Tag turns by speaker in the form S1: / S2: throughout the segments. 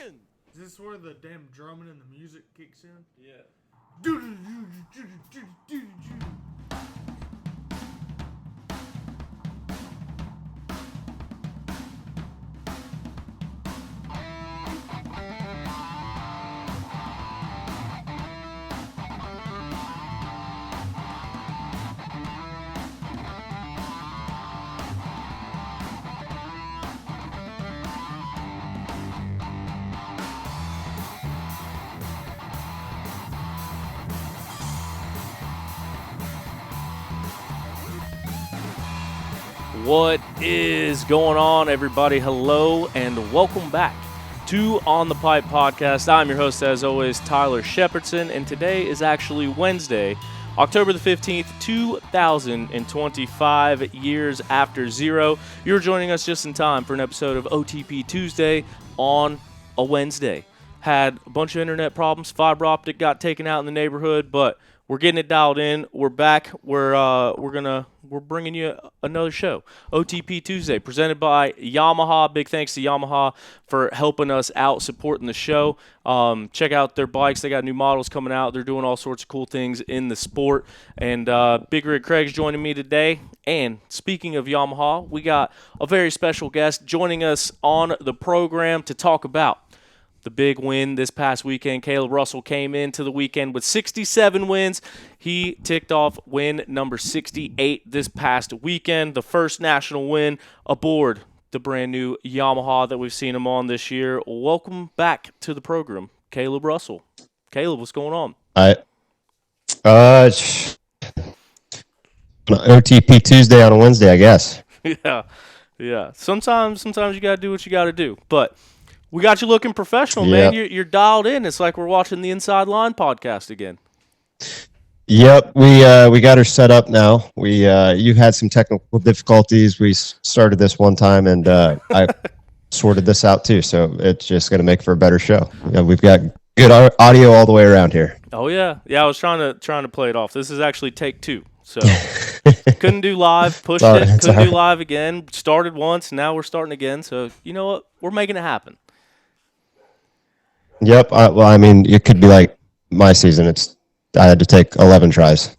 S1: Is this where the damn drumming and the music kicks in?
S2: Yeah.
S3: What is going on, everybody? Hello, and welcome back to On the Pipe Podcast. I'm your host, as always, Tyler Shepardson, and today is actually Wednesday, October the 15th, 2025, years after zero. You're joining us just in time for an episode of OTP Tuesday on a Wednesday. Had a bunch of internet problems. Fiber optic got taken out in the neighborhood, but we're getting it dialed in. We're back. We're bringing you another show, OTP Tuesday, presented by Yamaha. Big thanks to Yamaha for helping us out, supporting the show. Check out their bikes. They got new models coming out. They're doing all sorts of cool things in the sport. And Big Rig Craig's joining me today. And speaking of Yamaha, we got a very special guest joining us on the program to talk about the big win this past weekend. Kailub Russell came into the weekend with 67 wins. He ticked off win number 68 this past weekend, the first national win aboard the brand new Yamaha that we've seen him on this year. Welcome back to the program, Kailub Russell. Kailub, what's going on?
S4: OTP Tuesday on a Wednesday, I guess.
S3: Yeah. Sometimes you got to do what you got to do, but we got you looking professional, man. You're dialed in. It's like we're watching the Inside Line podcast again.
S4: Yep, we got her set up now. You had some technical difficulties. We started this one time, and I sorted this out too. So it's just going to make for a better show. We've got good audio all the way around here.
S3: Oh yeah. I was trying to play it off. This is actually take two. So couldn't do live. Pushed it. Couldn't do live again. Started once. Now we're starting again. So you know what? We're making it happen.
S4: Yep. Well, I mean, it could be like my season. I had to take 11 tries.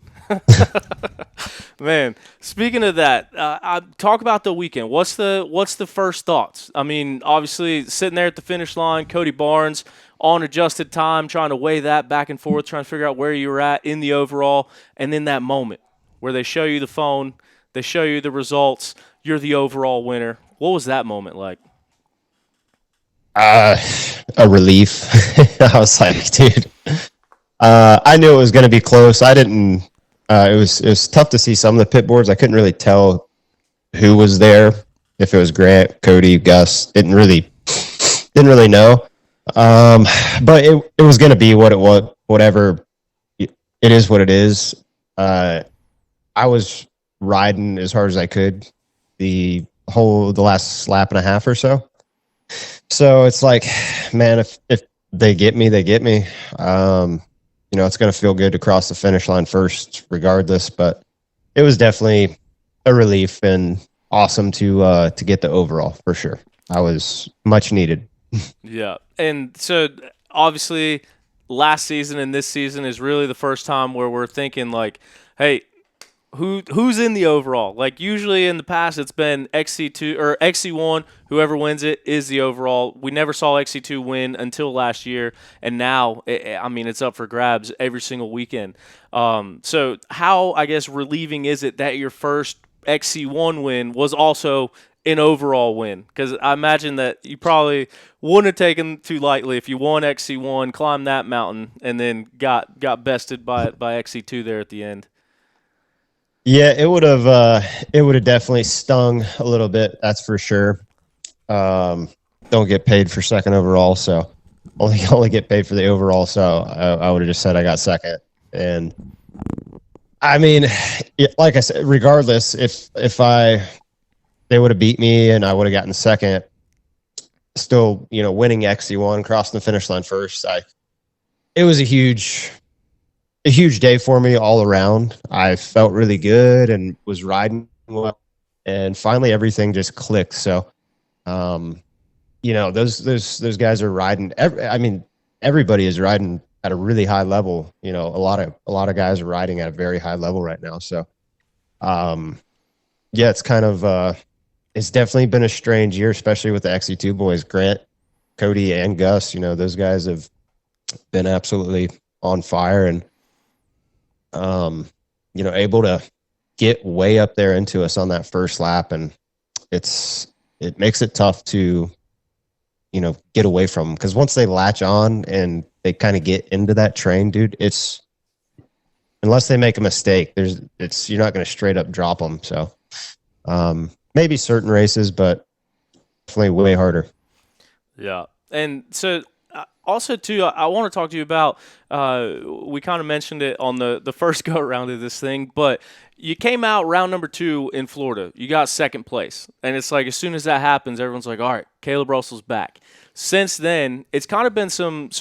S3: Man, speaking of that, talk about the weekend. What's the first thoughts? I mean, obviously sitting there at the finish line, Cody Barnes on adjusted time, trying to weigh that back and forth, trying to figure out where you were at in the overall, and then that moment where they show you the phone, they show you the results, you're the overall winner. What was that moment like?
S4: A relief. I was like, dude, I knew it was going to be close. I didn't, it was tough to see some of the pit boards. I couldn't really tell who was there. If it was Grant, Cody, Gus, didn't really know. But it was going to be what it was, whatever it is what it is. I was riding as hard as I could the last lap and a half or so. So it's like, man, if they get me, they get me. It's going to feel good to cross the finish line first, regardless. But it was definitely a relief and awesome to get the overall for sure. I was much needed.
S3: Yeah, and so obviously, last season and this season is really the first time where we're thinking like, hey, who's in the overall? Like usually in the past it's been XC2 or XC1, whoever wins it is the overall. We never saw XC2 win until last year, and now it's up for grabs every single weekend. So how, I guess, relieving is it that your first XC1 win was also an overall win? Because I imagine that you probably wouldn't have taken too lightly if you won XC1, climbed that mountain, and then got bested by XC2 there at the end.
S4: Yeah, it would have definitely stung a little bit. That's for sure. Don't get paid for second overall, so only get paid for the overall. So I would have just said I got second. And I mean, like I said, regardless, if they would have beat me and I would have gotten second, still, winning XC1, crossing the finish line first, it was a huge day for me all around. I felt really good and was riding well, and finally everything just clicked. So those guys are riding. Everybody is riding at a really high level. A lot of guys are riding at a very high level right now. So, yeah, it's kind of it's definitely been a strange year, especially with the XC2 boys, Grant, Cody, and Gus. Those guys have been absolutely on fire and able to get way up there into us on that first lap, and it makes it tough to get away from them, because once they latch on and they kind of get into that train, dude, it's unless they make a mistake, you're not going to straight up drop them. So maybe certain races, but definitely way harder.
S3: Yeah. And so also too, I want to talk to you about, we kind of mentioned it on the first go around of this thing, but you came out round number 2 in Florida. You got second place. And it's like, as soon as that happens, everyone's like, all right, Kailub Russell's back. Since then, it's kind of been some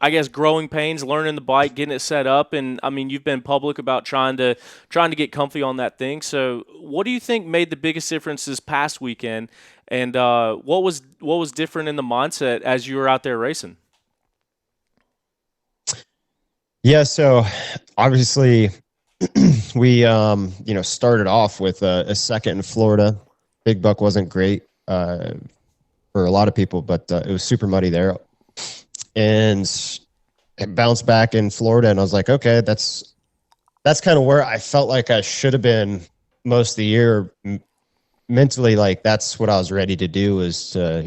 S3: I guess, growing pains, learning the bike, getting it set up. And I mean, you've been public about trying to get comfy on that thing. So what do you think made the biggest difference this past weekend? And what was different in the mindset as you were out there racing?
S4: Yeah, so obviously we started off with a second in Florida. Big Buck wasn't great for a lot of people, but it was super muddy there. And it bounced back in Florida, and I was like, okay, that's kind of where I felt like I should have been most of the year. Mentally, like, that's what I was ready to do, is to,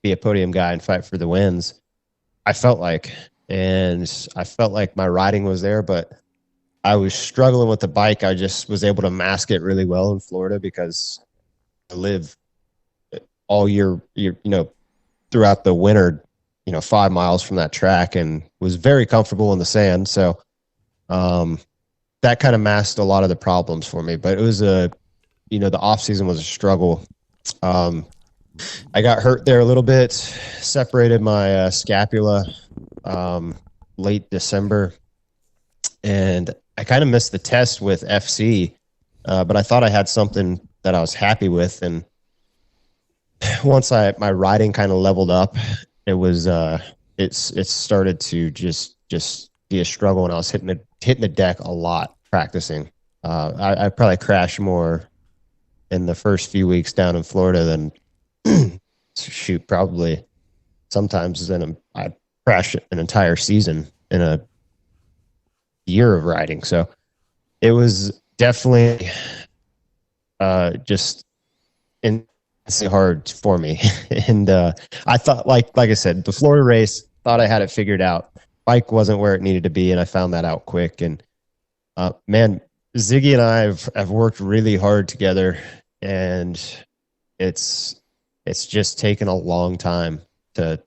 S4: be a podium guy and fight for the wins. I felt like my riding was there, but I was struggling with the bike. I just was able to mask it really well in Florida because I live all year, throughout the winter, 5 miles from that track, and was very comfortable in the sand. So that kind of masked a lot of the problems for me. But it was the off season was a struggle. I got hurt there a little bit, separated my scapula late December, and I kind of missed the test with FC, but I thought I had something that I was happy with. And once my riding kind of leveled up, it was it started to just be a struggle, and I was hitting the deck a lot practicing. I probably crashed more in the first few weeks down in Florida than probably sometimes than I crashed an entire season in a year of riding. So it was definitely just hard for me. And I thought, like I said, the Florida race, thought I had it figured out. Bike wasn't where it needed to be, and I found that out quick. And man, Ziggy and I have worked really hard together, and it's just taken a long time to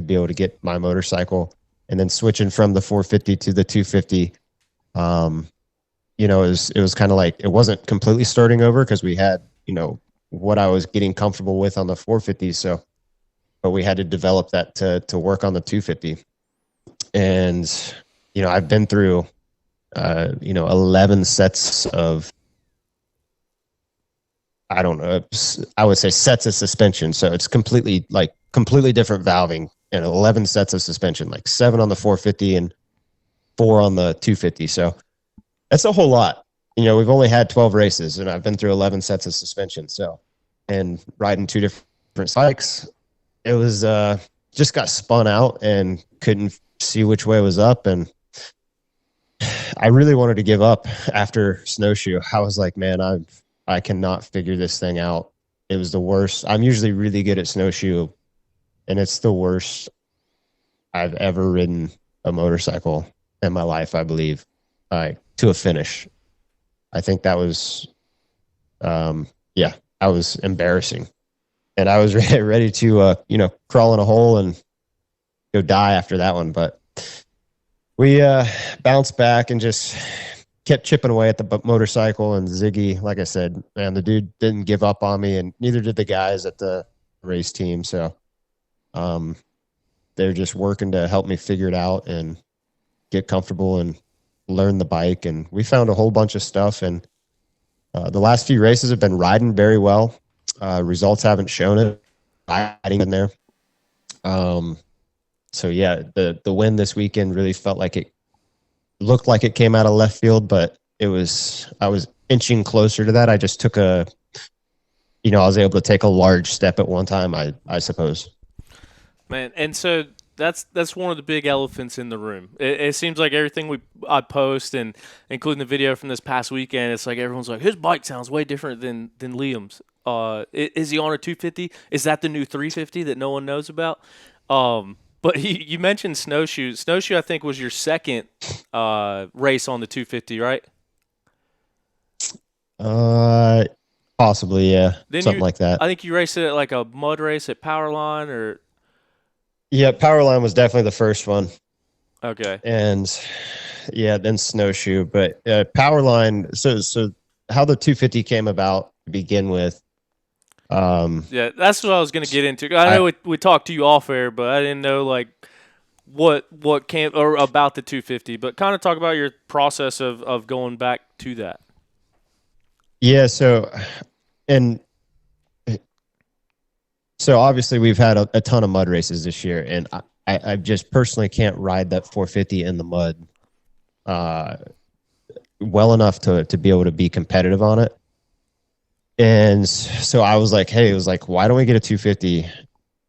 S4: be able to get my motorcycle, and then switching from the 450 to the 250. It was kind of like, it wasn't completely starting over, because we had what I was getting comfortable with on the 450. So, but we had to develop that to work on the 250. And, I've been through, 11 sets of, I don't know, I would say sets of suspension. So it's completely different valving, and 11 sets of suspension, like 7 on the 450 and 4 on the 250. So that's a whole lot. We've only had 12 races, and I've been through 11 sets of suspension. So, and riding 2 different bikes, it was just got spun out and couldn't see which way was up. And I really wanted to give up after snowshoe. I was like, man, I cannot figure this thing out. It was the worst. I'm usually really good at snowshoe, and it's the worst I've ever ridden a motorcycle in my life, I believe, to a finish. I think that was, I was embarrassing, and I was ready to, crawl in a hole and go die after that one. But we bounced back and just kept chipping away at the motorcycle. And Ziggy, like I said, man, the dude didn't give up on me, and neither did the guys at the race team. So they're just working to help me figure it out and get comfortable and learn the bike. And we found a whole bunch of stuff, and the last few races have been riding very well. Results haven't shown it, riding in there. So yeah, the win this weekend really felt like it looked like it came out of left field, but I was inching closer to that. I just took I was able to take a large step at one time, I suppose.
S3: Man, and so that's one of the big elephants in the room. It seems like everything I post, and including the video from this past weekend, it's like everyone's like, his bike sounds way different than Liam's. Is he on a 250? Is that the new 350 that no one knows about? But you mentioned snowshoe. Snowshoe, I think, was your second race on the 250, right?
S4: Possibly, yeah.
S3: Then
S4: something like that.
S3: I think you raced it at like a mud race at Powerline, or
S4: yeah, Powerline was definitely the first one.
S3: Okay.
S4: And yeah, then snowshoe, but Powerline. So how the 250 came about to begin with.
S3: Yeah, that's what I was gonna get into. I know we talked to you off air, but I didn't know like what came or about the 250. But kind of talk about your process of going back to that.
S4: Yeah. So obviously we've had a ton of mud races this year, and I just personally can't ride that 450 in the mud well enough to be able to be competitive on it. And so I was like, hey, why don't we get a 250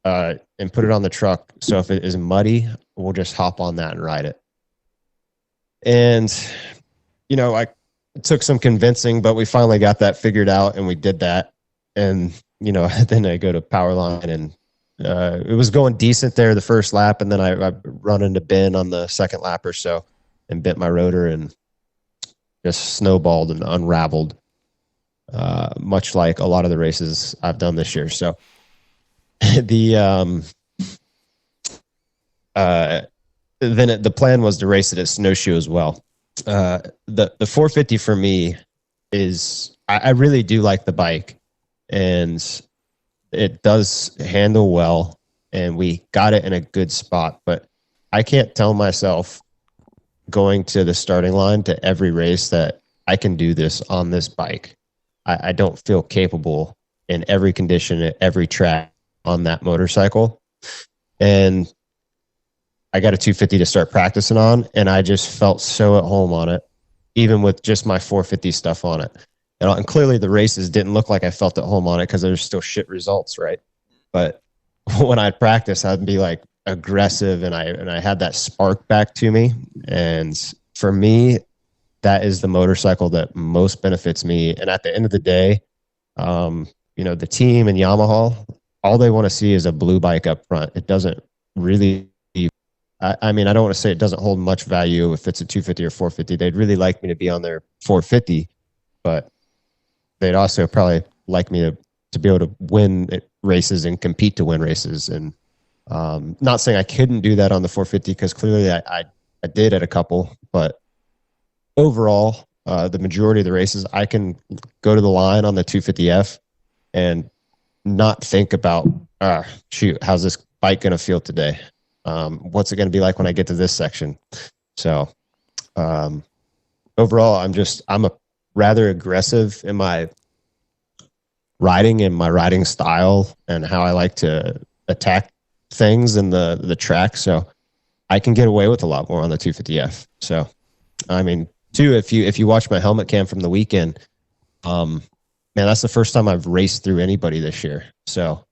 S4: and put it on the truck? So if it is muddy, we'll just hop on that and ride it. And, I took some convincing, but we finally got that figured out, and we did that. And, then I go to Powerline, and it was going decent there the first lap. And then I run into Ben on the second lap or so and bent my rotor and just snowballed and unraveled. Much like a lot of the races I've done this year. So the plan was to race it at snowshoe as well. The 450 for me is I really do like the bike, and it does handle well, and we got it in a good spot, but I can't tell myself going to the starting line to every race that I can do this on this bike. I don't feel capable in every condition at every track on that motorcycle. And I got a 250 to start practicing on, and I just felt so at home on it, even with just my 450 stuff on it. And clearly the races didn't look like I felt at home on it because there's still shit results, right? But when I'd practice, I'd be like aggressive, and I had that spark back to me. And for me, that is the motorcycle that most benefits me. And at the end of the day, the team and Yamaha, all they want to see is a blue bike up front. It doesn't really, I don't want to say it doesn't hold much value if it's a 250 or 450. They'd really like me to be on their 450, but they'd also probably like me to be able to win races and compete to win races. And not saying I couldn't do that on the 450, because clearly I did at a couple, but overall, the majority of the races, I can go to the line on the 250F and not think about, how's this bike going to feel today? What's it going to be like when I get to this section? So overall, I'm a rather aggressive in my riding and my riding style and how I like to attack things in the track. So I can get away with a lot more on the 250F. So, too, if you watch my helmet cam from the weekend, man, that's the first time I've raced through anybody this year. So,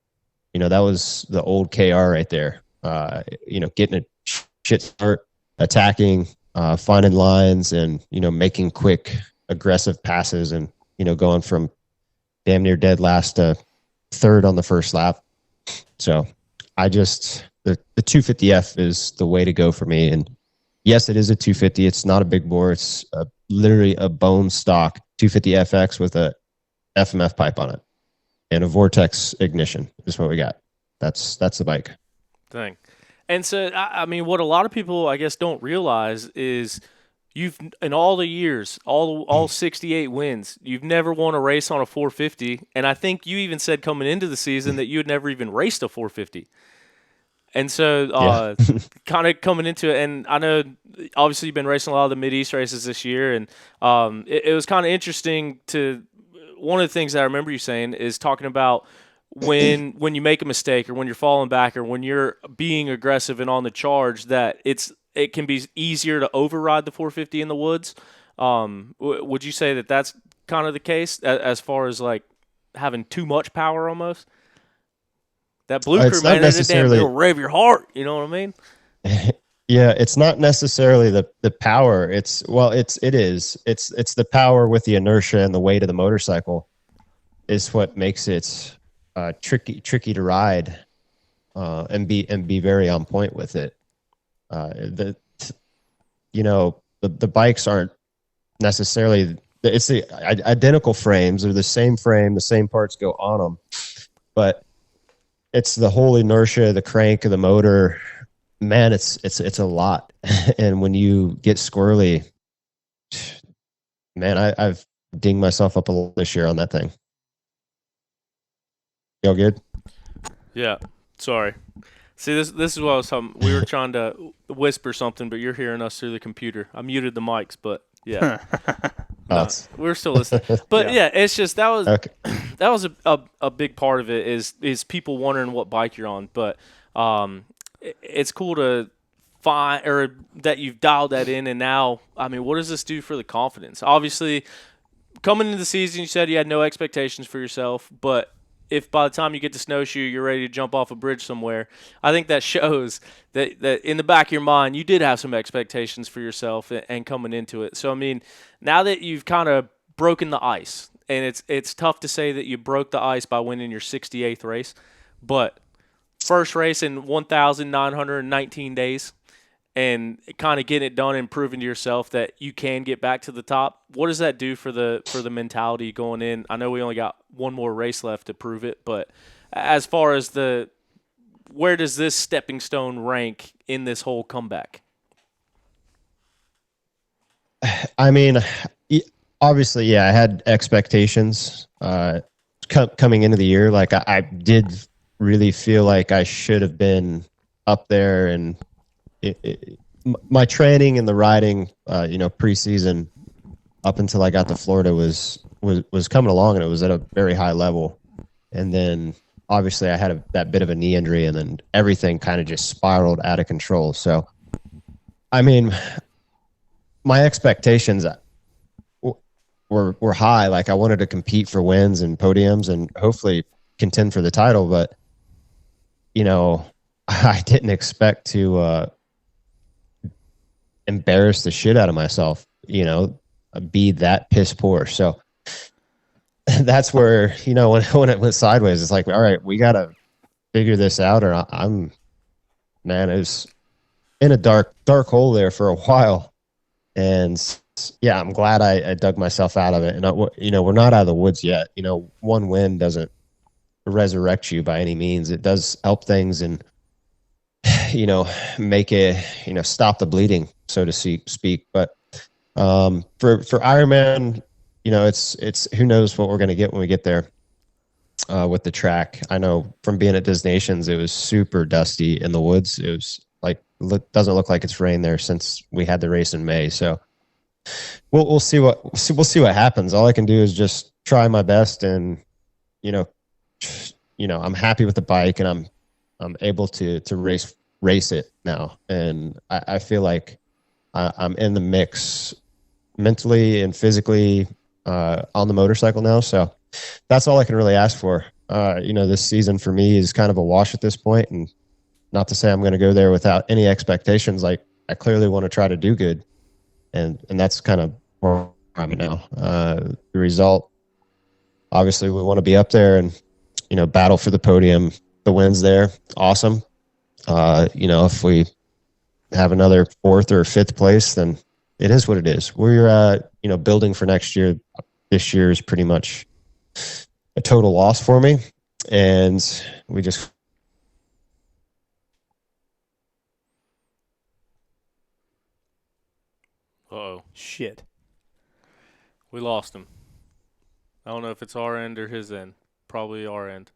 S4: that was the old KR right there. Getting a shit start, attacking, finding lines, and making quick, aggressive passes, and going from damn near dead last to third on the first lap. So, the 250F is the way to go for me. And yes, it is a 250. It's not a big bore. It's literally a bone stock 250FX with a FMF pipe on it and a Vortex ignition is what we got. That's the bike.
S3: Thing. And so, what a lot of people, I guess, don't realize is you've, in all the years, all 68 wins, you've never won a race on a 450. And I think you even said coming into the season that you had never even raced a 450. And so, kind of coming into it, and I know obviously you've been racing a lot of the Mid-East races this year, and it was kind of interesting one of the things that I remember you saying is talking about when you make a mistake or when you're falling back or when you're being aggressive and on the charge, that it can be easier to override the 450 in the woods. Would you say that that's kind of the case as far as like having too much power almost? That blue crew,
S4: It's not
S3: man, it'll
S4: necessarily
S3: rev your heart. You know what I mean?
S4: Yeah, it's not necessarily the power. It is. It's the power with the inertia and the weight of the motorcycle is what makes it tricky to ride and be very on point with it. The bikes aren't necessarily, it's the identical frames. They're the same frame, the same parts go on them, but it's the whole inertia, the crank of the motor. Man, it's a lot. And when you get squirrely, man, I've dinged myself up a lot this year on that thing. Y'all good?
S3: Yeah. Sorry. See, this is what I was talking. We were trying to whisper something, but you're hearing us through the computer. I muted the mics, but yeah, we're still listening. But yeah, it's just that was a big part of it is people wondering what bike you're on. But it's cool to find or that you've dialed that in, and now, I mean, what does this do for the confidence? Obviously, coming into the season, you said you had no expectations for yourself, but if by the time you get to Snowshoe, you're ready to jump off a bridge somewhere, I think that shows that in the back of your mind, you did have some expectations for yourself and coming into it. So, I mean, now that you've kind of broken the ice, and it's tough to say that you broke the ice by winning your 68th race, but first race in 1,919 days, and kind of getting it done and proving to yourself that you can get back to the top. What does that do for the mentality going in? I know we only got one more race left to prove it, but as far as where does this stepping stone rank in this whole comeback?
S4: I mean, obviously, yeah, I had expectations coming into the year. Like I did really feel like I should have been up there, and my training and the riding, preseason up until I got to Florida was coming along, and it was at a very high level. And then obviously I had that bit of a knee injury, and then everything kind of just spiraled out of control. So, I mean, my expectations were high. Like I wanted to compete for wins and podiums and hopefully contend for the title, but I didn't expect to embarrass the shit out of myself, be that piss poor. So that's where, when it went sideways, it's like, all right, we got to figure this out, or it was in a dark hole there for a while. And yeah, I'm glad I dug myself out of it. And we're not out of the woods yet. One win doesn't resurrect you by any means. It does help things and, make it, stop the bleeding, so to speak. But for Ironman, it's who knows what we're going to get when we get there with the track. I know from being at Disney Nations, it was super dusty in the woods. It was like, doesn't look like it's rained there since we had the race in May. So we'll see what happens. All I can do is just try my best, and I'm happy with the bike, and I'm able to race it now, and I feel like I'm in the mix mentally and physically on the motorcycle now. So that's all I can really ask for. This season for me is kind of a wash at this point, and not to say I'm going to go there without any expectations. Like I clearly want to try to do good, and that's kind of where I'm at now. The result, obviously, we want to be up there and battle for the podium. The wins there, awesome. If we have another 4th or 5th place, then it is what it is. We're building for next year. This year is pretty much a total loss for me, and we just.
S3: Uh-oh.
S2: Shit.
S3: We lost him. I don't know if it's our end or his end. Probably our end.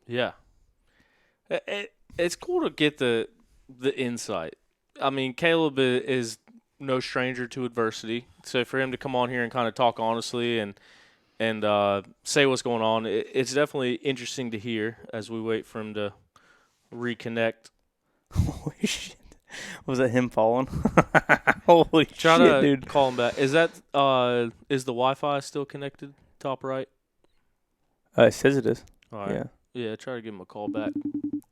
S3: Yeah. It's cool to get the insight. I mean, Kailub is no stranger to adversity. So for him to come on here and kind of talk honestly and and say what's going on. It's definitely interesting to hear as we wait for him to reconnect.
S2: Holy shit. Was that him falling? Holy
S3: Try
S2: shit,
S3: to
S2: dude.
S3: call him back. Is that is the Wi-Fi still connected? Top right.
S2: It says it is.
S3: All right. Yeah. Try to give him a call back.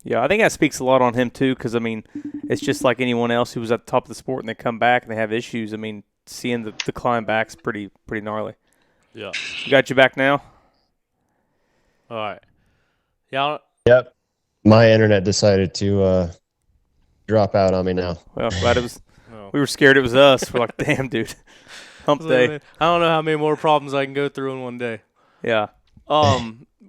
S2: Yeah, I think that speaks a lot on him too, because I mean, it's just like anyone else who was at the top of the sport and they come back and they have issues. I mean, seeing the climb back's pretty gnarly.
S3: Yeah.
S2: We got you back now.
S3: All right. Yeah.
S4: Yep. My internet decided to drop out on me now.
S2: Well, glad it was.
S3: Oh.
S2: We were scared it was us. We're like, damn, dude. Hump day.
S3: I don't know how many more problems I can go through in one day.
S2: Yeah.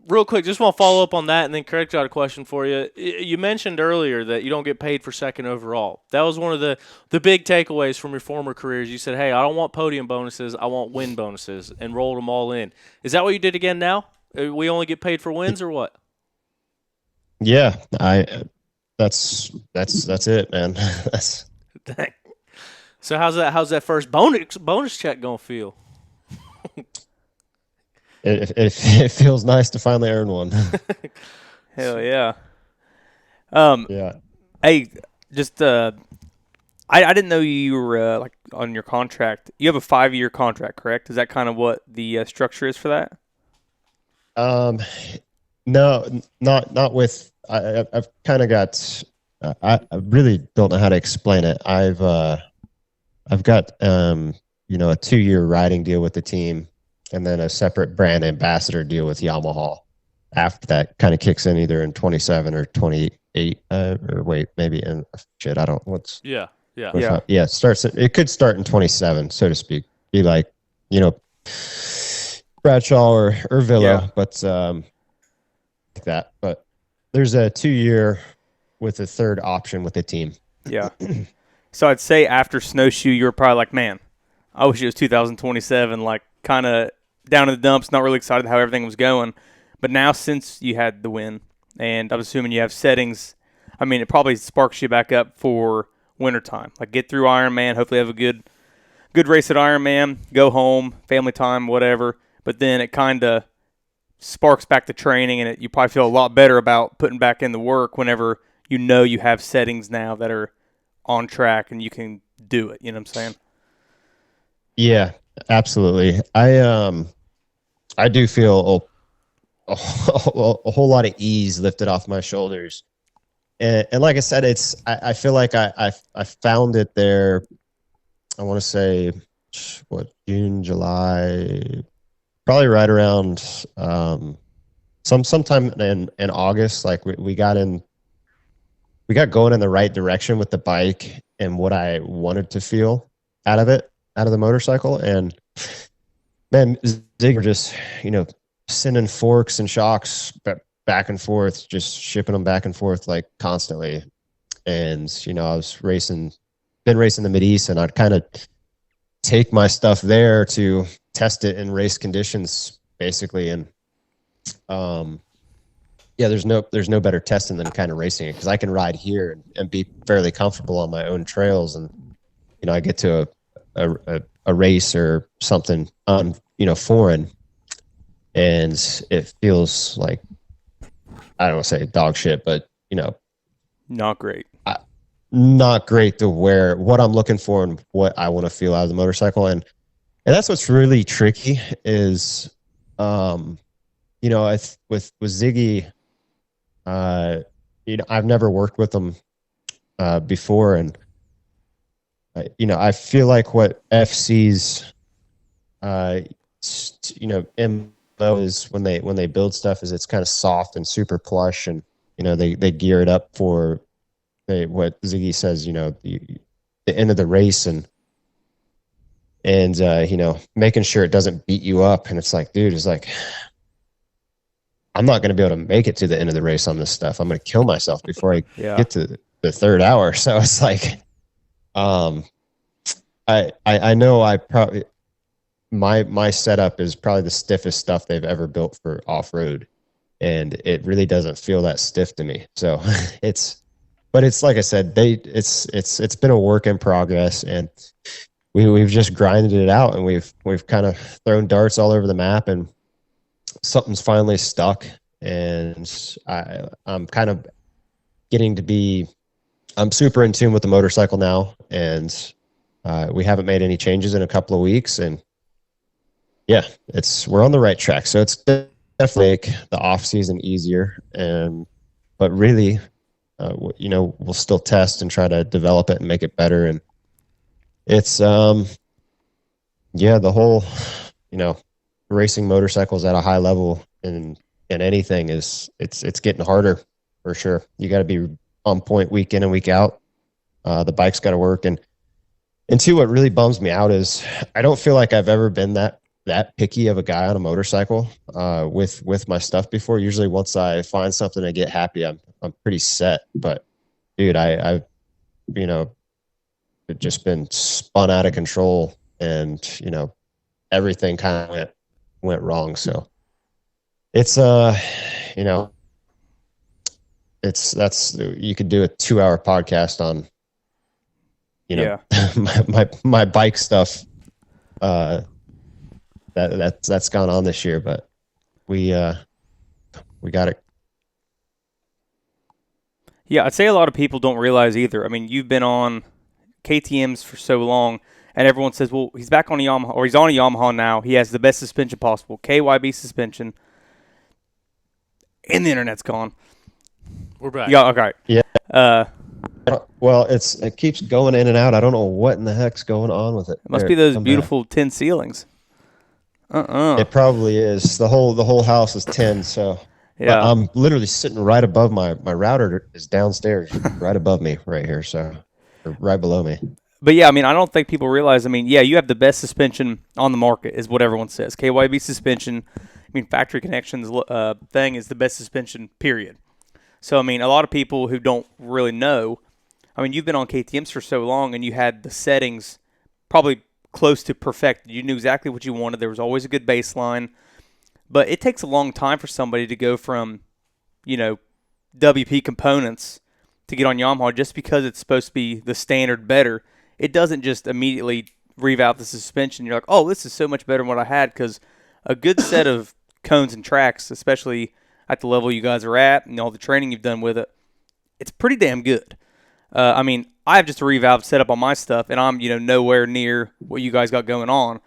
S3: Real quick, just want to follow up on that, and then Craig got a question for you. You mentioned earlier that you don't get paid for second overall. That was one of the big takeaways from your former careers. You said, hey, I don't want podium bonuses, I want win bonuses, and rolled them all in. Is that what you did again now? We only get paid for wins or what?
S4: Yeah, that's it, man.
S3: Dang. So how's that first bonus check gonna feel?
S4: It feels nice to finally earn one.
S2: Hell yeah.
S4: Yeah.
S2: Hey, just I didn't know you were like on your contract. You have a 5-year contract, correct? Is that kind of what the structure is for that?
S4: No, not with. I've kind of got. I really don't know how to explain it. I've got a 2-year riding deal with the team, and then a separate brand ambassador deal with Yamaha. After that, kind of kicks in either in 27 or 28. Or wait, maybe in shit. I don't. What's
S3: Yeah.
S4: Starts. It could start in 27, so to speak. Be like, Bradshaw or Villa, but like that. But there's a 2-year with a third option with the team.
S2: Yeah. So I'd say after Snowshoe, you were probably like, man, I wish it was 2027, like kind of down in the dumps, not really excited how everything was going. But now since you had the win, and I'm assuming you have settings, I mean, it probably sparks you back up for wintertime. Like get through Ironman, hopefully have a good race at Ironman, go home, family time, whatever. But then it kind of sparks back the training, and you probably feel a lot better about putting back in the work whenever you have settings now that are on track and you can do it. You know what I'm saying?
S4: Yeah, absolutely. I do feel a whole lot of ease lifted off my shoulders, and like I said, I feel like I found it there. I want to say June, July, probably right around sometime in August. Like we got going in the right direction with the bike and what I wanted to feel out of the motorcycle. And man, Zig were just, sending forks and shocks back and forth, just shipping them back and forth like constantly. And, I was been racing the Mid-East, and I'd kind of take my stuff there to test it in race conditions basically. And, there's no better testing than kind of racing it, because I can ride here and be fairly comfortable on my own trails, and I get to a race or something on foreign, and it feels like, I don't want to say dog shit, but
S2: Not great.
S4: Not great to wear what I'm looking for and what I want to feel out of the motorcycle, and that's what's really tricky is, with Ziggy. I've never worked with them before, and I feel like what FC's MO is when they build stuff is it's kind of soft and super plush, and they gear it up for what Ziggy says, the end of the race, and making sure it doesn't beat you up. And it's like, dude, it's like, I'm not going to be able to make it to the end of the race on this stuff. I'm going to kill myself before I get to the third hour. So it's like, I know I probably, my setup is probably the stiffest stuff they've ever built for off-road, and it really doesn't feel that stiff to me. So but it's like I said, it's been a work in progress, and we've just grinded it out, and we've kind of thrown darts all over the map, and something's finally stuck, and I'm kind of getting to be. I'm super in tune with the motorcycle now, and we haven't made any changes in a couple of weeks, and yeah, we're on the right track. So it's definitely make the off season easier, but really, we'll still test and try to develop it and make it better. And it's the whole, racing motorcycles at a high level in anything it's getting harder for sure. You got to be on point week in and week out. The bike's got to work, and two, what really bums me out is I don't feel like I've ever been that picky of a guy on a motorcycle with my stuff before. Usually once I find something and get happy, I'm pretty set. But dude, I've just been spun out of control, and everything kind of went wrong. So it's you could do a 2-hour podcast on my bike stuff that's gone on this year, but we got it.
S2: Yeah, I'd say a lot of people don't realize either. I mean, you've been on KTMs for so long, and everyone says, well, he's back on a Yamaha, or he's on a Yamaha now. He has the best suspension possible, KYB suspension, and the internet's gone.
S3: We're back.
S2: Yeah, okay.
S4: Yeah. Well, it keeps going in and out. I don't know what in the heck's going on with it.
S2: It must be those beautiful tin ceilings.
S4: It probably is. The whole house is tin, so yeah. I'm literally sitting right above my router is downstairs, right above me, right here, so right below me.
S2: But yeah, I mean, I don't think people realize. I mean, yeah, you have the best suspension on the market, is what everyone says. KYB suspension. I mean, Factory Connections thing is the best suspension, period. So I mean, a lot of people who don't really know. I mean, you've been on KTMs for so long, and you had the settings probably close to perfect. You knew exactly what you wanted. There was always a good baseline. But it takes a long time for somebody to go from, WP components to get on Yamaha just because it's supposed to be the standard better. It doesn't just immediately revalve the suspension. You're like, oh, this is so much better than what I had, because a good set of cones and tracks, especially at the level you guys are at and all the training you've done with it, it's pretty damn good. I mean, I have just a revalve set up on my stuff, and I'm, nowhere near what you guys got going on.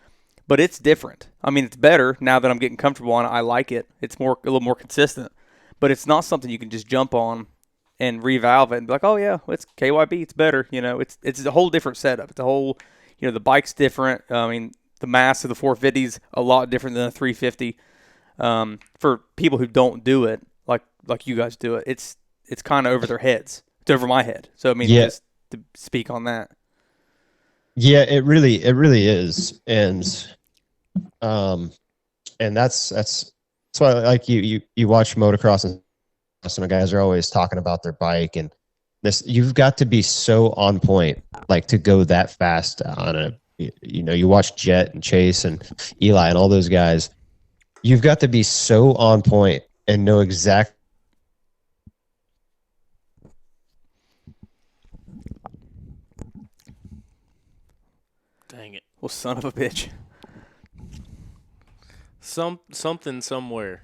S2: But it's different. I mean, it's better now that I'm getting comfortable on it. I like it. It's a little more consistent. But it's not something you can just jump on and revalve it and be like, oh, yeah, it's KYB. It's better. It's a whole different setup. It's a whole, the bike's different. I mean, the mass of the 450 is a lot different than the 350. For people who don't do it, like you guys do it, it's kind of over their heads. It's over my head. So, I mean, just to speak on that.
S4: Yeah, it really is. And that's why, like, you watch motocross, and the guys are always talking about their bike, and this, you've got to be so on point, like, to go that fast on you watch Jet and Chase and Eli and all those guys. You've got to be so on point and know exactly.
S3: Dang it.
S2: Well, son of a bitch.
S3: Something somewhere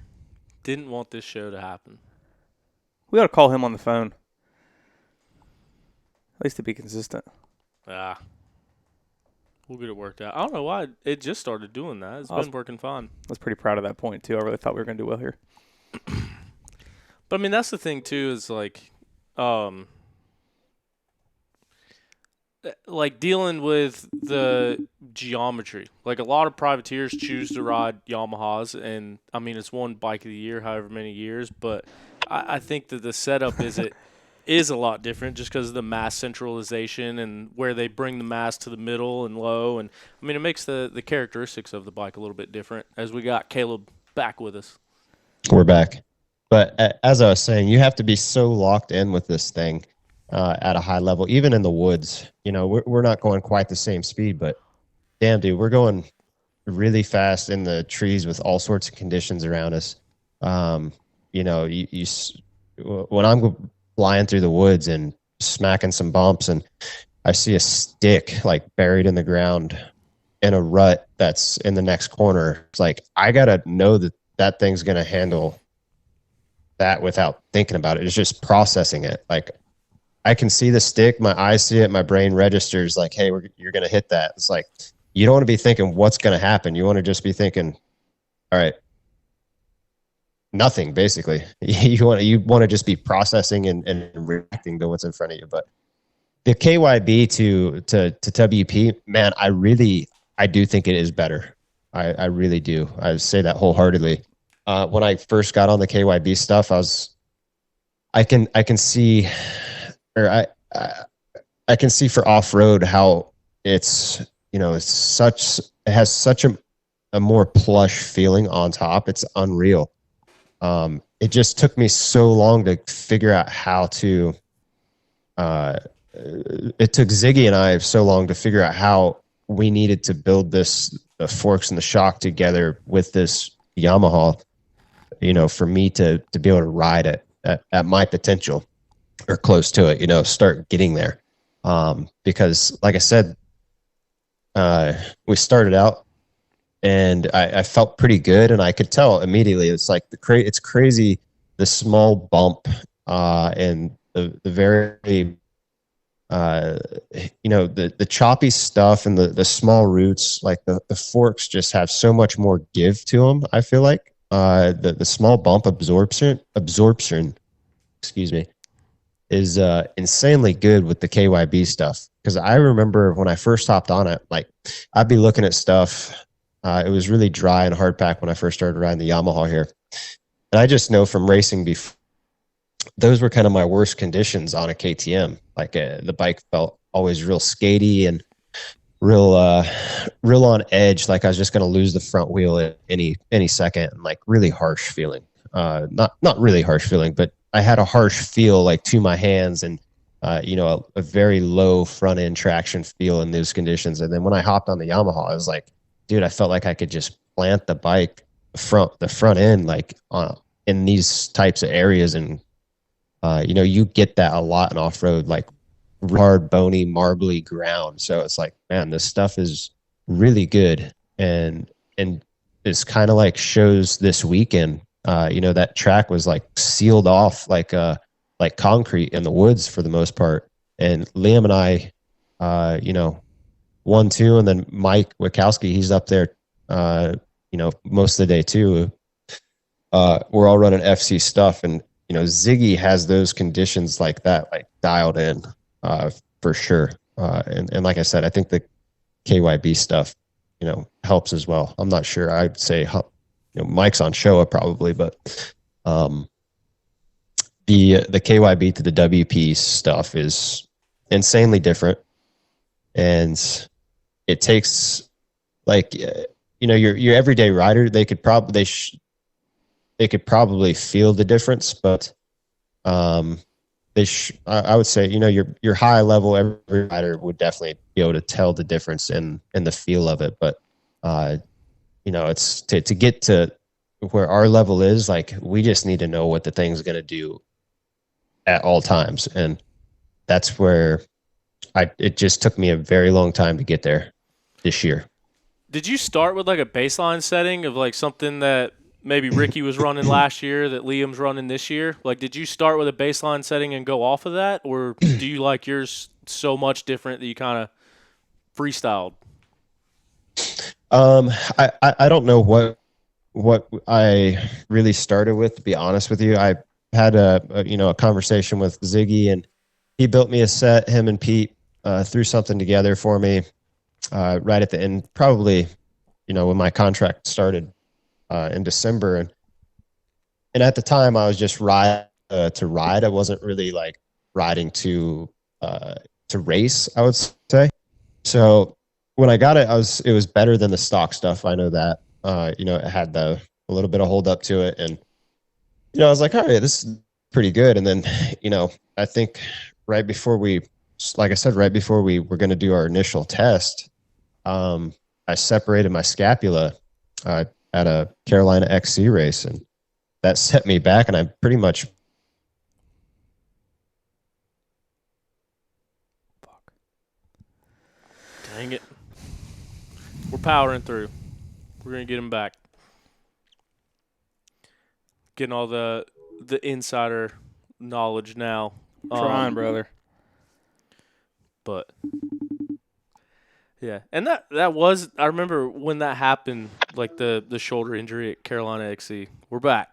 S3: didn't want this show to happen.
S2: We ought to call him on the phone. At least to be consistent.
S3: We'll get it worked out. I don't know why it just started doing that. It's been working fine.
S2: I was pretty proud of that point, too. I really thought we were going to do well here.
S3: But, I mean, that's the thing, too, is, like dealing with the geometry. Like, a lot of privateers choose to ride Yamahas, and, I mean, it's won Bike of the Year however many years, but I think that the setup is a lot different just because of the mass centralization and where they bring the mass to the middle and low. And, I mean, it makes the characteristics of the bike a little bit different, as we got Kailub back with us.
S4: We're back. But as I was saying, you have to be so locked in with this thing at a high level, even in the woods. We're not going quite the same speed, but damn, dude, we're going really fast in the trees with all sorts of conditions around us. When I'm flying through the woods and smacking some bumps, and I see a stick like buried in the ground in a rut that's in the next corner, it's like I gotta know that thing's going to handle that without thinking about it. It's just processing it. Like, I can see the stick, my eyes see it, my brain registers like, hey, you're going to hit that. It's like, you don't want to be thinking what's going to happen. You want to just be thinking, all right, nothing, basically. You want to just be processing and reacting to what's in front of you. But the KYB to WP, man, I do think it is better. I really do. I say that wholeheartedly. When I first got on the KYB stuff, I can see, or I can see for off road how it's, you know, it has such a more plush feeling on top. It's unreal. It just took me so long to figure out how to. It took Ziggy and I so long to figure out how we needed to build the forks and the shock together with this Yamaha, you know, for me to be able to ride it at my potential or close to it, you know, start getting there. Because like I said, we started out and I felt pretty good, and I could tell immediately. It's like it's crazy, the small bump and the very you know, the choppy stuff and the small roots. Like the forks just have so much more give to them. I feel like the small bump absorption, excuse me, is insanely good with the KYB stuff. Because I remember when I first hopped on it, like I'd be looking at stuff. It was really dry and hard pack when I first started riding the Yamaha here, and I just know from racing before, those were kind of my worst conditions on a KTM. Like the bike felt always real skatey and real on edge. Like I was just going to lose the front wheel at any second, and like really harsh feeling. Not really harsh feeling, but I had a harsh feel like to my hands, and you know, a very low front end traction feel in those conditions. And then when I hopped on the Yamaha, I was like, dude, I felt like I could just plant the bike the front end like in these types of areas. And you know, you get that a lot in off road, like hard, bony, marbly ground. So it's like, man, this stuff is really good, and it's kind of like shows this weekend. You know, that track was like sealed off like concrete in the woods for the most part. And Liam and I, you know, 1-2, and then Mike Wachowski, he's up there, you know, most of the day too. We're all running FC stuff, and you know, Ziggy has those conditions like that, like dialed in, for sure. And like I said, I think the KYB stuff, you know, helps as well. I'm not sure. I'd say, you know, Mike's on Showa probably, but the KYB to the WP stuff is insanely different, and it takes like, you know, your everyday rider, they could probably feel the difference, but I would say, you know, your high level every rider would definitely be able to tell the difference in the feel of it. But you know, it's to get to where our level is, like we just need to know what the thing's going to do at all times, and that's where it just took me a very long time to get there this year.
S3: Did you start with like a baseline setting of like something that maybe Ricky was running last year that Liam's running this year? Like, did you start with a baseline setting and go off of that, or do you like yours so much different that you kind of freestyled?
S4: I don't know what I really started with, to be honest with you. I had a conversation with Ziggy, and he built me a set. Him and Pete threw something together for me right at the end, probably, you know, when my contract started in December, and at the time I was just ride to ride. I wasn't really like riding to race, I would say. So when I got it, it was better than the stock stuff. I know that. You know, it had a little bit of hold up to it, and you know, I was like, all right, this is pretty good. And then, you know, I think right before we were going to do our initial test, I separated my scapula at a Carolina XC race, and that set me back, and I pretty much.
S3: Dang it. We're powering through. We're going to get him back. getting all the insider knowledge now.
S2: Trying, brother.
S3: But yeah, and that was, I remember when that happened, like the shoulder injury at Carolina XC. We're back.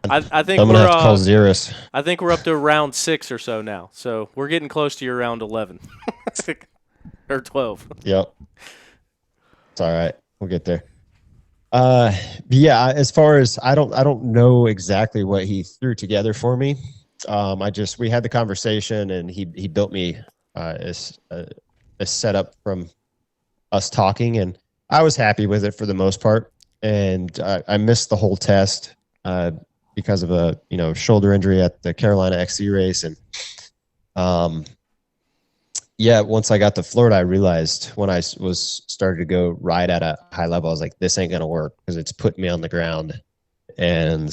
S3: I think
S4: I'm gonna have to call Xeris.
S3: I think we're up to round 6 or so now. So we're getting close to your round 11 or 12.
S4: Yep. It's all right. We'll get there. Yeah. As far as I don't know exactly what he threw together for me. We had the conversation, and he built me a setup from us talking, and I was happy with it for the most part. And I missed the whole test because of a shoulder injury at the Carolina XC race, and yeah, once I got to Florida, I realized when I was started to go ride at a high level, I was like, this ain't gonna work because it's putting me on the ground, and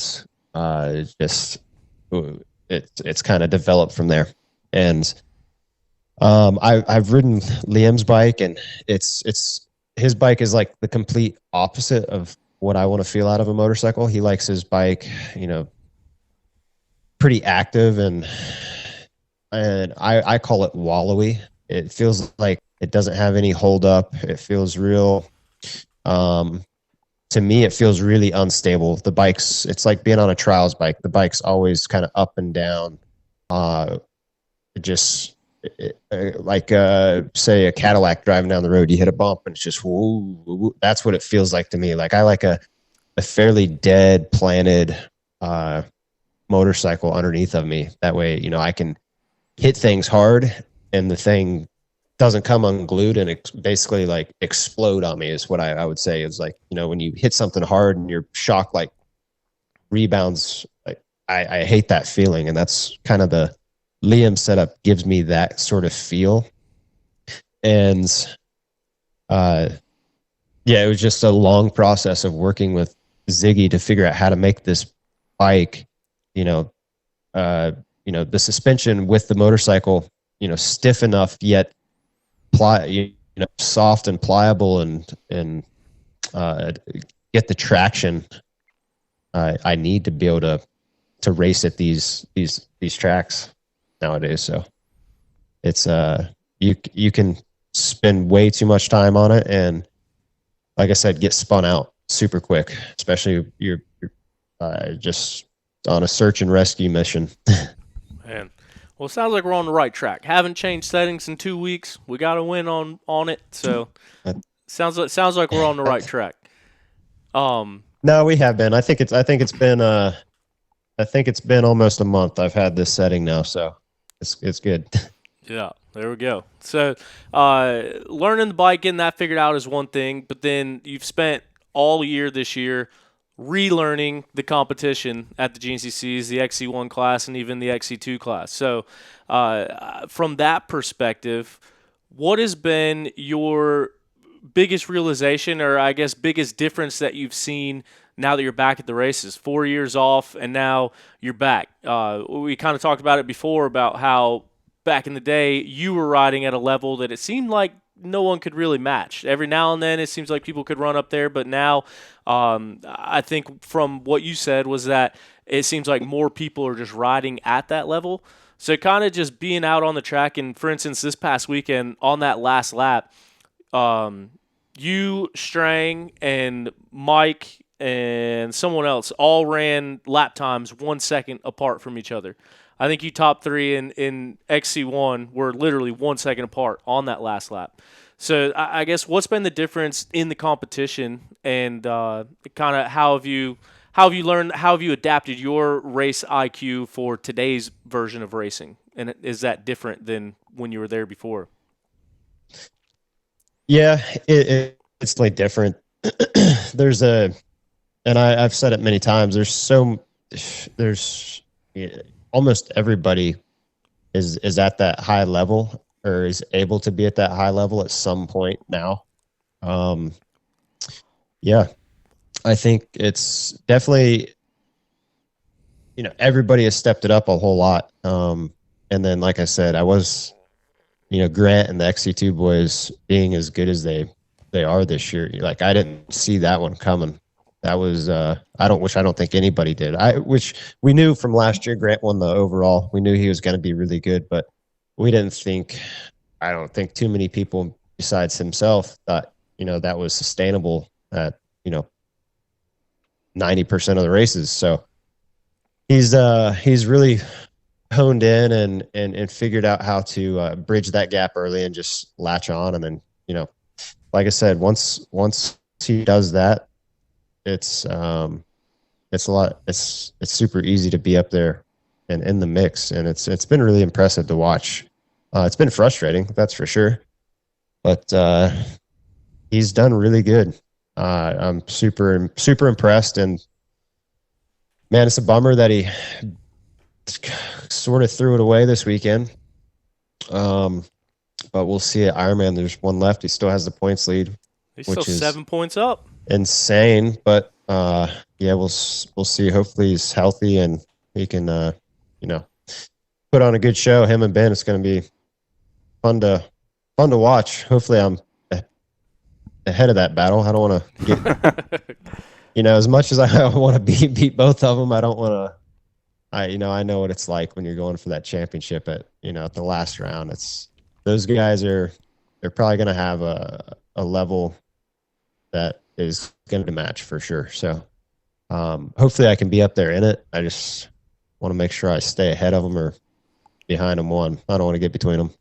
S4: it's kind of developed from there. And I've ridden Liam's bike, and his bike is like the complete opposite of what I want to feel out of a motorcycle. He likes his bike, pretty active, and I call it wallowy. It feels like it doesn't have any hold up. It feels real. To me, it feels really unstable. It's like being on a trials bike. The bike's always kind of up and down. Say a Cadillac driving down the road, you hit a bump and it's just, whoa. That's what it feels like to me. Like I like a fairly dead, planted motorcycle underneath of me. That way, I can hit things hard and the thing doesn't come unglued and basically like explode on me is what I would say. Is like, when you hit something hard and your shock like rebounds, like I hate that feeling. And that's kind of the Liam setup gives me that sort of feel. And it was just a long process of working with Ziggy to figure out how to make this bike, the suspension with the motorcycle, stiff enough yet soft and pliable, and get the traction I need to be able to race at these tracks nowadays. So it's you can spend way too much time on it, and like I said, get spun out super quick, especially you're just on a search and rescue mission.
S3: Man. Well, it sounds like we're on the right track. Haven't changed settings in 2 weeks. We got a win on it, so sounds like we're on the right track.
S4: No, we have been. I think it's been almost a month I've had this setting now, so it's good.
S3: Yeah, there we go. So, learning the bike, getting that figured out is one thing, but then you've spent all year this year relearning the competition at the GNCCs, the XC1 class, and even the XC2 class. So, from that perspective, what has been your biggest realization, or I guess biggest difference that you've seen now that you're back at the races? 4 years off, and now you're back. We kind of talked about it before about how back in the day you were riding at a level that it seemed like no one could really match. Every now and then it seems like people could run up there, but now I think from what you said was that it seems like more people are just riding at that level. So kind of just being out on the track, and for instance, this past weekend on that last lap, you, Strang, and Mike, and someone else all ran lap times 1 second apart from each other. I think you top three in XC1 were literally 1 second apart on that last lap. So I guess what's been the difference in the competition, and kind of how have you learned, how have you adapted your race IQ for today's version of racing? And is that different than when you were there before?
S4: Yeah, it's like different. And I've said it many times, almost everybody is at that high level, or is able to be at that high level at some point now. Yeah, I think it's definitely, everybody has stepped it up a whole lot. And then, like I said, I was, Grant and the XC2 boys being as good as they are this year. Like, I didn't see that one coming. that was I don't think anybody did. Which we knew from last year. Grant won the overall. We knew he was going to be really good, but we didn't think. I don't think too many people besides himself thought that was sustainable at 90% of the races. So he's really honed in and figured out how to bridge that gap early and just latch on, and then like I said, once he does that, it's super easy to be up there and in the mix, and it's been really impressive to watch. It's been frustrating, that's for sure, but he's done really good. I'm super impressed, and man, it's a bummer that he sort of threw it away this weekend. But we'll see at Ironman. There's one left. He still has the points lead.
S3: He's still 7 points up.
S4: Insane, but we'll see. Hopefully he's healthy and he can put on a good show. Him and Ben, it's going to be fun to watch. Hopefully I'm ahead of that battle. I don't want to get as much as I want to beat both of them. I don't want to. I know what it's like when you're going for that championship at the last round. Those guys they're probably going to have a level that is going to match for sure. So hopefully I can be up there in it. I just want to make sure I stay ahead of them or behind them one. I don't want to get between them.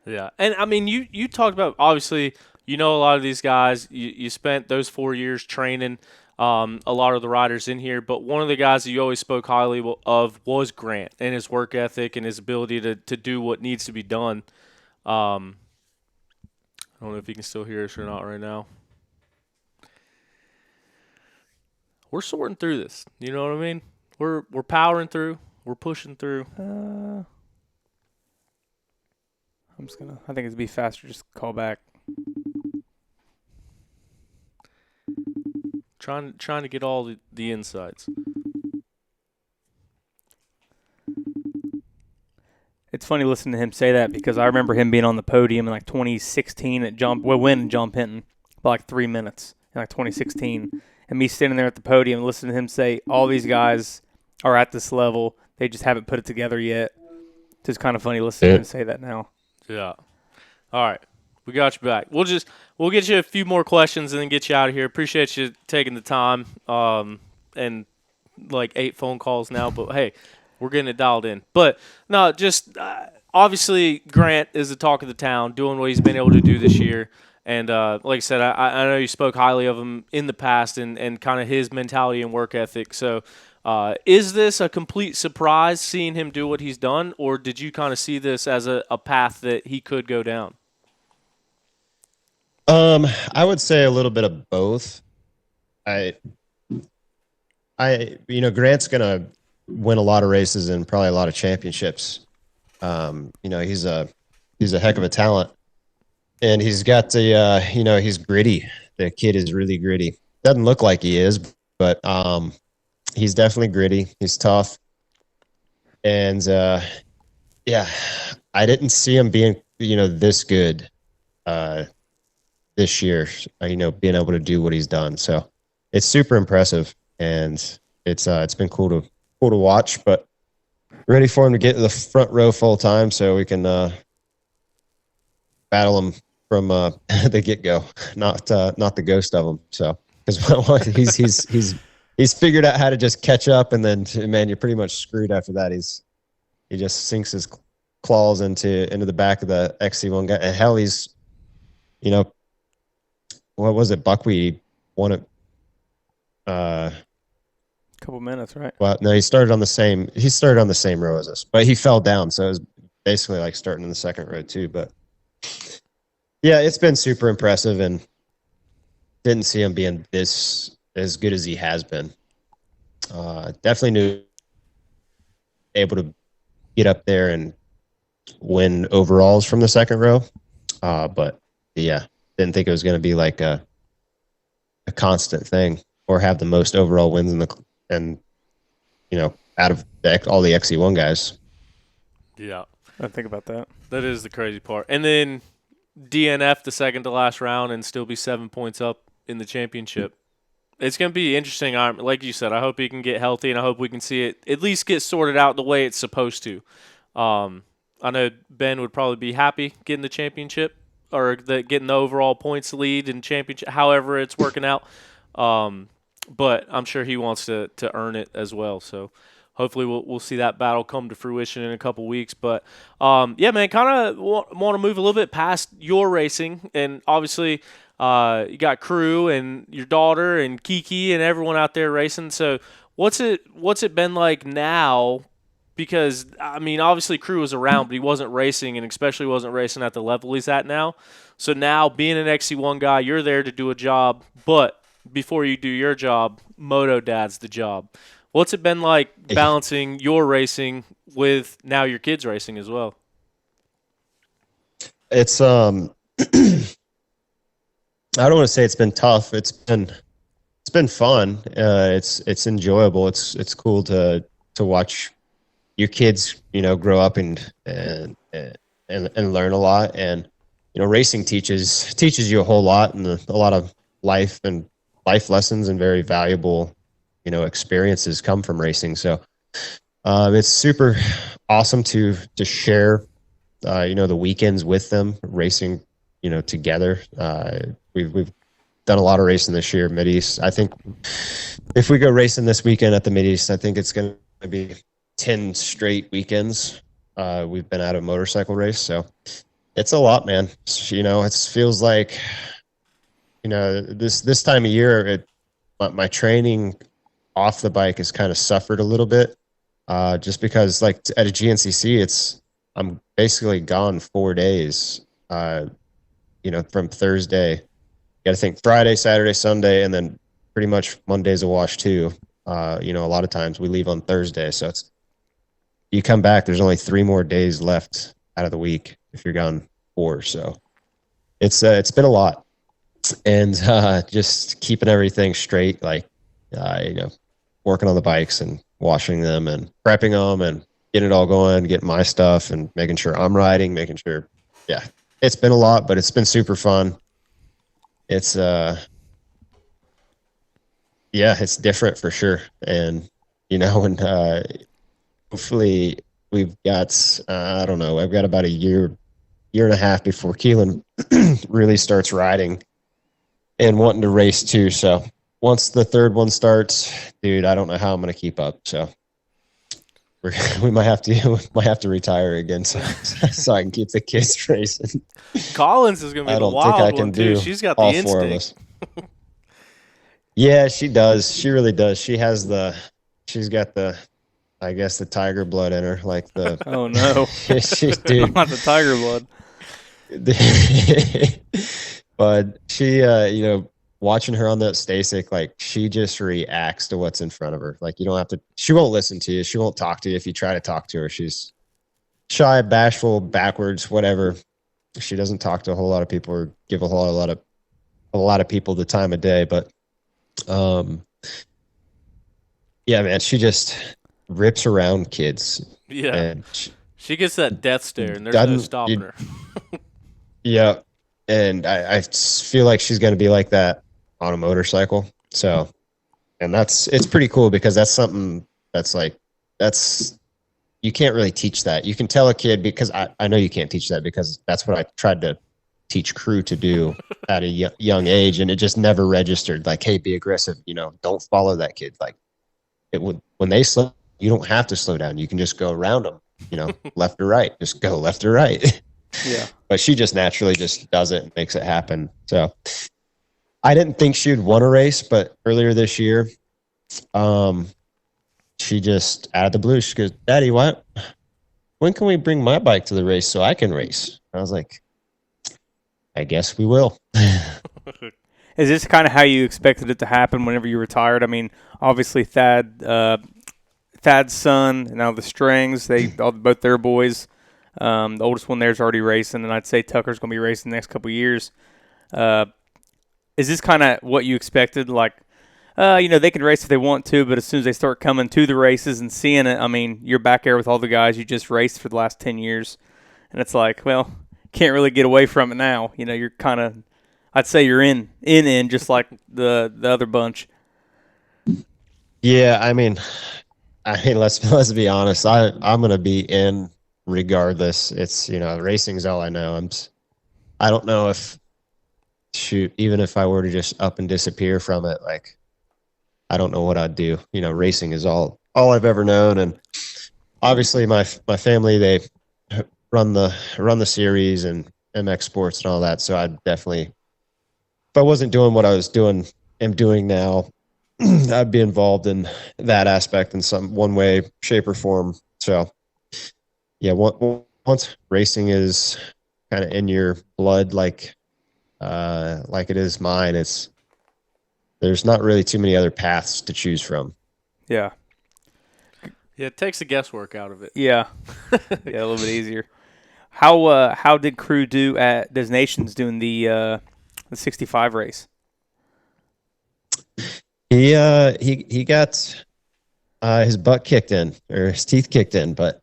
S3: Yeah. And I mean, you talked about, obviously, a lot of these guys, you spent those 4 years training a lot of the riders in here, but one of the guys that you always spoke highly of was Grant and his work ethic and his ability to do what needs to be done. I don't know if you can still hear us or not right now. We're sorting through this. You know what I mean? We're powering through. We're pushing through.
S2: I think it'd be faster just call back.
S3: Trying to get all the insights.
S2: It's funny listening to him say that because I remember him being on the podium in 2016 at winning John Penton by 3 minutes in 2016, and me standing there at the podium listening to him say all these guys are at this level, they just haven't put it together yet. It's just kind of funny listening to him say that now.
S3: Yeah. All right. We got you back. We'll get you a few more questions and then get you out of here. Appreciate you taking the time and 8 phone calls now, but hey, we're getting it dialed in. But no, just obviously Grant is the talk of the town, doing what he's been able to do this year. And like I said, I know you spoke highly of him in the past and kind of his mentality and work ethic. So is this a complete surprise seeing him do what he's done, or did you kind of see this as a path that he could go down?
S4: I would say a little bit of both. Grant's gonna win a lot of races and probably a lot of championships. He's a heck of a talent, and he's got he's gritty. The kid is really gritty. Doesn't look like he is, but he's definitely gritty. He's tough, and I didn't see him being this good this year, being able to do what he's done. So it's super impressive, and it's been cool to watch, but ready for him to get to the front row full time so we can battle him from the get-go, not the ghost of him. So because he's figured out how to just catch up, and then man, you're pretty much screwed after that. He just sinks his claws into the back of the XC1 guy, and hell, he's what was it? Buckwheat won it.
S2: Couple minutes, right?
S4: Well, no, he started on the same row as us, but he fell down, so it was basically like starting in the second row too. But yeah, it's been super impressive, and didn't see him being this as good as he has been. Definitely knew able to get up there and win overalls from the second row, but yeah, didn't think it was going to be like a constant thing or have the most overall wins out of all the XC1 guys.
S3: Yeah,
S2: I think about that.
S3: That is the crazy part. And then DNF the second to last round and still be 7 points up in the championship. It's going to be interesting. Like you said, I hope he can get healthy, and I hope we can see it at least get sorted out the way it's supposed to. I know Ben would probably be happy getting the championship or getting the overall points lead in championship, however it's working out. But I'm sure he wants to earn it as well. So hopefully we'll see that battle come to fruition in a couple weeks. But yeah, man, kind of want to move a little bit past your racing, and obviously you got Crew and your daughter and Kiki and everyone out there racing. So what's it been like now? Because, I mean, obviously Crew was around, but he wasn't racing, and especially wasn't racing at the level he's at now. So now, being an XC1 guy, you're there to do a job, but before you do your job, Moto Dad's the job. What's it been like balancing your racing with now your kids racing as well?
S4: It's I don't want to say it's been tough. It's been fun. It's enjoyable. It's cool to watch your kids, grow up and learn a lot. And racing teaches you a whole lot, and a lot of life lessons and very valuable experiences come from racing. So it's super awesome to share the weekends with them, racing together. We've done a lot of racing this year, Mid-East. I think if we go racing this weekend at the Mid-East, I think it's going to be 10 straight weekends. We've been at a motorcycle race, so it's a lot, man. It feels like, this time of year, my training off the bike has kind of suffered a little bit, just because like at a GNCC, I'm basically gone 4 days, from Thursday. You got to think Friday, Saturday, Sunday, and then pretty much Monday's a wash too. A lot of times we leave on Thursday, so you come back, there's only 3 more days left out of the week if you're gone 4. So it's been a lot, and just keeping everything straight, like working on the bikes and washing them and prepping them and getting it all going, getting my stuff and making sure I'm riding, making sure. Yeah, it's been a lot, but it's been super fun. It's it's different for sure, and hopefully we've got, I don't know, I've got about a year and a half before Keelan really starts riding and wanting to race too. So once the third one starts, dude, I don't know how I'm going to keep up. So we might have to retire again so I can keep the kids racing.
S3: Collins is going to be the wild one too. She's got the instinct.
S4: Yeah, she does. She really does. She's got the, I guess, the tiger blood in her, like the.
S2: Oh no!
S4: Dude.
S2: Not the tiger blood.
S4: But she, watching her on that Stasic, like she just reacts to what's in front of her. Like you don't have to. She won't listen to you. She won't talk to you if you try to talk to her. She's shy, bashful, backwards, whatever. She doesn't talk to a whole lot of people or give a lot of people the time of day. But, yeah, man, she just rips around kids.
S3: Yeah.
S4: And
S3: she gets that death stare, and there's no stopping her. Yeah.
S4: And I feel like she's going to be like that on a motorcycle. So, and it's pretty cool because that's something you can't really teach that. You can tell a kid, because I know you can't teach that, because that's what I tried to teach Crew to do at a young age, and it just never registered. Like, hey, be aggressive, don't follow that kid. Like, when they slow, you don't have to slow down. You can just go around them, left or right. Just go left or right.
S2: Yeah.
S4: But she just naturally just does it and makes it happen. So I didn't think she would want to race, but earlier this year, she just, out of the blue, she goes, Daddy, when can we bring my bike to the race so I can race? I was like, I guess we will.
S2: Is this kind of how you expected it to happen whenever you retired? I mean, obviously Thad's son, and now the Strings, both their boys. The oldest one there's already racing, and I'd say Tucker's going to be racing the next couple of years. Is this kind of what you expected? Like, they can race if they want to, but as soon as they start coming to the races and seeing it, I mean, you're back there with all the guys you just raced for the last 10 years. And it's like, well, can't really get away from it now. You're kind of, I'd say you're in just like the other bunch.
S4: Yeah, let's be honest. I'm gonna be in regardless. It's racing's all I know. I don't know if shoot, even if I were to just up and disappear from it, like I don't know what I'd do. Racing is all I've ever known, and obviously my family, they run the series and MX Sports and all that. So I'd definitely, if I wasn't doing what am doing now, I'd be involved in that aspect in one way, shape, or form. So yeah, once racing is kind of in your blood, like it is mine, there's not really too many other paths to choose from.
S2: Yeah.
S3: Yeah, it takes the guesswork out of it.
S2: Yeah. Yeah, a little bit easier. How did Crew do at Des Nations doing the 65 race?
S4: He got his butt kicked in, or his teeth kicked in, but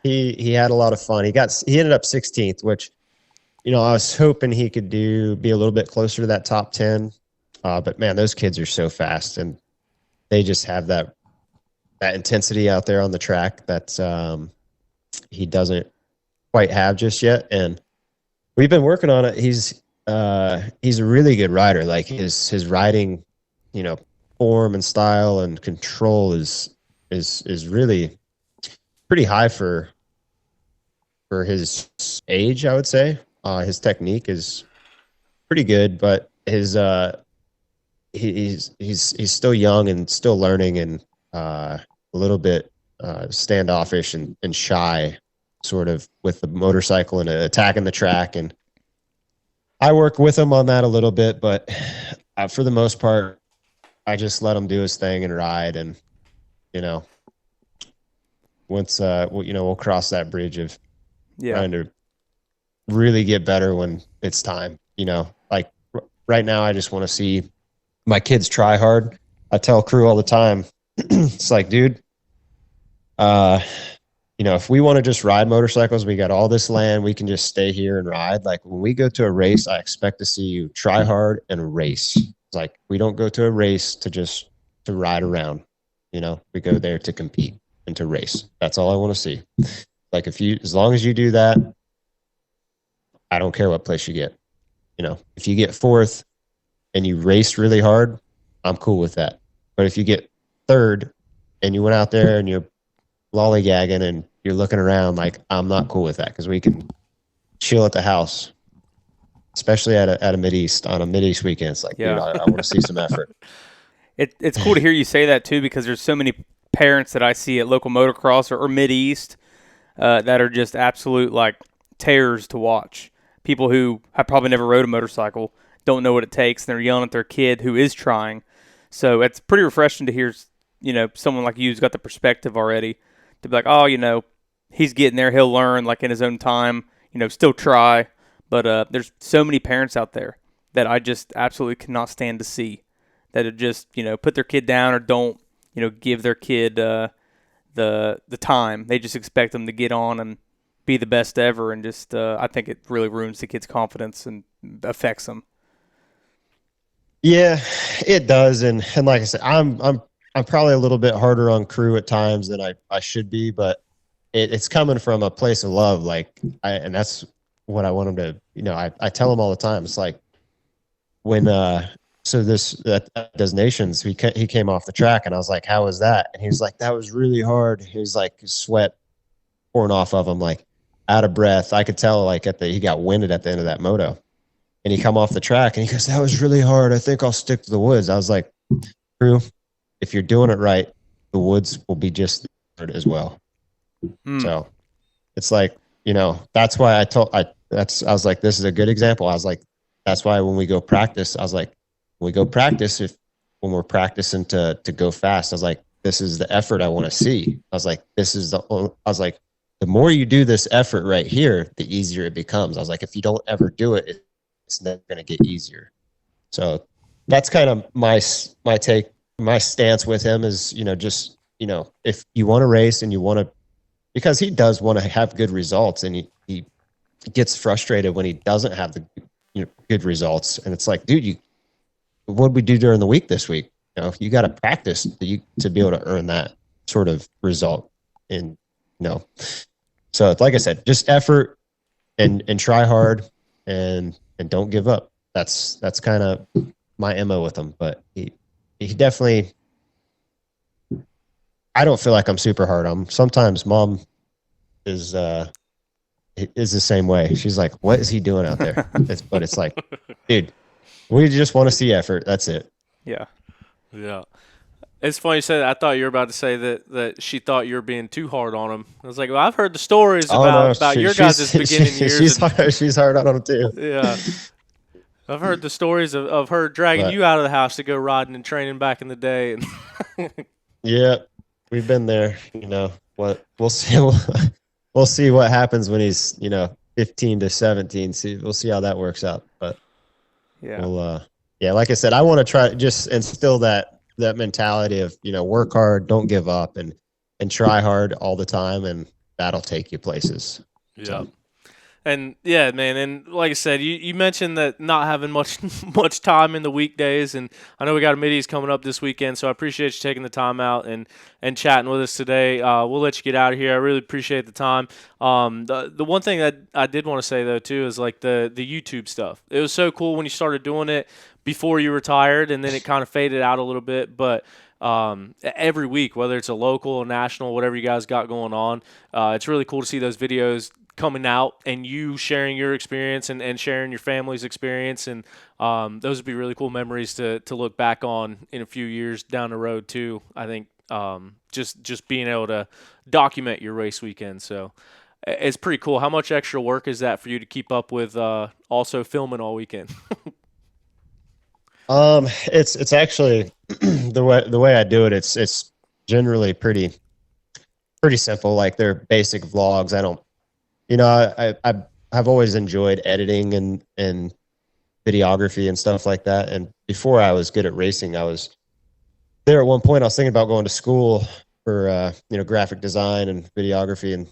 S4: he had a lot of fun. He ended up 16th, which I was hoping he could be a little bit closer to that top 10. But man, those kids are so fast, and they just have that intensity out there on the track that he doesn't quite have just yet. And we've been working on it. He's a really good rider. Like his riding, form and style and control is really pretty high for his age, I would say. His technique is pretty good, but he's still young and still learning, and a little bit standoffish and shy, sort of, with the motorcycle and attacking the track. And I work with him on that a little bit, but for the most part, I just let him do his thing and ride. And once we'll cross that bridge of trying to really get better when it's time. Like right now, I just want to see my kids try hard. I tell Crew all the time, it's like, dude, if we want to just ride motorcycles, we got all this land, we can just stay here and ride. Like when we go to a race, I expect to see you try hard and race. It's like, we don't go to a race to ride around. We go there to compete and to race. That's all I want to see. Like as long as you do that, I don't care what place you get. If you get fourth and you race really hard, I'm cool with that. But if you get third and you went out there and you're lollygagging and you're looking around, like, I'm not cool with that, because we can chill at the house, especially at a Mid-East, on a Mid-East weekend. It's like, dude, I want to see some effort.
S2: It's cool to hear you say that too, because there's so many parents that I see at local motocross or Mid-East that are just absolute like terrors to watch. People who have probably never rode a motorcycle, don't know what it takes, and they're yelling at their kid who is trying. So it's pretty refreshing to hear, someone like you who's got the perspective already to be like, oh, he's getting there, he'll learn like in his own time, still try. But there's so many parents out there that I just absolutely cannot stand to see that are just, put their kid down or don't, give their kid the time. They just expect them to get on and be the best ever, and just I think it really ruins the kid's confidence and affects them.
S4: Yeah, it does. And like I said, I'm probably a little bit harder on Crew at times than I should be, but it's coming from a place of love. Like and that's what I want him to, I tell him all the time. It's like when, so that Des Nations, he came off the track, and I was like, how was that? And he was like, that was really hard. He was like, sweat pouring off of him, like out of breath. I could tell like he got winded at the end of that moto. And he come off the track and he goes, that was really hard. I think I'll stick to the woods. I was like, Crew, if you're doing it right, the woods will be just hard as well. So it's like, that's why I was like, this is a good example. I was like, that's why when we go practice, I was like, when we're practicing to go fast, I was like, this is the effort I want to see. I was like, the more you do this effort right here, the easier it becomes. I was like, if you don't ever do it, it's never going to get easier. So that's kind of my take, my stance with him is, just, if you want to race and you want to, because he does want to have good results, and he gets frustrated when he doesn't have the good results. And it's like, dude, what'd we do during the week this week? you got to practice to be able to earn that sort of result. And so like I said, just effort and try hard and don't give up. That's kind of my MO with him. But he definitely. I don't feel like I'm super hard on him. Sometimes Mom is the same way. She's like, "What is he doing out there?" But it's like, dude, we just want to see effort. That's it.
S2: Yeah.
S3: Yeah. It's funny you said that. I thought you were about to say that she thought you were being too hard on him. I was like, well, I've heard the stories about your guys' beginning years.
S4: She's hard on him too.
S3: Yeah. I've heard the stories of her dragging you out of the house to go riding and training back in the day.
S4: Yeah, we've been there. What we'll see. We'll see what happens when he's 15 to 17. We'll see how that works out. But
S2: yeah,
S4: like I said, I want to try just instill that mentality of work hard, don't give up, and try hard all the time, and that'll take you places.
S3: Yeah.
S4: So.
S3: And yeah, man, and like I said, you mentioned that not having much time in the weekdays, and I know we got a middies coming up this weekend, so I appreciate you taking the time out and chatting with us today. We'll let you get out of here. I really appreciate the time. The one thing that I did want to say though too is like the YouTube stuff. It was so cool when you started doing it before you retired, and then it kind of faded out a little bit, but every week, whether it's a local or national, whatever you guys got going on, it's really cool to see those videos coming out and you sharing your experience and sharing your family's experience, and those would be really cool memories to look back on in a few years down the road too. I think just being able to document your race weekend, so it's pretty cool. How much extra work is that for you to keep up with also filming all weekend?
S4: It's actually the way I do it. It's generally pretty simple. Like they're basic vlogs. I don't. I've always enjoyed editing and videography and stuff like that. And before I was good at racing, I was there at one point. I was thinking about going to school for graphic design and videography and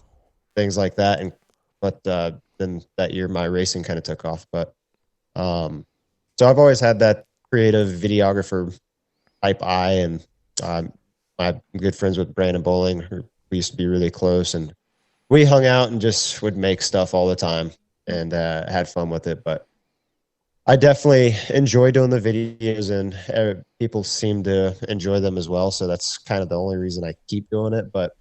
S4: things like that. But then that year my racing kind of took off. But so I've always had that creative videographer type eye, and I'm good friends with Brandon Bowling. We used to be really close, and we hung out and just would make stuff all the time and had fun with it. But I definitely enjoy doing the videos, and people seem to enjoy them as well. So that's kind of the only reason I keep doing it. But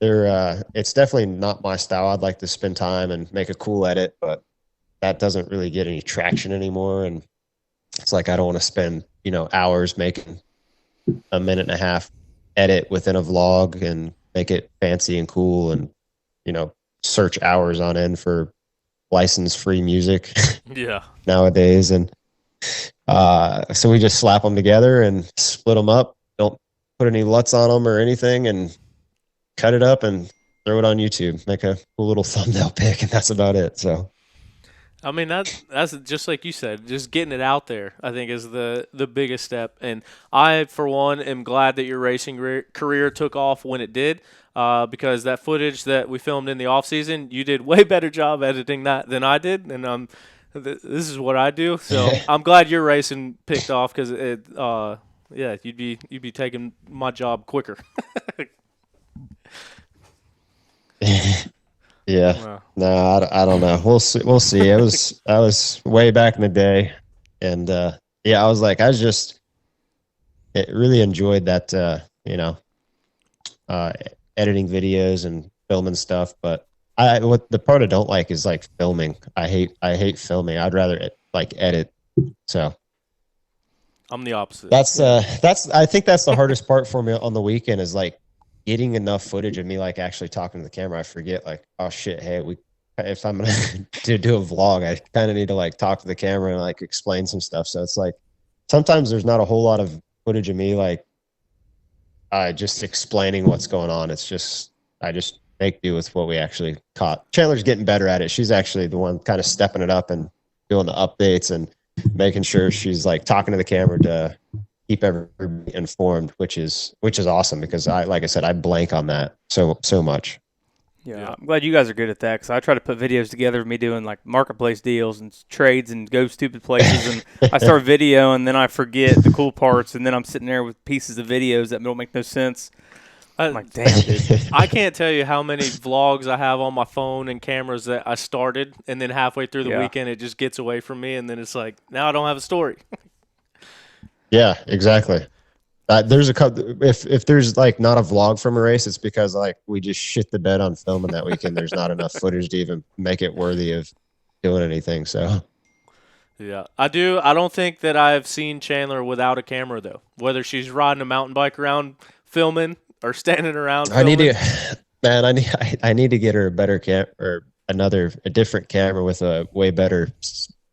S4: it's definitely not my style. I'd like to spend time and make a cool edit, but that doesn't really get any traction anymore. And it's like I don't want to spend hours making a minute and a half edit within a vlog and make it fancy and cool and search hours on end for license-free music.
S3: Yeah.
S4: Nowadays, and so we just slap them together and split them up. Don't put any LUTs on them or anything, and cut it up and throw it on YouTube. Make a cool little thumbnail pic, and that's about it. So,
S3: I mean, that's just like you said, just getting it out there, I think, is the biggest step. And I, for one, am glad that your racing career took off when it did. Because that footage that we filmed in the off season, you did way better job editing that than I did, and this is what I do. So I'm glad your racing picked off because you'd be taking my job quicker.
S4: Yeah,
S3: Wow.
S4: No, I don't know. We'll see. I was way back in the day, and I was like, really enjoyed that. Editing videos and filming stuff, but what the part I don't like is like filming. I hate filming. I'd rather edit. So
S3: I'm the opposite.
S4: I think that's the hardest part for me on the weekend is like getting enough footage of me like actually talking to the camera. I forget like, oh shit, hey, if I'm gonna do a vlog, I kind of need to like talk to the camera and like explain some stuff. So it's like sometimes there's not a whole lot of footage of me like just explaining what's going on. It's just I just make do with what we actually caught. Chandler's getting better at it. She's actually the one kind of stepping it up and doing the updates and making sure she's like talking to the camera to keep everybody informed, which is awesome because like I said, I blank on that so much.
S2: Yeah, I'm glad you guys are good at that because I try to put videos together of me doing like marketplace deals and trades and go stupid places. And I start video and then I forget the cool parts. And then I'm sitting there with pieces of videos that don't make no sense. I'm like, damn, dude.
S3: I can't tell you how many vlogs I have on my phone and cameras that I started, and then halfway through the weekend it just gets away from me, and then it's like, now I don't have a story.
S4: Yeah, exactly. There's a couple. If there's like not a vlog from a race, it's because like we just shit the bed on filming that weekend. There's not enough footage to even make it worthy of doing anything. So
S3: yeah, I don't think that I've seen Chandler without a camera though. Whether she's riding a mountain bike around filming or standing around filming.
S4: I need to get her a better or a different camera with a way better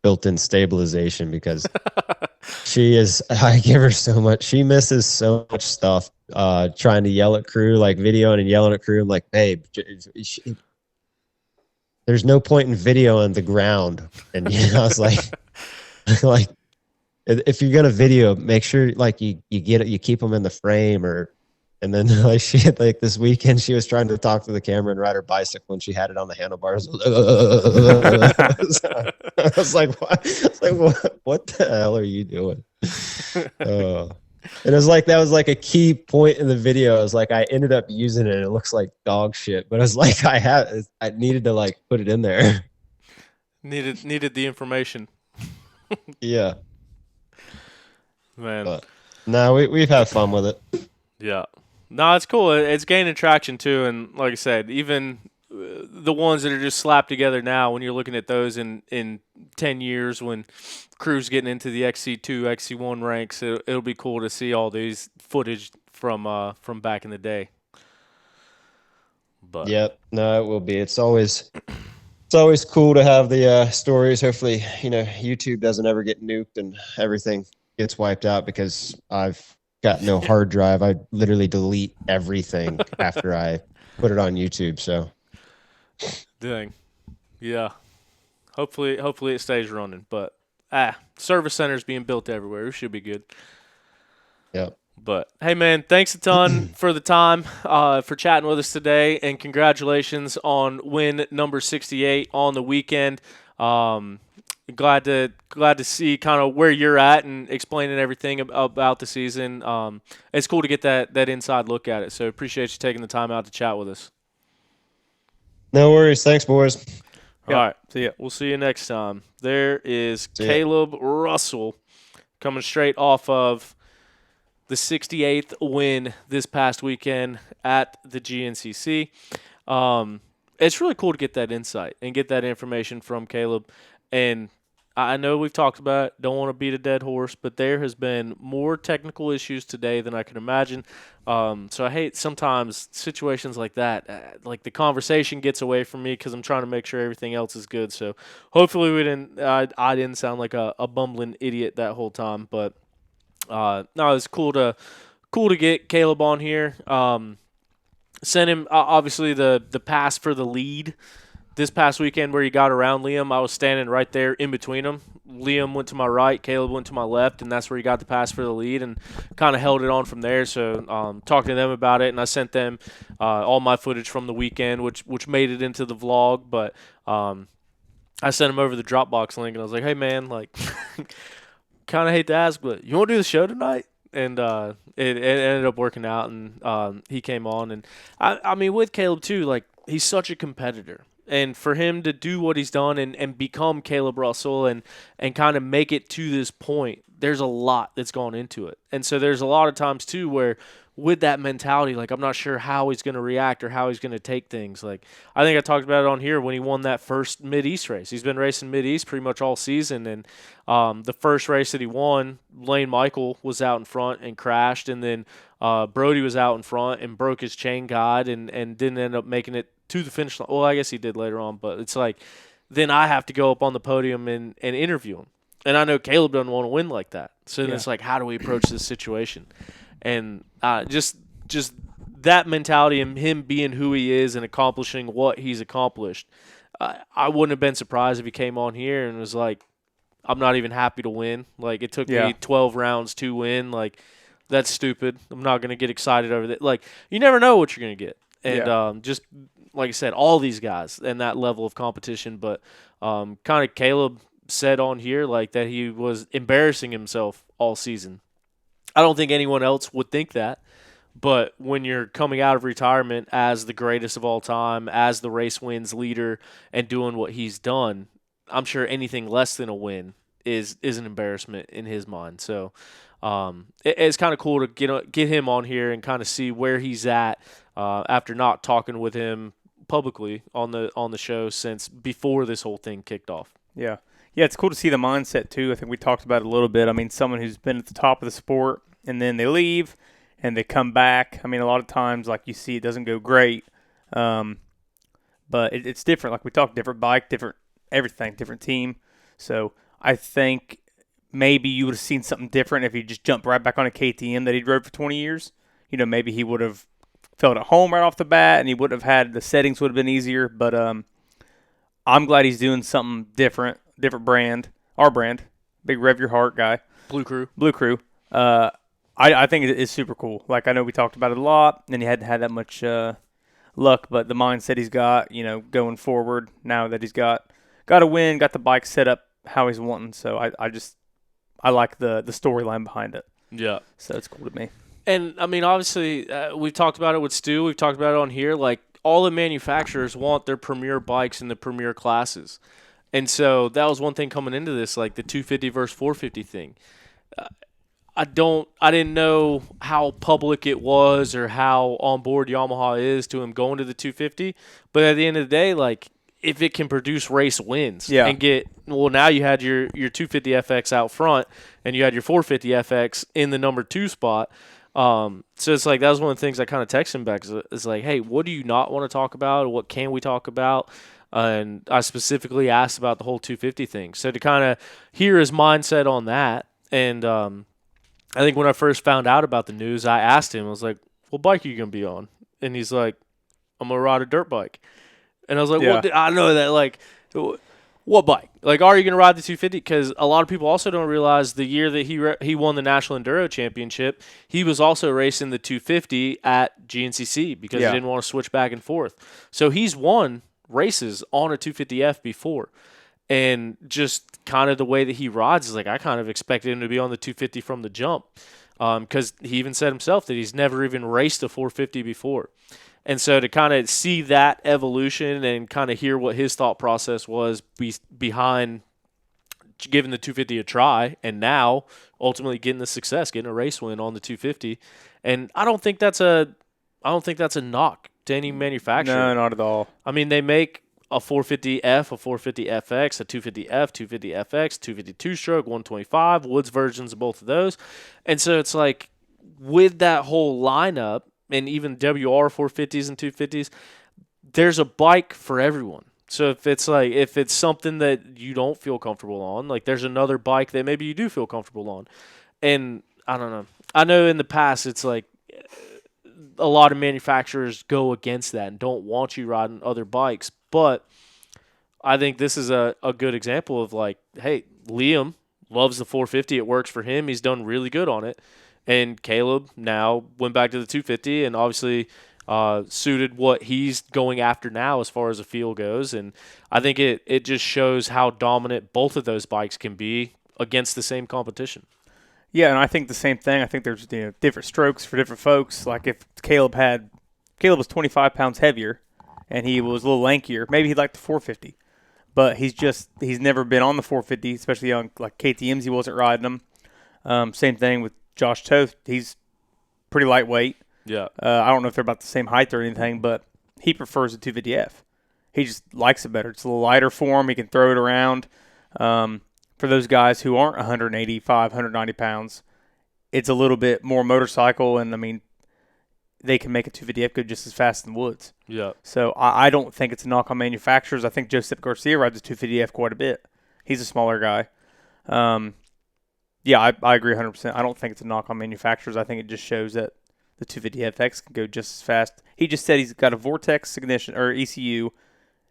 S4: built-in stabilization because I give her so much. She misses so much stuff trying to yell at crew, like videoing and yelling at crew. I'm like, babe, there's no point in video on the ground. And I was like, like if you're going to video, make sure like you get it, you keep them in the frame and then like she had like this weekend she was trying to talk to the camera and ride her bicycle and she had it on the handlebars. I was like, what the hell are you doing? And it was like that was like a key point in the video. I was like, I ended up using it and it looks like dog shit. But it was like I needed to like put it in there.
S3: Needed the information.
S4: Yeah.
S3: Man.
S4: But, no, we've had fun with it.
S3: Yeah. No, it's cool. It's gaining traction too, and like I said, even the ones that are just slapped together now, when you're looking at those in 10 years, when crew's getting into the XC2, XC1 ranks, it'll be cool to see all these footage from back in the day. But
S4: yep, no, it will be. It's always cool to have the stories. Hopefully, YouTube doesn't ever get nuked and everything gets wiped out because I've got no hard drive. I literally delete everything after I put it on YouTube. So,
S3: dang, yeah. Hopefully it stays running. But service centers being built everywhere. It should be good.
S4: Yep.
S3: But hey, man, thanks a ton for the time, for chatting with us today, and congratulations on win number 68 on the weekend. Glad to see kind of where you're at and explaining everything about the season. It's cool to get that inside look at it. So appreciate you taking the time out to chat with us.
S4: No worries. Thanks, boys.
S3: All right. See ya. We'll see you next time. There is Kailub Russell coming straight off of the 68th win this past weekend at the GNCC. It's really cool to get that insight and get that information from Kailub. And I know we've talked about it, don't want to beat a dead horse, but there has been more technical issues today than I can imagine. So I hate sometimes situations like that. Like the conversation gets away from me because I'm trying to make sure everything else is good. So hopefully I didn't sound like a bumbling idiot that whole time. But no, it's cool to get Kailub on here. Sent him obviously the pass for the lead this past weekend where he got around Liam. I was standing right there in between them. Liam went to my right, Kailub went to my left, and that's where he got the pass for the lead and kind of held it on from there. So talking to them about it, and I sent them all my footage from the weekend, which made it into the vlog. But I sent him over the Dropbox link, and I was like, hey, man, like, kind of hate to ask, but you want to do the show tonight? And it ended up working out, and he came on. And, I mean, with Kailub, too, like, he's such a competitor. And for him to do what he's done and become Kailub Russell and kind of make it to this point, there's a lot that's gone into it. And so there's a lot of times, too, where with that mentality, like, I'm not sure how he's going to react or how he's going to take things. Like, I think I talked about it on here when he won that first Mid-East race. He's been racing Mid-East pretty much all season. And the first race that he won, Lane Michael was out in front and crashed. And then Brody was out in front and broke his chain guide and didn't end up making it to the finish line. Well, I guess he did later on, but it's like then I have to go up on the podium and interview him. And I know Kailub doesn't want to win like that. So then it's like, how do we approach this situation? And just that mentality and him being who he is and accomplishing what he's accomplished, I wouldn't have been surprised if he came on here and was like, I'm not even happy to win. Like, it took me 12 rounds to win. Like, that's stupid. I'm not going to get excited over that. Like, you never know what you're going to get. And just like I said, all these guys and that level of competition. But kind of Kailub said on here like that he was embarrassing himself all season. I don't think anyone else would think that. But when you're coming out of retirement as the greatest of all time, as the race wins leader, and doing what he's done, I'm sure anything less than a win is an embarrassment in his mind. So it's kind of cool to get him on here and kind of see where he's at after not talking with him publicly on the show since before this whole thing kicked off.
S2: Yeah. Yeah, it's cool to see the mindset, too. I think we talked about it a little bit. I mean, someone who's been at the top of the sport, and then they leave, and they come back. I mean, a lot of times, like you see, it doesn't go great. But it's different. Like we talked, different bike, different everything, different team. So I think maybe you would have seen something different if he just jumped right back on a KTM that he'd rode for 20 years. You know, maybe he would have felt at home right off the bat, and he would have had the settings would have been easier. But I'm glad he's doing something different brand, our brand, big Rev Your Heart guy.
S3: Blue Crew.
S2: I think it's super cool. Like, I know we talked about it a lot, and he hadn't had that much luck, but the mindset he's got, you know, going forward now that he's got a win, got the bike set up how he's wanting. So I like the storyline behind it.
S3: Yeah.
S2: So it's cool to me.
S3: And, I mean, obviously, we've talked about it with Stu. We've talked about it on here. Like, all the manufacturers want their premier bikes in the premier classes. And so that was one thing coming into this, like the 250 versus 450 thing. I didn't know how public it was or how on board Yamaha is to him going to the 250. But at the end of the day, like, if it can produce race wins and now you had your 250 FX out front and you had your 450 FX in the number 2 spot. So it's like that was one of the things I kind of texted him back. It's like, hey, what do you not want to talk about? Or what can we talk about? And I specifically asked about the whole 250 thing. So to kind of hear his mindset on that. And I think when I first found out about the news, I asked him, I was like, what bike are you going to be on? And he's like, I'm going to ride a dirt bike. And I was like, well, I know that, like, what bike? Like, are you going to ride the 250? Because a lot of people also don't realize the year that he won the National Enduro Championship, he was also racing the 250 at GNCC because he didn't want to switch back and forth. So he's won races on a 250F before. And just kind of the way that he rides is like I kind of expected him to be on the 250 from the jump because he even said himself that he's never even raced a 450 before. And so to kind of see that evolution and kind of hear what his thought process was behind giving the 250 a try and now ultimately getting the success, getting a race win on the 250. And I don't think that's a knock to any manufacturer.
S2: No, not at all.
S3: I mean, they make a 450F, a 450FX, a 250F, 250FX, 250 two-stroke, 125, Woods versions of both of those. And so it's like with that whole lineup and even WR 450s and 250s, there's a bike for everyone. So if it's something that you don't feel comfortable on, like there's another bike that maybe you do feel comfortable on. And I don't know. I know in the past it's like a lot of manufacturers go against that and don't want you riding other bikes. But I think this is a good example of like, hey, Liam loves the 450. It works for him. He's done really good on it. And Kailub now went back to the 250 and obviously suited what he's going after now as far as the field goes. And I think it just shows how dominant both of those bikes can be against the same competition.
S2: Yeah, and I think the same thing. I think there's different strokes for different folks. Like if Kailub was 25 pounds heavier and he was a little lankier, maybe he'd like the 450. But he's never been on the 450, especially on like KTMs. He wasn't riding them. Same thing with Josh Toth. He's pretty lightweight.
S3: Yeah.
S2: I don't know if they're about the same height or anything, but he prefers the 250F. He just likes it better. It's a little lighter for him. He can throw it around. For those guys who aren't 185, 190 pounds, it's a little bit more motorcycle, and, I mean, they can make a 250F go just as fast as Woods.
S3: Yeah.
S2: So I don't think it's a knock on manufacturers. I think Josep Garcia rides the 250F quite a bit. He's a smaller guy. Yeah, I agree 100%. I don't think it's a knock on manufacturers. I think it just shows that the 250FX can go just as fast. He just said he's got a Vortex ignition or ECU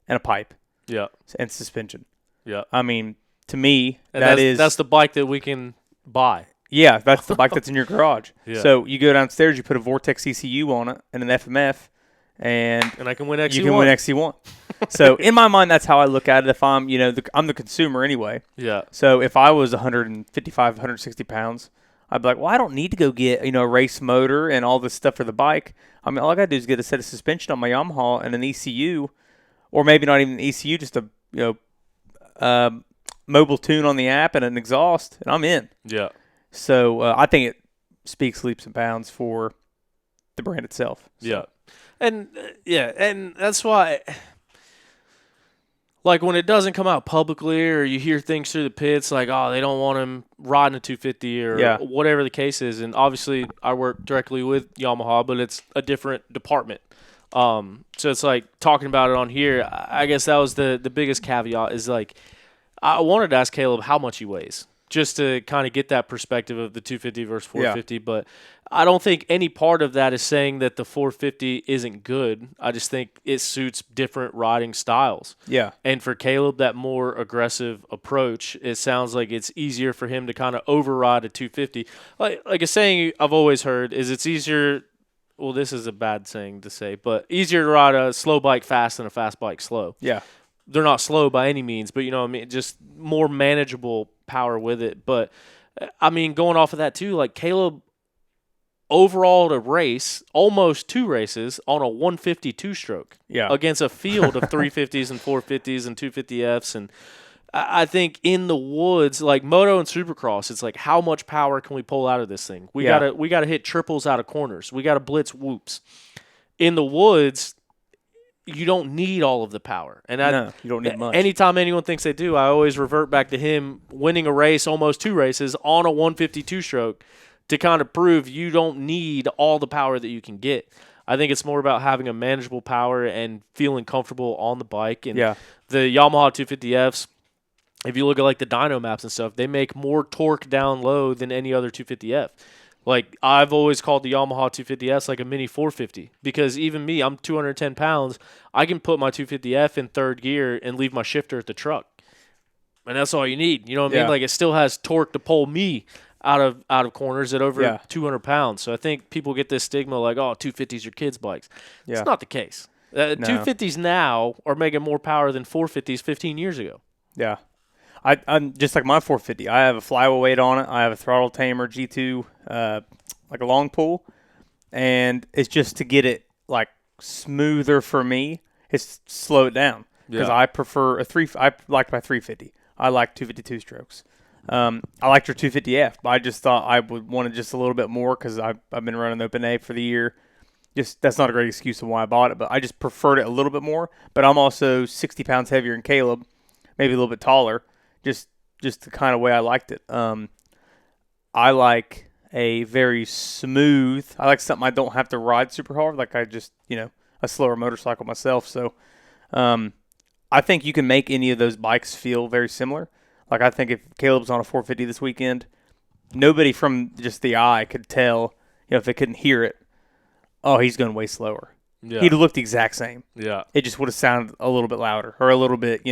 S2: and a pipe.
S3: Yeah.
S2: And suspension.
S3: Yeah.
S2: I mean, to me,
S3: and that's the bike that we can buy.
S2: Yeah, that's the bike that's in your garage.
S3: Yeah.
S2: So you go downstairs, you put a Vortex ECU on it and an FMF, and
S3: I can win XC1.
S2: You can win XC1. So in my mind, that's how I look at it. If I'm, I'm the consumer anyway.
S3: Yeah.
S2: So if I was 155, 160 pounds, I'd be like, well, I don't need to go get, a race motor and all this stuff for the bike. I mean, all I got to do is get a set of suspension on my Yamaha and an ECU, or maybe not even an ECU, just a, mobile tune on the app and an exhaust, and I'm in.
S3: Yeah.
S2: So I think it speaks leaps and bounds for the brand itself. So.
S3: Yeah. And that's why, like, when it doesn't come out publicly or you hear things through the pits like, oh, they don't want him riding a 250 or whatever the case is. And obviously I work directly with Yamaha, but it's a different department. So it's like talking about it on here. I guess that was the biggest caveat is like, I wanted to ask Kailub how much he weighs just to kind of get that perspective of the 250 versus 450. But I don't think any part of that is saying that the 450 isn't good. I just think it suits different riding styles.
S2: Yeah.
S3: And for Kailub, that more aggressive approach, it sounds like it's easier for him to kind of override a 250. Like a saying I've always heard is it's easier – well, this is a bad saying to say, but easier to ride a slow bike fast than a fast bike slow.
S2: Yeah.
S3: They're not slow by any means, but, just more manageable power with it. But, I mean, going off of that too, like Kailub overall to race almost 2 races on a 152 stroke against a field of 350s and 450s and 250Fs. And I think in the woods, like Moto and Supercross, it's like how much power can we pull out of this thing? We gotta hit triples out of corners. We gotta blitz whoops. In the woods, you don't need all of the power. And
S2: no, you don't need much.
S3: Anytime anyone thinks they do, I always revert back to him winning a race, almost 2 races, on a 152 stroke to kind of prove you don't need all the power that you can get. I think it's more about having a manageable power and feeling comfortable on the bike. And the Yamaha 250Fs, if you look at like the dyno maps and stuff, they make more torque down low than any other 250F. Like, I've always called the Yamaha 250S like a mini 450 because even me, I'm 210 pounds. I can put my 250F in third gear and leave my shifter at the truck. And that's all you need. You know what I mean? Like, it still has torque to pull me out of corners at over 200 pounds. So I think people get this stigma like, oh, 250s are kids' bikes. Yeah. It's not the case. 250s now are making more power than 450s 15 years ago.
S2: Yeah. I'm just like my 450. I have a flywheel weight on it. I have a throttle tamer G2, like a long pull, and it's just to get it like smoother for me. It's slow it down because I prefer I like my 350. I like 252 strokes. I liked your 250F, but I just thought I would want it just a little bit more because I've been running Open A for the year. Just that's not a great excuse of why I bought it, but I just preferred it a little bit more. But I'm also 60 pounds heavier than Kailub, maybe a little bit taller. Just the kind of way I liked it. I like a very smooth. I like something I don't have to ride super hard. Like I just a slower motorcycle myself. So I think you can make any of those bikes feel very similar. Like I think if Kailub's on a 450 this weekend, nobody from just the eye could tell. If they couldn't hear it, oh, he's going way slower. Yeah. He'd look the exact same. Yeah. It just would have sounded a little bit louder or a little bit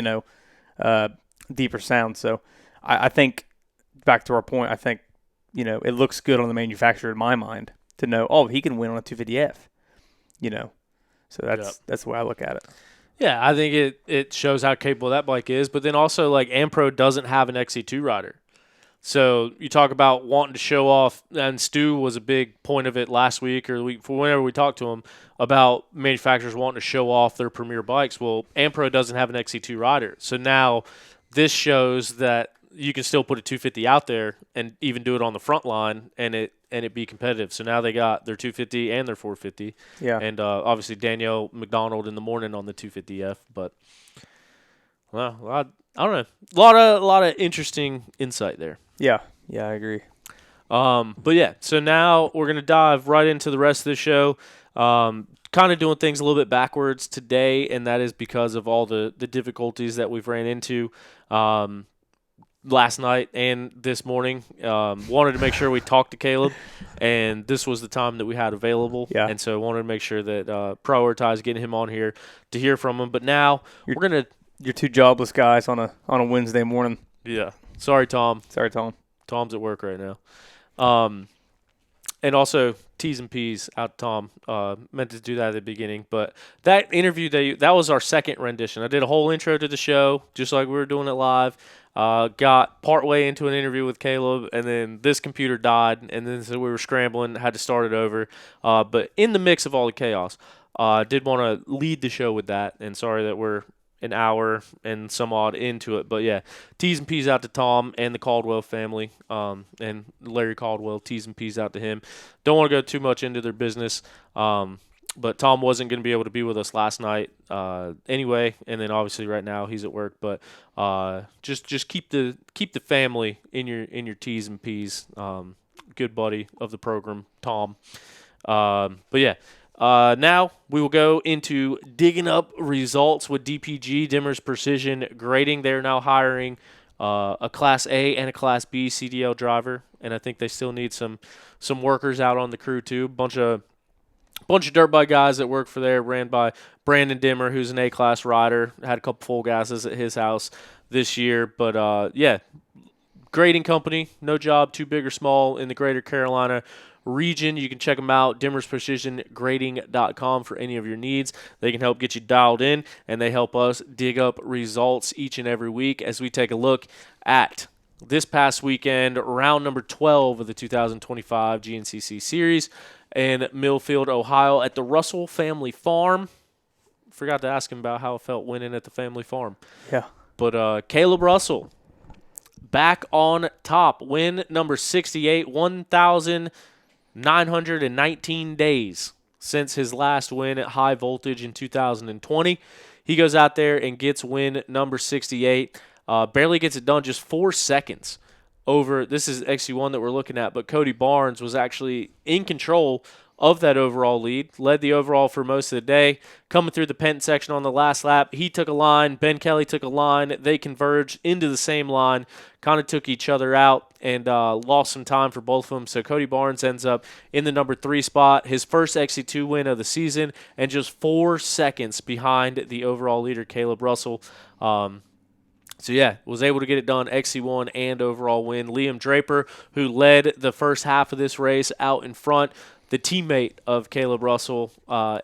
S2: deeper sound. So I think back to our point, I think, it looks good on the manufacturer in my mind to know, oh, he can win on a 250F, So that's the way I look at it.
S3: Yeah, I think it shows how capable that bike is. But then also, like, Ampro doesn't have an XC2 rider. So you talk about wanting to show off, and Stu was a big point of it last week or the week before, whenever we talked to him, about manufacturers wanting to show off their premier bikes. Well, Ampro doesn't have an XC2 rider. So now this shows that you can still put a 250 out there and even do it on the front line and it be competitive. So now they got their 250 and their 450. Yeah. And obviously Danielle McDonald in the morning on the 250F. But well, I don't know. A lot of interesting insight there.
S2: Yeah. Yeah, I agree.
S3: But yeah, so now we're gonna dive right into the rest of the show. Kind of doing things a little bit backwards today, and that is because of all the difficulties that we've ran into last night and this morning. Wanted to make sure we talked to Kailub, and this was the time that we had available. Yeah. And so wanted to make sure that prioritize getting him on here to hear from him. But now
S2: you're 2 jobless guys on a Wednesday morning.
S3: Yeah. Sorry, Tom.
S2: Sorry, Tom.
S3: Tom's at work right now. And also T's and P's out, Tom. Meant to do that at the beginning, but that interview that was our second rendition. I did a whole intro to the show, just like we were doing it live. Got partway into an interview with Kailub, and then this computer died, and then so we were scrambling, had to start it over. But in the mix of all the chaos, did want to lead the show with that, and sorry that we're an hour and some odd into it. But yeah, T's and P's out to Tom and the Caldwell family, and Larry Caldwell, T's and P's out to him. Don't want to go too much into their business, but Tom wasn't going to be able to be with us last night anyway, and then obviously right now he's at work. But just keep the family in your T's and P's. Good buddy of the program, Tom. But yeah. Now we will go into digging up results with DPG, Dimmer's Precision Grading. They're now hiring a Class A and a Class B CDL driver, and I think they still need some workers out on the crew too. Bunch of dirt bike guys that work for there, ran by Brandon Dimmer, who's an A-class rider. Had a couple full gases at his house this year, but yeah, grading company, no job too big or small in the Greater Carolina region. You can check them out, dimmersprecisiongrading.com, for any of your needs. They can help get you dialed in, and they help us dig up results each and every week as we take a look at this past weekend, round number 12 of the 2025 GNCC series in Millfield, Ohio, at the Russell family farm. Forgot to ask him about how it felt winning at the family farm.
S2: Yeah.
S3: But Kailub Russell back on top, win number 68, 1,919 days since his last win at high voltage in 2020. He goes out there and gets win number 68. Barely gets it done, just 4 seconds over. This is XC1 that we're looking at, but Cody Barnes was actually in control of that overall lead, led the overall for most of the day. Coming through the Penton section on the last lap, he took a line, Ben Kelly took a line, they converged into the same line, kind of took each other out, and lost some time for both of them. So Cody Barnes ends up in the number 3 spot, his first XC2 win of the season, and just 4 seconds behind the overall leader, Kailub Russell. So, yeah, was able to get it done, XC1 and overall win. Liam Draper, who led the first half of this race out in front, the teammate of Kailub Russell,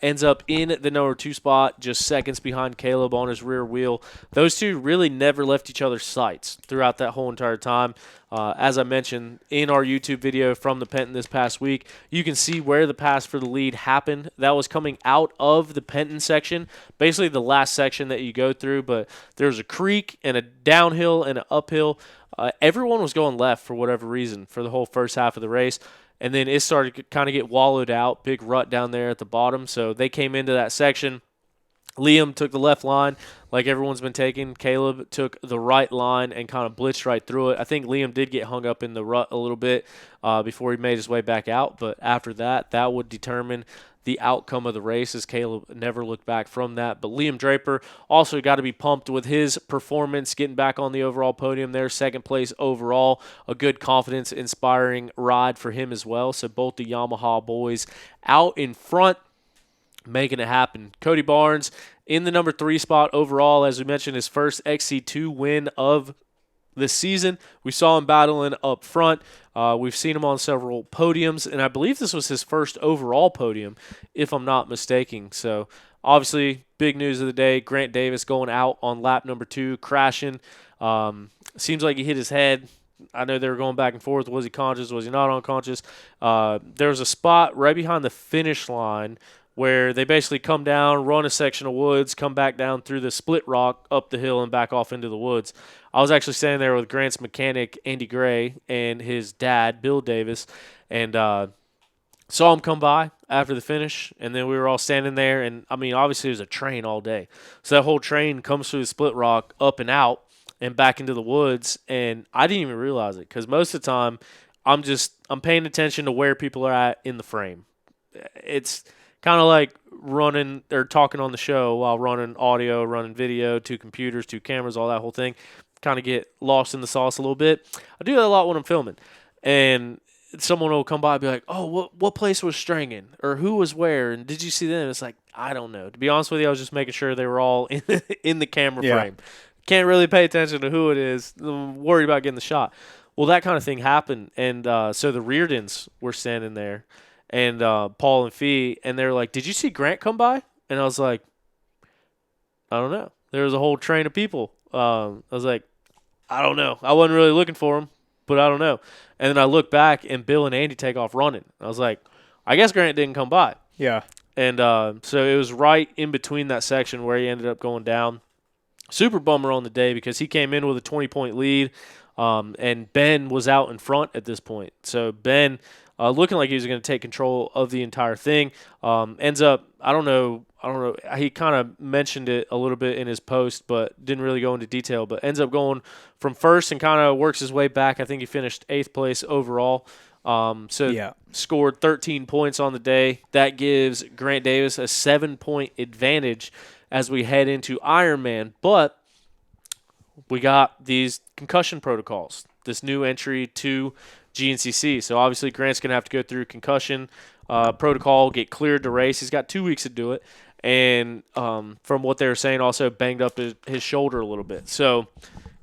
S3: ends up in the number 2 spot, just seconds behind Kailub on his rear wheel. Those two really never left each other's sights throughout that whole entire time. As I mentioned in our YouTube video from the Penton this past week, you can see where the pass for the lead happened. That was coming out of the Penton section, basically the last section that you go through, but there's a creek and a downhill and an uphill. Everyone was going left for whatever reason for the whole first half of the race. And then it started to kind of get wallowed out, big rut down there at the bottom. So they came into that section. Liam took the left line like everyone's been taking. Kailub took the right line and kind of blitzed right through it. I think Liam did get hung up in the rut a little bit before he made his way back out. But after that, that would determine the outcome of the race, as Kailub never looked back from that. But Liam Draper also got to be pumped with his performance, getting back on the overall podium there, second place overall. A good confidence-inspiring ride for him as well. So both the Yamaha boys out in front, making it happen. Cody Barnes in the number 3 spot overall, as we mentioned, his first XC2 win of the season. We saw him battling up front. We've seen him on several podiums, and I believe this was his first overall podium, if I'm not mistaken. So, obviously, big news of the day, Grant Davis going out on lap number 2, crashing. Seems like he hit his head. I know they were going back and forth. Was he conscious? Was he not unconscious? There was a spot right behind the finish line where they basically come down, run a section of woods, come back down through the split rock, up the hill, and back off into the woods. I was actually standing there with Grant's mechanic, Andy Gray, and his dad, Bill Davis, and saw him come by after the finish, and then we were all standing there, and, I mean, obviously there's a train all day. So that whole train comes through the split rock, up and out, and back into the woods, and I didn't even realize it, because most of the time I'm paying attention to where people are at in the frame. It's kind of like running or talking on the show while running audio, running video, 2 computers, 2 cameras, all that whole thing. Kind of get lost in the sauce a little bit. I do that a lot when I'm filming. And someone will come by and be like, oh, what place was stringing? Or who was where? And did you see them? It's like, I don't know. To be honest with you, I was just making sure they were all in the camera frame. Can't really pay attention to who it is. I'm worried about getting the shot. Well, that kind of thing happened, and so the Reardons were standing there, and Paul and Fee, and they were like, "Did you see Grant come by?" And I was like, "I don't know." There was a whole train of people. I was like, "I don't know. I wasn't really looking for him, but I don't know." And then I look back, and Bill and Andy take off running. I was like, "I guess Grant didn't come by."
S2: Yeah.
S3: And so it was right in between that section where he ended up going down. Super bummer on the day because he came in with a 20-point lead. And Ben was out in front at this point. So Ben, looking like he was going to take control of the entire thing, ends up, I don't know, he kind of mentioned it a little bit in his post, but didn't really go into detail, but ends up going from first and kind of works his way back. I think he finished 8th place overall. Scored 13 points on the day. That gives Grant Davis a 7-point advantage as we head into Ironman. But we got these concussion protocols, this new entry to GNCC. So obviously Grant's going to have to go through concussion protocol, get cleared to race. He's got 2 weeks to do it. And from what they were saying, also banged up his shoulder a little bit. So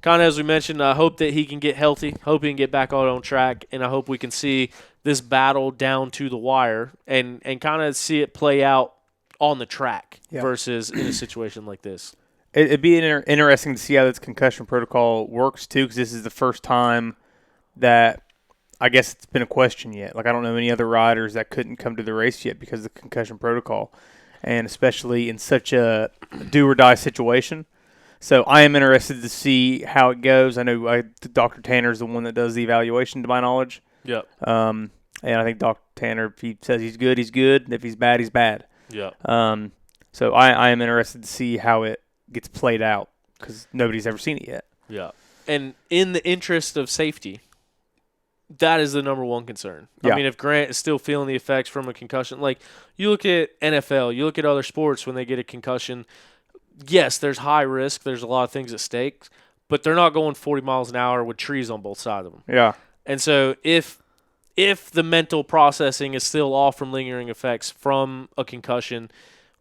S3: kind of as we mentioned, I hope that he can get healthy, hope he can get back out on track, and I hope we can see this battle down to the wire and kind of see it play out on the track versus in a situation like this.
S2: It'd be interesting to see how this concussion protocol works, too, because this is the first time that I guess it's been a question yet. Like, I don't know any other riders that couldn't come to the race yet because of the concussion protocol, and especially in such a do-or-die situation. So I am interested to see how it goes. I know Dr. Tanner is the one that does the evaluation, to my knowledge.
S3: Yep.
S2: And I think Dr. Tanner, if he says he's good, he's good. If he's bad, he's bad.
S3: Yeah.
S2: So I am interested to see how it gets played out because nobody's ever seen it yet.
S3: Yeah. And in the interest of safety, that is the number one concern.
S2: Yeah.
S3: I mean, if Grant is still feeling the effects from a concussion, like you look at NFL, you look at other sports when they get a concussion, yes, there's high risk. There's a lot of things at stake, but they're not going 40 miles an hour with trees on both sides of them.
S2: Yeah.
S3: And so if the mental processing is still off from lingering effects from a concussion,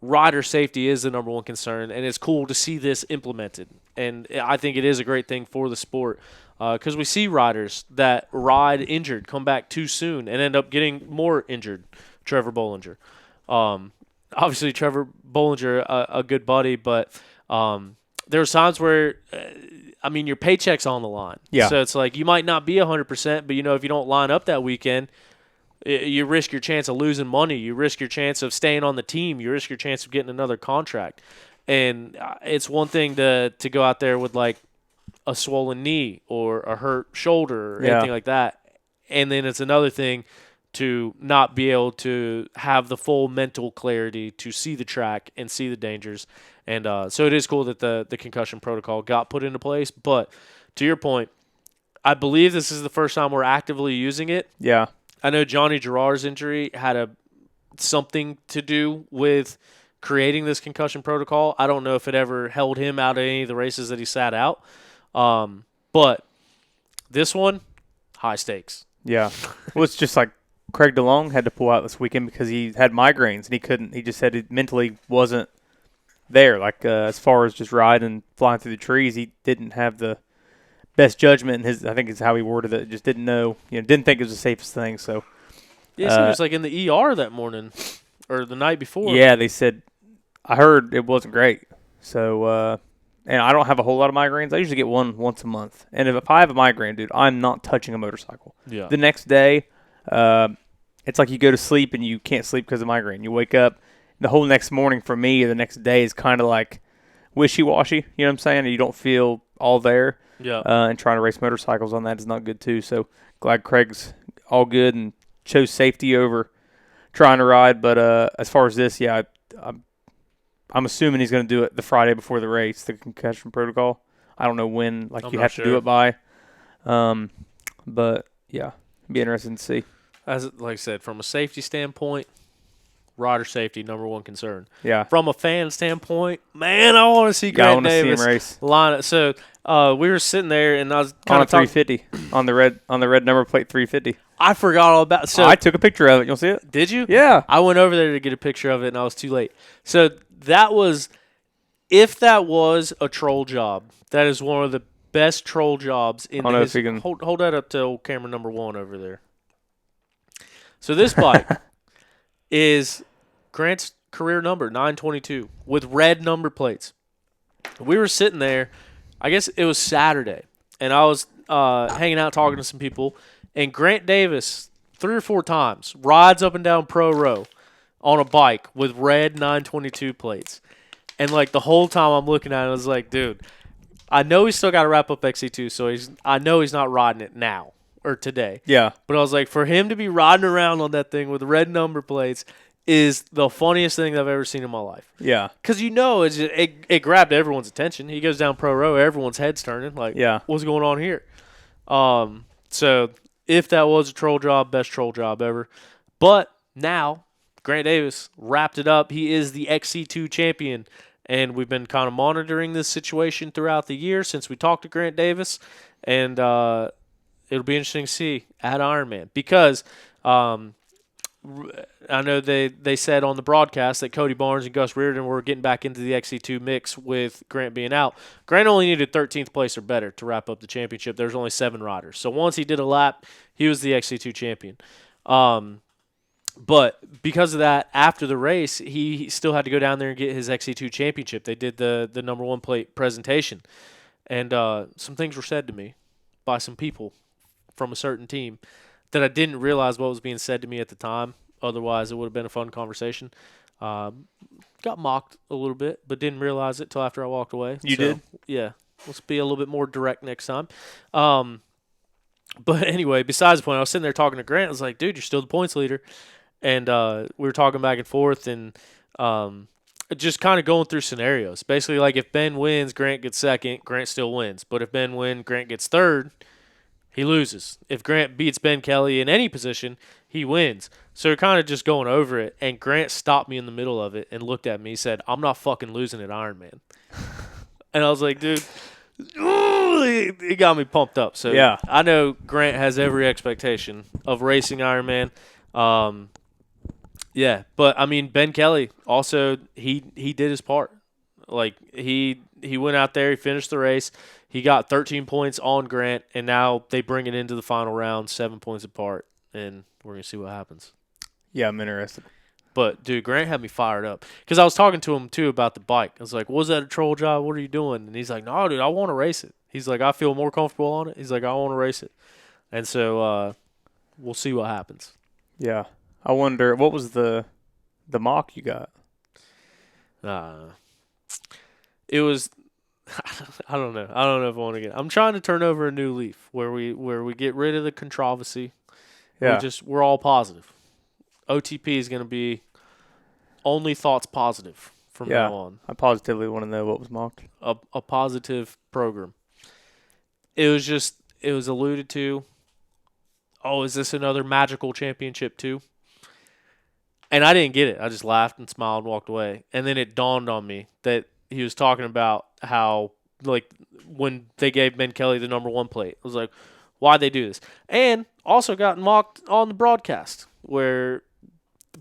S3: rider safety is the number one concern, and it's cool to see this implemented. And I think it is a great thing for the sport because we see riders that ride injured come back too soon and end up getting more injured. Trevor Bollinger. Obviously, Trevor Bollinger, a good buddy, but there are times where, your paycheck's on the line.
S2: Yeah.
S3: So it's like you might not be 100%, but, if you don't line up that weekend, you risk your chance of losing money. You risk your chance of staying on the team. You risk your chance of getting another contract. And it's one thing to go out there with, like, a swollen knee or a hurt shoulder or anything like that. And then it's another thing to not be able to have the full mental clarity to see the track and see the dangers. And so it is cool that the concussion protocol got put into place. But to your point, I believe this is the first time we're actively using it.
S2: Yeah.
S3: I know Johnny Girard's injury had something to do with creating this concussion protocol. I don't know if it ever held him out of any of the races that he sat out. But this one, high stakes.
S2: Yeah. Well, it's just like Craig DeLong had to pull out this weekend because he had migraines and he couldn't. He just said it mentally wasn't there. Like as far as just riding, flying through the trees, he didn't have the best judgment. I think is how he worded it. Just didn't know. Didn't think it was the safest thing. So
S3: yeah, so he was like in the ER that morning or the night before.
S2: Yeah, they said. I heard it wasn't great. So and I don't have a whole lot of migraines. I usually get one once a month. And if I have a migraine, dude, I'm not touching a motorcycle.
S3: Yeah.
S2: The next day, it's like you go to sleep and you can't sleep because of migraine. You wake up, the whole next morning for me, or the next day is kind of like wishy-washy. You know what I'm saying? And you don't feel all there.
S3: Yeah.
S2: And trying to race motorcycles on that is not good too. So glad Craig's all good and chose safety over trying to ride. But as far as this, yeah, I'm assuming he's going to do it the Friday before the race, the concussion protocol. I don't know when, you have to do it by. But, yeah, it'd be interesting to see.
S3: Like I said, from a safety standpoint, rider safety, number one concern.
S2: Yeah.
S3: From a fan standpoint, man, I want to see Grant Davis
S2: see him race.
S3: line it. So we were sitting there, and I was kind
S2: on
S3: of
S2: 350 on the red number plate 350.
S3: I forgot all about. So
S2: I took a picture of it. You'll see it.
S3: Did you?
S2: Yeah.
S3: I went over there to get a picture of it, and I was too late. So that was, if that was a troll job, that is one of the best troll jobs in
S2: I don't know if
S3: the
S2: you can-
S3: hold that up to old camera number 1 over there. So this bike is Grant's career number 922 with red number plates. We were sitting there, I guess it was Saturday, and I was hanging out talking to some people, and Grant Davis 3 or 4 times rides up and down Pro Row on a bike with red 922 plates. And like the whole time I'm looking at it, I was like, dude, I know he's still got to wrap up XC2, so I know he's not riding it now or today.
S2: Yeah.
S3: But I was like, for him to be riding around on that thing with red number plates is the funniest thing I've ever seen in my life.
S2: Yeah.
S3: Because it grabbed everyone's attention. He goes down Pro Row, everyone's head's turning. Like,
S2: Yeah.
S3: what's going on here? So if that was a troll job, best troll job ever. But now Grant Davis wrapped it up. He is the XC2 champion. And we've been kind of monitoring this situation throughout the year since we talked to Grant Davis. And it'll be interesting to see at Ironman. Because I know they said on the broadcast that Cody Barnes and Gus Reardon were getting back into the XC2 mix with Grant being out. Grant only needed 13th place or better to wrap up the championship. There's only 7 riders. So once he did a lap, he was the XC2 champion. But because of that, after the race, he still had to go down there and get his XC2 championship. They did the number 1 plate presentation. And some things were said to me by some people from a certain team that I didn't realize what was being said to me at the time. Otherwise, it would have been a fun conversation. Got mocked a little bit, but didn't realize it till after I walked away.
S2: You did?
S3: Yeah. Let's be a little bit more direct next time. But anyway, besides the point, I was sitting there talking to Grant. I was like, dude, you're still the points leader. And we were talking back and forth and just kind of going through scenarios. Basically, like if Ben wins, Grant gets second, Grant still wins. But if Ben wins, Grant gets third, he loses. If Grant beats Ben Kelly in any position, he wins. So we're kind of just going over it. And Grant stopped me in the middle of it and looked at me. He said, I'm not fucking losing at Ironman. And I was like, dude, it got me pumped up. So
S2: yeah.
S3: I know Grant has every expectation of racing Ironman. Yeah, but I mean Ben Kelly also he did his part. Like he went out there, he finished the race, he got 13 points on Grant, and now they bring it into the final round, 7 points apart, and we're gonna see what happens.
S2: Yeah, I'm interested.
S3: But dude, Grant had me fired up because I was talking to him too about the bike. I was like, "Was that a troll job? What are you doing?" And he's like, "No, dude, I want to race it." He's like, "I feel more comfortable on it." He's like, "I want to race it," and so we'll see what happens.
S2: Yeah. I wonder, what was the mock you got?
S3: It was, I don't know. I don't know if I want to get. I'm trying to turn over a new leaf where we get rid of the controversy.
S2: Yeah.
S3: We're all positive. OTP is going to be only thoughts positive from now on.
S2: I positively want to know what was mocked.
S3: A positive program. It was alluded to. Oh, is this another magical championship too? And I didn't get it. I just laughed and smiled and walked away. And then it dawned on me that he was talking about how, like, when they gave Ben Kelly the number 1 plate. I was like, why'd they do this? And also got mocked on the broadcast where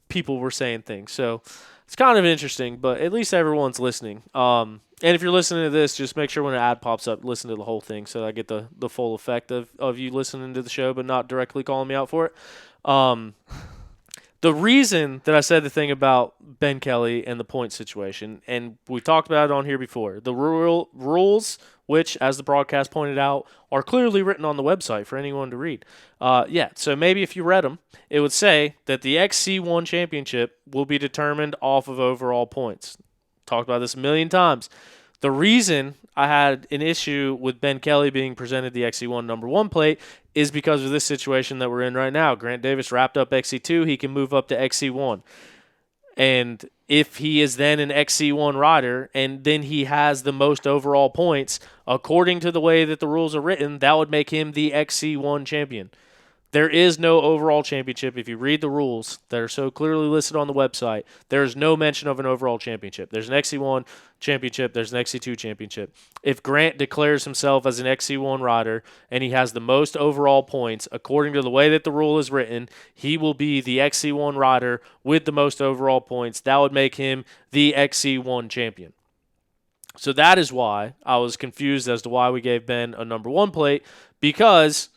S3: people were saying things. So it's kind of interesting, but at least everyone's listening. And if you're listening to this, just make sure when an ad pops up, listen to the whole thing so I get the full effect of you listening to the show but not directly calling me out for it. The reason that I said the thing about Ben Kelly and the point situation, and we talked about it on here before, the rules, which, as the broadcast pointed out, are clearly written on the website for anyone to read. So maybe if you read them, it would say that the XC1 championship will be determined off of overall points. Talked about this a million times. The reason I had an issue with Ben Kelly being presented the XC1 number 1 plate is because of this situation that we're in right now. Grant Davis wrapped up XC2. He can move up to XC1. And if he is then an XC1 rider and then he has the most overall points, according to the way that the rules are written, that would make him the XC1 champion. There is no overall championship. If you read the rules that are so clearly listed on the website, there is no mention of an overall championship. There's an XC1 championship. There's an XC2 championship. If Grant declares himself as an XC1 rider and he has the most overall points, according to the way that the rule is written, he will be the XC1 rider with the most overall points. That would make him the XC1 champion. So that is why I was confused as to why we gave Ben a number 1 plate, because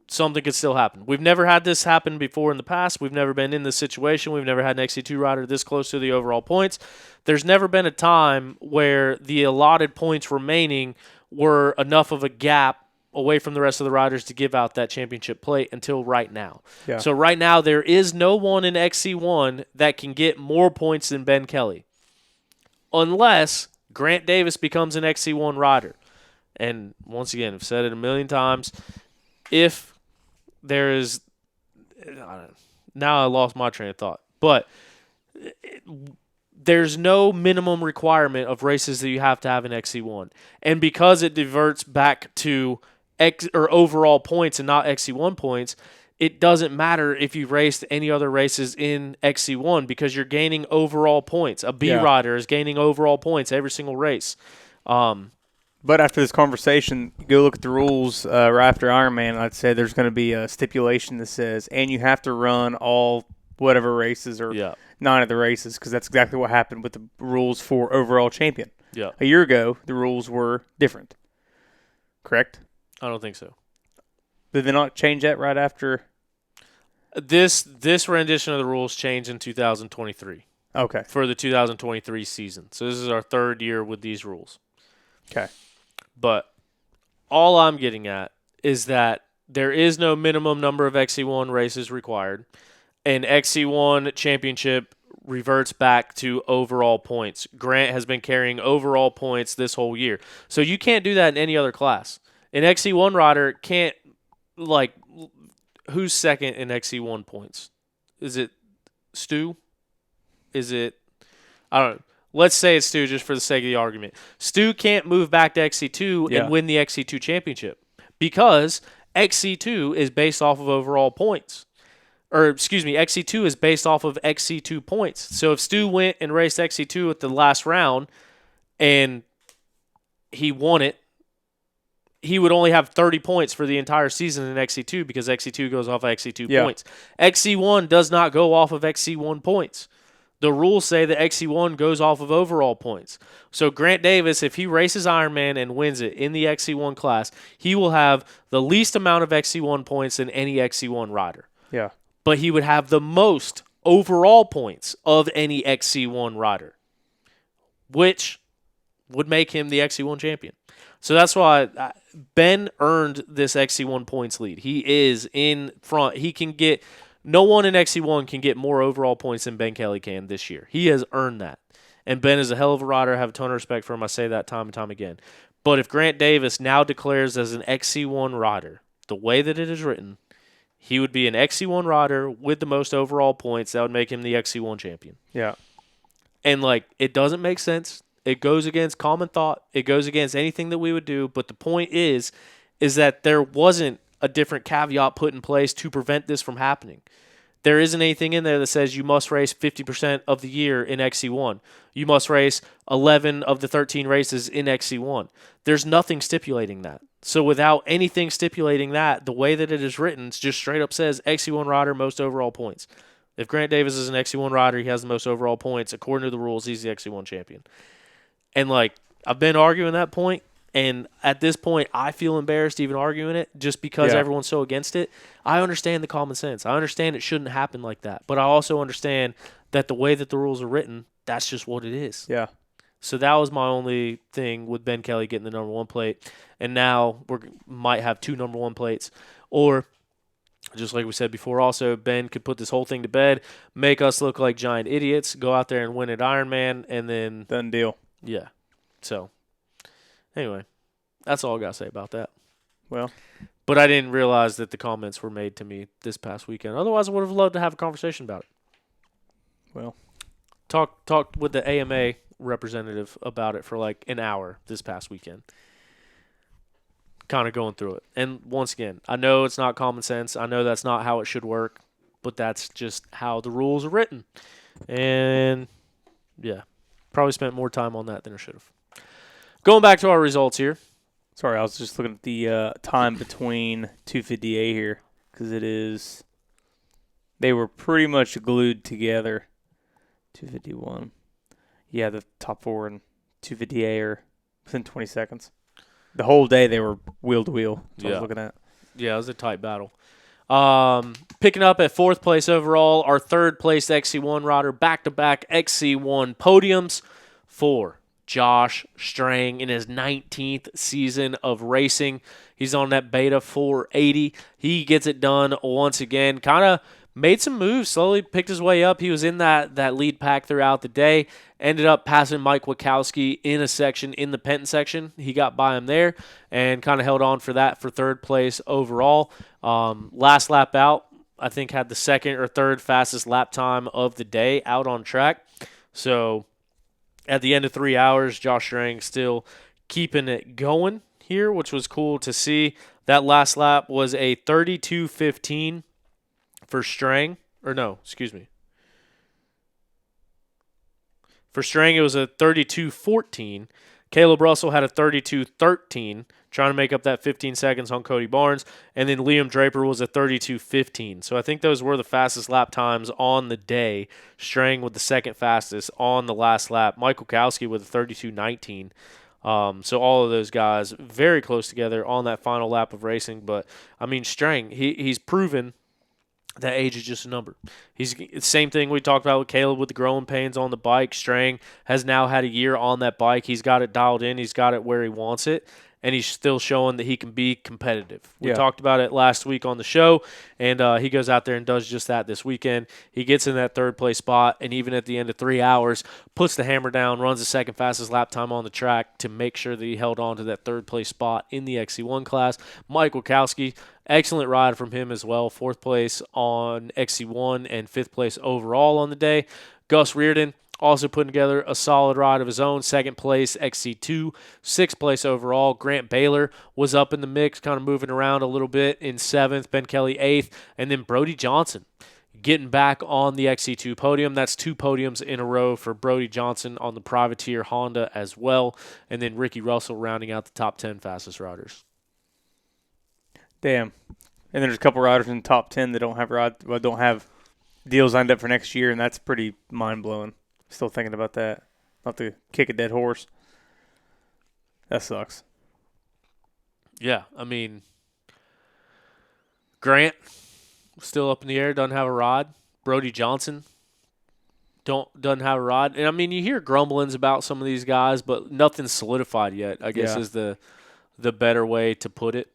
S3: something could still happen. We've never had this happen before in the past. We've never been in this situation. We've never had an XC2 rider this close to the overall points. There's never been a time where the allotted points remaining were enough of a gap away from the rest of the riders to give out that championship plate until right now.
S2: Yeah.
S3: So right now there is no one in XC1 that can get more points than Ben Kelly, unless Grant Davis becomes an XC1 rider. And once again, I've said it a million times, if there is, now I lost my train of thought, but there's no minimum requirement of races that you have to have in XC1. And because it diverts back to overall points and not XC1 points, it doesn't matter if you raced any other races in XC1 because you're gaining overall points. A B rider is gaining overall points every single race.
S2: But after this conversation, go look at the rules right after Ironman. I'd say there's going to be a stipulation that says, and you have to run all whatever races or 9 of the races, because that's exactly what happened with the rules for overall champion.
S3: Yeah.
S2: A year ago, the rules were different. Correct?
S3: I don't think so.
S2: Did they not change that right after?
S3: This rendition of the rules changed in 2023.
S2: Okay.
S3: For the 2023 season. So this is our 3rd year with these rules.
S2: Okay.
S3: But all I'm getting at is that there is no minimum number of XC1 races required. And XC1 championship reverts back to overall points. Grant has been carrying overall points this whole year. So you can't do that in any other class. An XC1 rider can't, who's second in XC1 points? Is it Stu? Is it, I don't know. Let's say it's Stu just for the sake of the argument. Stu can't move back to XC2 and win the XC2 championship because XC2 is based off of overall points. Or, excuse me, XC2 is based off of XC2 points. So if Stu went and raced XC2 at the last round and he won it, he would only have 30 points for the entire season in XC2 because XC2 goes off of XC2 points. XC1 does not go off of XC1 points. The rules say that XC1 goes off of overall points. So Grant Davis, if he races Ironman and wins it in the XC1 class, he will have the least amount of XC1 points than any XC1 rider.
S2: Yeah.
S3: But he would have the most overall points of any XC1 rider, which would make him the XC1 champion. So that's why Ben earned this XC1 points lead. He is in front. He can get... No one in XC1 can get more overall points than Ben Kelly can this year. He has earned that. And Ben is a hell of a rider. I have a ton of respect for him. I say that time and time again. But if Grant Davis now declares as an XC1 rider, the way that it is written, he would be an XC1 rider with the most overall points. That would make him the XC1 champion.
S2: Yeah.
S3: And, it doesn't make sense. It goes against common thought. It goes against anything that we would do. But the point is that there wasn't a different caveat put in place to prevent this from happening. There isn't anything in there that says you must race 50% of the year in XC1. You must race 11 of the 13 races in XC1. There's nothing stipulating that. So without anything stipulating that, the way that it is written, it just straight up says XC1 rider, most overall points. If Grant Davis is an XC1 rider, he has the most overall points. According to the rules, he's the XC1 champion. And, I've been arguing that point. And at this point, I feel embarrassed even arguing it just because everyone's so against it. I understand the common sense. I understand it shouldn't happen like that. But I also understand that the way that the rules are written, that's just what it is.
S2: Yeah.
S3: So that was my only thing with Ben Kelly getting the number 1 plate. And now we might have 2 number 1 plates. Or, just like we said before also, Ben could put this whole thing to bed, make us look like giant idiots, go out there and win at Ironman, and then...
S2: Done deal.
S3: Yeah. So... Anyway, that's all I got to say about that.
S2: Well.
S3: But I didn't realize that the comments were made to me this past weekend. Otherwise, I would have loved to have a conversation about it.
S2: Well.
S3: Talked with the AMA representative about it for an hour this past weekend. Kind of going through it. And once again, I know it's not common sense. I know that's not how it should work. But that's just how the rules are written. And, yeah, probably spent more time on that than I should have. Going back to our results here.
S2: Sorry, I was just looking at the time between 258 here because they were pretty much glued together. 251. Yeah, the top 4 and 250A or within 20 seconds. The whole day they were wheel to wheel. That's what I was looking at.
S3: Yeah, it was a tight battle. Picking up at 4th place overall, our 3rd place XC1 rider, back-to-back XC1 podiums for Josh Strang in his 19th season of racing. He's on that Beta 480. He gets it done once again. Kind of made some moves, slowly picked his way up. He was in that lead pack throughout the day. Ended up passing Mike Wachowski in a section, in the Penton section. He got by him there and kind of held on for that for 3rd place overall. Last lap out, I think had the 2nd or 3rd fastest lap time of the day out on track. So at the end of 3 hours, Josh Strang still keeping it going here, which was cool to see. That last lap was a 32:15 for Strang. Or no, excuse me. For Strang, it was a 32:14. Kailub Russell had a 32:13, trying to make up that 15 seconds on Cody Barnes. And then Liam Draper was a 32:15. So I think those were the fastest lap times on the day. Strang with the 2nd fastest on the last lap. Mike Wachowski with a 32:19. So all of those guys very close together on that final lap of racing. But, I mean, Strang, he's proven that age is just a number. It's the same thing we talked about with Kailub with the growing pains on the bike. Strang has now had a year on that bike. He's got it dialed in. He's got it where he wants it. And he's still showing that he can be competitive. We talked about it last week on the show, and he goes out there and does just that this weekend. He gets in that 3rd place spot, and even at the end of 3 hours, puts the hammer down, runs the 2nd fastest lap time on the track to make sure that he held on to that 3rd place spot in the XC1 class. Mike Wachowski, excellent ride from him as well. 4th place on XC1 and 5th place overall on the day. Gus Reardon, also putting together a solid ride of his own. 2nd place, XC2. 6th place overall. Grant Baylor was up in the mix, kind of moving around a little bit in 7th. Ben Kelly 8th. And then Brody Johnson getting back on the XC2 podium. That's 2 podiums in a row for Brody Johnson on the Privateer Honda as well. And then Ricky Russell rounding out the top 10 fastest riders.
S2: Damn. And there's a couple riders in the top 10 that don't have deals lined up for next year, and that's pretty mind-blowing. Still thinking about that. Not to kick a dead horse. That sucks.
S3: Yeah, I mean, Grant still up in the air, doesn't have a rod. Brody Johnson doesn't have a rod. And I mean, you hear grumblings about some of these guys, but nothing's solidified yet, I guess is the better way to put it.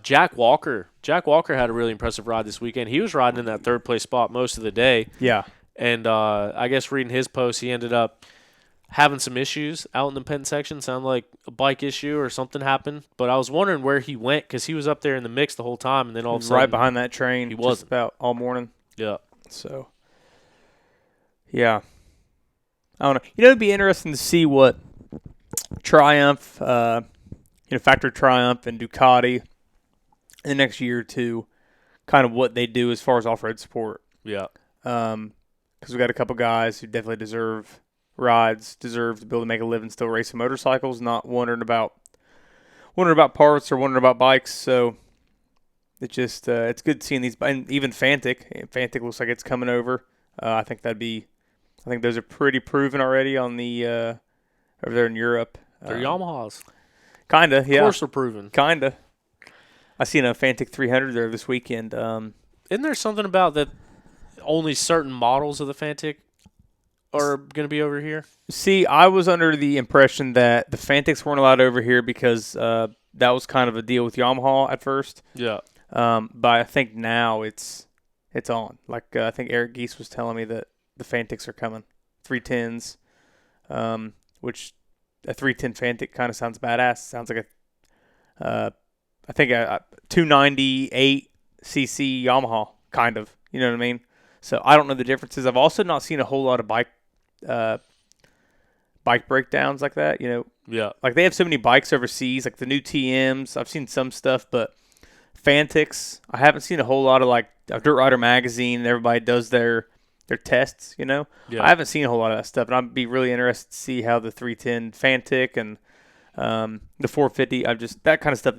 S3: Jack Walker had a really impressive ride this weekend. He was riding in that 3rd place spot most of the day.
S2: Yeah.
S3: And I guess reading his post, he ended up having some issues out in the Penton section. Sounded like a bike issue or something happened. But I was wondering where he went because he was up there in the mix the whole time. And then all of a sudden,
S2: right behind that train.
S3: He wasn't.
S2: Just about all morning.
S3: Yeah.
S2: So, yeah. I don't know. It'd be interesting to see what Triumph, Factory Triumph and Ducati in the next year or two, kind of what they do as far as off-road support.
S3: Yeah.
S2: Because we got a couple guys who definitely deserve rides, deserve to be able to make a living still racing motorcycles, not wondering about parts or wondering about bikes. So it's just it's good seeing these, and even Fantic. Fantic looks like it's coming over. I think those are pretty proven already on the over there in Europe.
S3: They're Yamahas.
S2: Kinda, yeah.
S3: Of course they're proven.
S2: Kinda. I seen a Fantic 300 there this weekend.
S3: Isn't there something about that only certain models of the Fantic are going to be over here?
S2: See, I was under the impression that the Fantics weren't allowed over here because that was kind of a deal with Yamaha at first.
S3: Yeah.
S2: But I think now it's on. Like I think Eric Geese was telling me that the Fantics are coming. 310s, which a 310 Fantic kind of sounds badass. Sounds like I think a 298 cc Yamaha, kind of. You know what I mean? So I don't know the differences. I've also not seen a whole lot of bike breakdowns like that.
S3: Yeah.
S2: Like they have so many bikes overseas, like the new TMs. I've seen some stuff, but Fantics, I haven't seen a whole lot of like Dirt Rider magazine. And everybody does their tests.
S3: Yeah.
S2: I haven't seen a whole lot of that stuff, and I'd be really interested to see how the 310 Fantic and the 450. That kind of stuff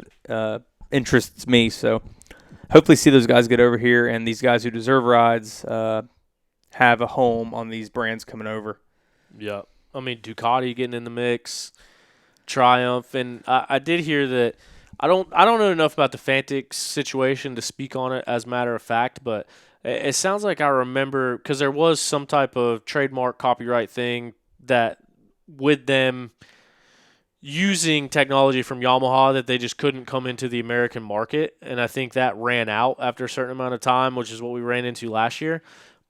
S2: interests me. So hopefully see those guys get over here, and these guys who deserve rides have a home on these brands coming over.
S3: Yeah. I mean, Ducati getting in the mix, Triumph, and I did hear that. I don't know enough about the Fantic situation to speak on it as a matter of fact, but it sounds like I remember because there was some type of trademark copyright thing that with them using technology from Yamaha that they just couldn't come into the American market, and I think that ran out after a certain amount of time, which is what we ran into last year.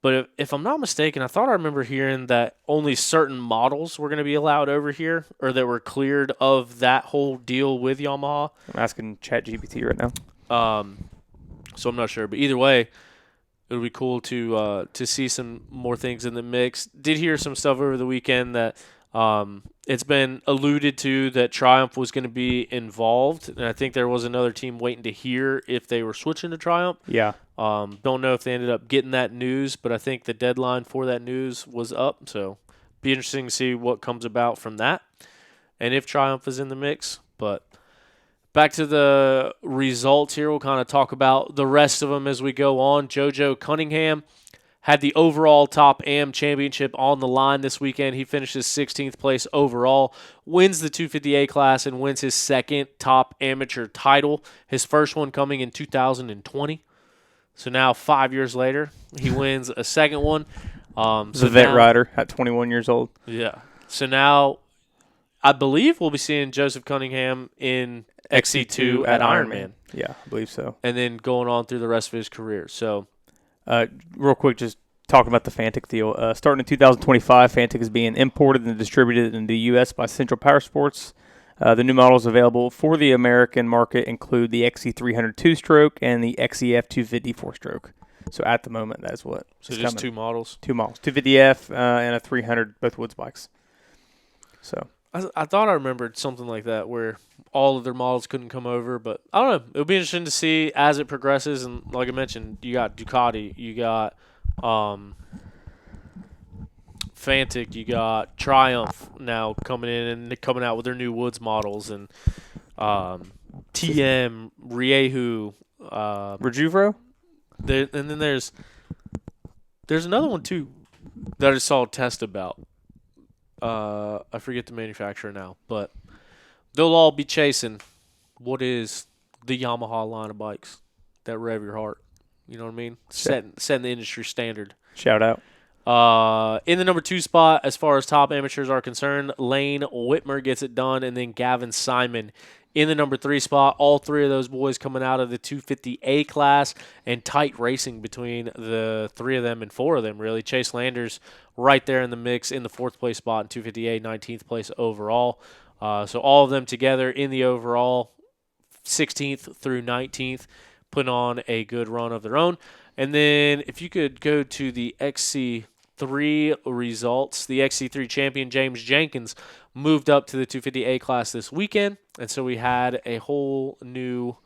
S3: But if I'm not mistaken, I thought I remember hearing that only certain models were going to be allowed over here, or that were cleared of that whole deal with Yamaha.
S2: I'm asking ChatGPT right now.
S3: So I'm not sure, but either way, it would be cool to see some more things in the mix. Did hear some stuff over the weekend that it's been alluded to that Triumph was going to be involved, and I think there was another team waiting to hear if they were switching to Triumph.
S2: Yeah.
S3: Don't know if they ended up getting that news, but I think the deadline for that news was up, so be interesting to see what comes about from that and if Triumph is in the mix. But back to the results here. We'll kind of talk about the rest of them as we go on. JoJo Cunningham had the overall top AM championship on the line this weekend. He finishes 16th place overall, wins the 250A class, and wins his second top amateur title, his first one coming in 2020. So now 5 years later, he wins a second one.
S2: He's a vet rider at 21 years old.
S3: Yeah. So now I believe we'll be seeing Joseph Cunningham in XC2 at Ironman.
S2: Yeah, I believe so.
S3: And then going on through the rest of his career. So,
S2: real quick, just talking about the Fantic deal. Starting in 2025, Fantic is being imported and distributed in the U.S. by Central Power Sports. The new models available for the American market include the XC300 2-stroke and the XEF 250 4-stroke. So at the moment, that's what.
S3: So just two models?
S2: Two models. 250F and a 300, both Woods bikes. So
S3: I thought I remembered something like that where all of their models couldn't come over, but I don't know. It'll be interesting to see as it progresses. And like I mentioned, you got Ducati, you got Fantic, you got Triumph now coming in and coming out with their new Woods models, and TM, Riehu,
S2: Rejuvro?
S3: and then there's another one too that I just saw a test about. I forget the manufacturer now, but they'll all be chasing what is the Yamaha line of bikes that rev your heart. You know what I mean? Setting the industry standard.
S2: Shout out.
S3: In the number 2 spot, as far as top amateurs are concerned, Lane Whitmer gets it done, and then Gavin Simon in the number 3 spot. All three of those boys coming out of the 250A class, and tight racing between the 3 of them and 4 of them, really. Chase Landers right there in the mix in the 4th place spot in 250A, 19th place overall. So all of them together in the overall 16th through 19th, putting on a good run of their own. And then if you could go to the XC3 results, the XC3 champion James Jenkins moved up to the 250A class this weekend, and so we had a whole new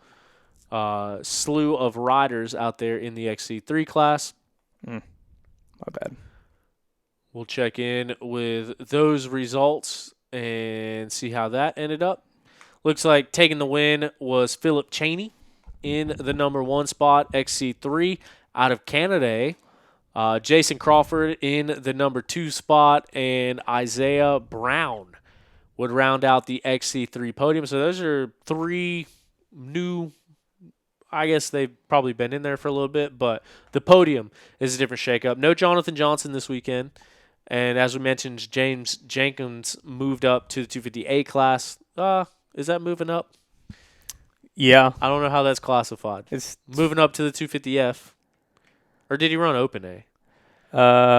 S3: slew of riders out there in the XC3 class.
S2: My bad.
S3: We'll check in with those results and see how that ended up. Looks like taking the win was Philip Cheney in the number 1 spot, XC3 out of Canada. Jason Crawford in the number 2 spot, and Isaiah Brown would round out the XC3 podium. So those are 3 new, I guess they've probably been in there for a little bit, but the podium is a different shakeup. No Jonathan Johnson this weekend. And as we mentioned, James Jenkins moved up to the 250A class. Is that moving up?
S2: Yeah.
S3: I don't know how that's classified.
S2: It's
S3: moving up to the 250F. Or did he run Open A?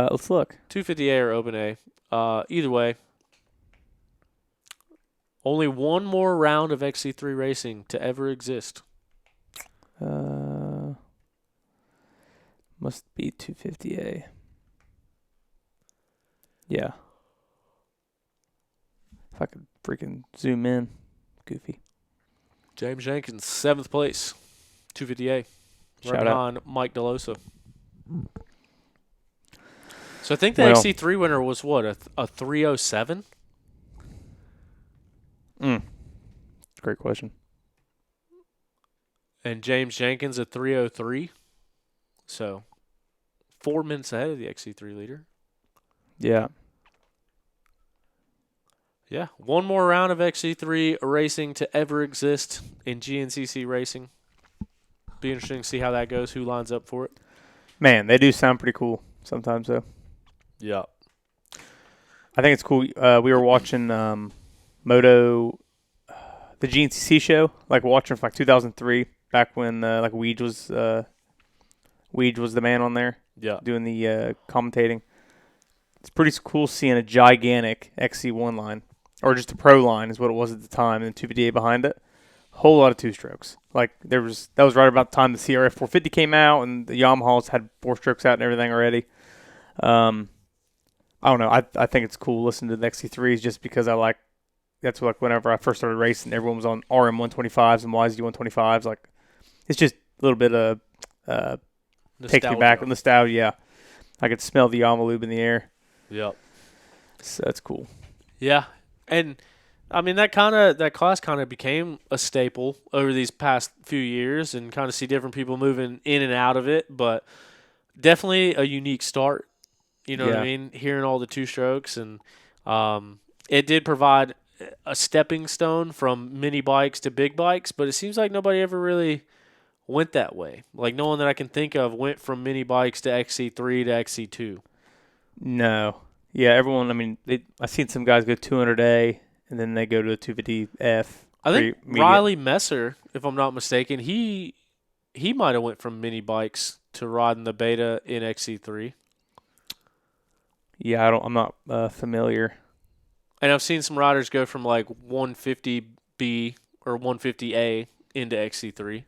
S2: Let's look.
S3: 250A or Open A. Either way, only one more round of XC3 racing to ever exist.
S2: Must be 250A. Yeah. If I could freaking zoom in. Goofy.
S3: James Jenkins, 7th place, 250A.
S2: Shout
S3: Right
S2: out.
S3: behind Mike DeLosa. So I think the XC3 winner was what, a 307?
S2: Great question.
S3: And James Jenkins a 303. So 4 minutes ahead of the XC3 leader.
S2: Yeah.
S3: Yeah, one more round of XC3 racing to ever exist in GNCC racing. Be interesting to see how that goes, who lines up for it.
S2: Man, they do sound pretty cool sometimes, though.
S3: Yeah.
S2: I think it's cool. We were watching Moto, the GNCC show, like watching from like 2003, back when like Weege was the man on there, doing the commentating. It's pretty cool seeing a gigantic XC1 line, or just a pro line is what it was at the time, and 2VDA behind it. Whole lot of two-strokes. Like that was right about the time the CRF 450 came out, and the Yamahas had 4-strokes out and everything already. I don't know. I think it's cool listening to the XC3s just because that's like whenever I first started racing, everyone was on RM 125s and YZ 125s. Like it's just a little bit of takes me back, nostalgia. Yeah. I could smell the Yamaha lube in the air.
S3: Yep.
S2: So that's cool.
S3: Yeah, and I mean that class kind of became a staple over these past few years, and kind of see different people moving in and out of it. But definitely a unique start. You know what I mean? Hearing all the two-strokes, and it did provide a stepping stone from mini bikes to big bikes. But it seems like nobody ever really went that way. Like no one that I can think of went from mini bikes to XC3 to XC2.
S2: No. Yeah, everyone, I mean, I've seen some guys go 200A, and then they go to a 250F.
S3: I think Riley Messer, if I'm not mistaken, he might have went from mini bikes to riding the Beta in XC3.
S2: Yeah, I'm not familiar.
S3: And I've seen some riders go from like 150B or 150A into XC3.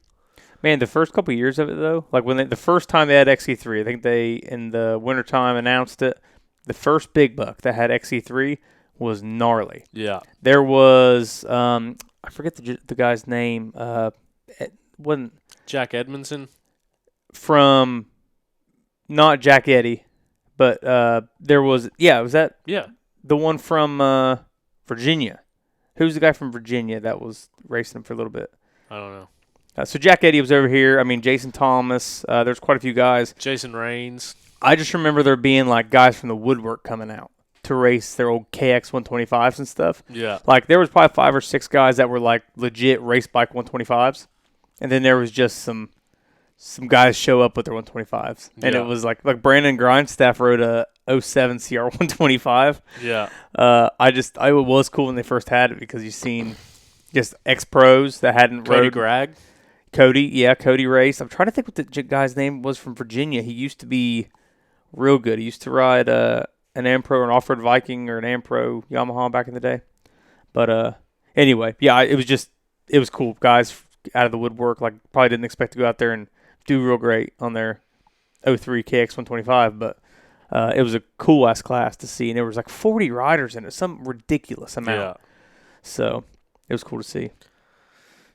S2: Man, the first couple of years of it, though, like when the first time they had XC3, I think they, in the wintertime, announced it. The first big buck that had XC3 was gnarly.
S3: Yeah.
S2: There was, I forget the guy's name. It wasn't
S3: Jack Edmondson?
S2: From, not Jack Eddy, but there was, was that?
S3: Yeah.
S2: The one from Virginia. Who's the guy from Virginia that was racing him for a little bit?
S3: I don't know.
S2: So Jack Eddy was over here. I mean, Jason Thomas. There's quite a few guys.
S3: Jason Raines.
S2: I just remember there being like guys from the woodwork coming out to race their old KX 125s and stuff.
S3: Yeah.
S2: Like there was probably 5 or 6 guys that were like legit race bike 125s, and then there was just some guys show up with their 125s, and it was like Brandon Grindstaff rode a 07 CR 125.
S3: Yeah.
S2: I was cool when they first had it because you seen just ex pros that hadn't
S3: Cody
S2: rode.
S3: Gregg.
S2: Cody raced. I'm trying to think what the guy's name was from Virginia. He used to be real good. He used to ride an Ampro or an Off-Road Viking or an Ampro Yamaha back in the day. But anyway, it was cool. Guys out of the woodwork, like probably didn't expect to go out there and do real great on their 03 KX 125, but it was a cool-ass class to see, and there was like 40 riders in it, some ridiculous amount.
S3: Yeah.
S2: So it was cool to see.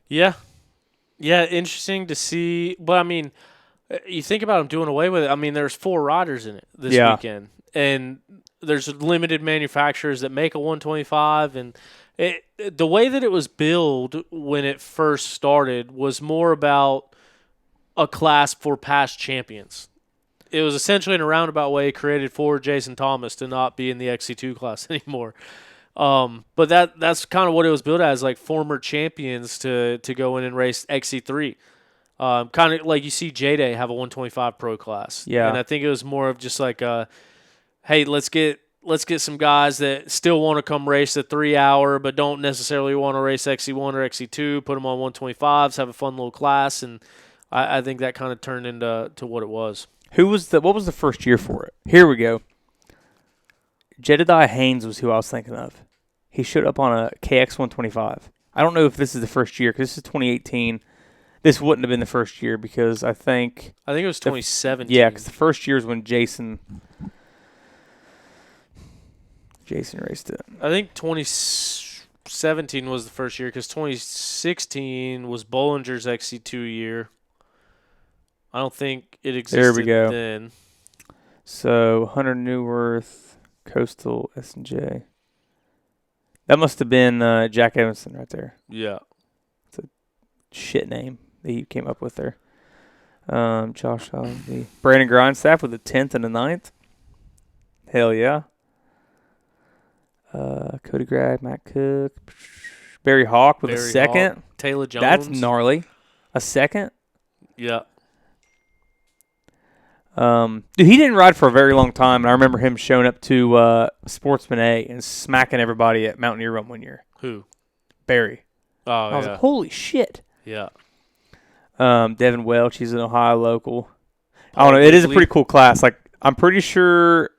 S3: Yeah. Yeah, interesting to see. But, I mean, you think about them doing away with it. I mean, there's 4 riders in it this weekend. And there's limited manufacturers that make a 125. And the way that it was billed when it first started was more about a class for past champions. It was essentially in a roundabout way created for Jason Thomas to not be in the XC2 class anymore. But that's kind of what it was built as, like former champions to go in and race XC3. Kind of like you see J-Day have a 125 pro class.
S2: Yeah.
S3: And I think it was more of just like, hey, let's get some guys that still want to come race the 3-hour but don't necessarily want to race XC1 or XC2, put them on 125s, have a fun little class. And I think that kind of turned into what it was.
S2: What was the first year for it? Here we go. Jedediah Haynes was who I was thinking of. He showed up on a KX 125. I don't know if this is the first year because this is 2018. This wouldn't have been the first year because I think
S3: it was 2017.
S2: Yeah, because the first year is when Jason raced it.
S3: I think 2017 was the first year because 2016 was Bollinger's XC2 year. I don't think it existed
S2: there we go.
S3: then.
S2: So Hunter Newworth, Coastal, S&J. That must have been Jack Evanson right there.
S3: Yeah.
S2: It's a shit name that he came up with there. Josh Osby. Brandon Grindstaff with the 10th and the 9th. Hell yeah. Cody Gragg, Matt Cook, Barry Hawk with a
S3: Barry
S2: second.
S3: Hawk, Taylor Jones.
S2: That's gnarly. A second?
S3: Yeah.
S2: Dude, he didn't ride for a very long time, and I remember him showing up to Sportsman A and smacking everybody at Mountaineer Run one year.
S3: Who?
S2: Barry.
S3: Oh,
S2: I was
S3: yeah.
S2: like, holy shit.
S3: Yeah.
S2: Devin Welch, he's an Ohio local. I don't know. It is a pretty cool class. Like, I'm pretty sure,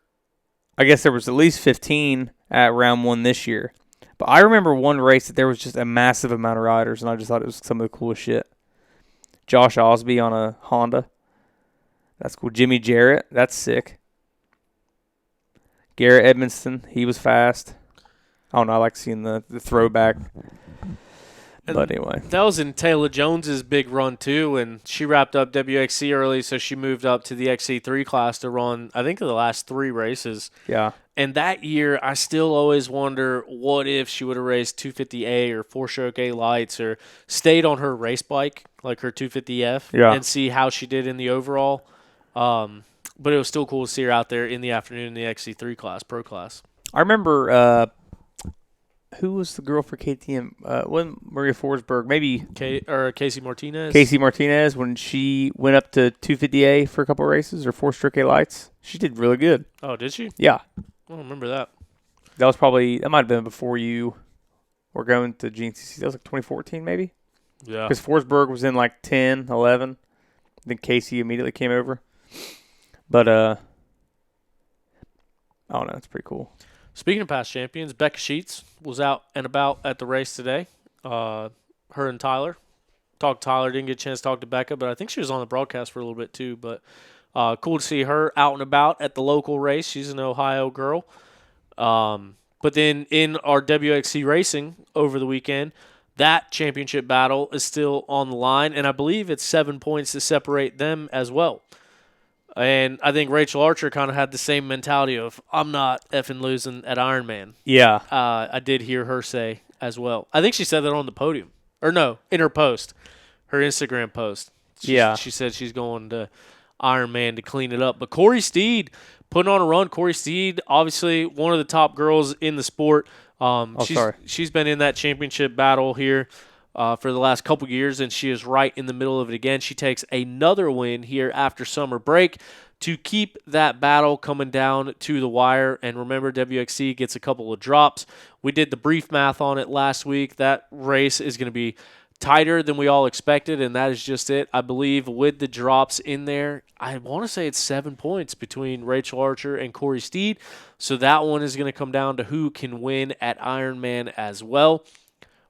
S2: I guess there was at least 15 at round 1 this year. But I remember one race that there was just a massive amount of riders, and I just thought it was some of the coolest shit. Josh Osby on a Honda. That's cool. Jimmy Jarrett. That's sick. Garrett Edmonston. He was fast. I don't know. I like seeing the throwback. But anyway.
S3: That was in Taylor Jones's big run, too, and she wrapped up WXC early, so she moved up to the XC3 class to run, I think, the last 3 races.
S2: Yeah.
S3: And that year, I still always wonder what if she would have raced 250A or 4-stroke A lights or stayed on her race bike, like her 250F, and see how she did in the overall. But it was still cool to see her out there in the afternoon in the XC3 class, pro class.
S2: I remember who was the girl for KTM? Wasn't Maria Forsberg? Maybe
S3: Casey Martinez.
S2: Casey Martinez, when she went up to 250A for a couple of races or 4-stroke A lights. She did really good.
S3: Oh, did she?
S2: Yeah.
S3: I don't remember that.
S2: That might have been before you were going to GNCC. That was like 2014 maybe?
S3: Yeah.
S2: Because Forsberg was in like 10, 11. Then Casey immediately came over. But, I don't know. It's pretty cool.
S3: Speaking of past champions, Becca Sheets was out and about at the race today. Her and Tyler. Talked to Tyler. Didn't get a chance to talk to Becca, but I think she was on the broadcast for a little bit too. But cool to see her out and about at the local race. She's an Ohio girl. But then in our WXC racing over the weekend, that championship battle is still on the line, and I believe it's 7 points to separate them as well. And I think Rachel Archer kind of had the same mentality of, I'm not effing losing at Ironman.
S2: Yeah.
S3: I did hear her say as well. I think she said that on the podium. Or no, in her post, her Instagram post. She said she's going to Ironman to clean it up. But Corey Steed putting on a run. Corey Steed, obviously one of the top girls in the sport. She's been in that championship battle here for the last couple years, and she is right in the middle of it again. She takes another win here after summer break to keep that battle coming down to the wire. And remember, WXC gets a couple of drops. We did the brief math on it last week. That race is going to be tighter than we all expected, and that is just it. I believe with the drops in there, I want to say it's 7 points between Rachel Archer and Corey Steed. So that one is going to come down to who can win at Ironman as well.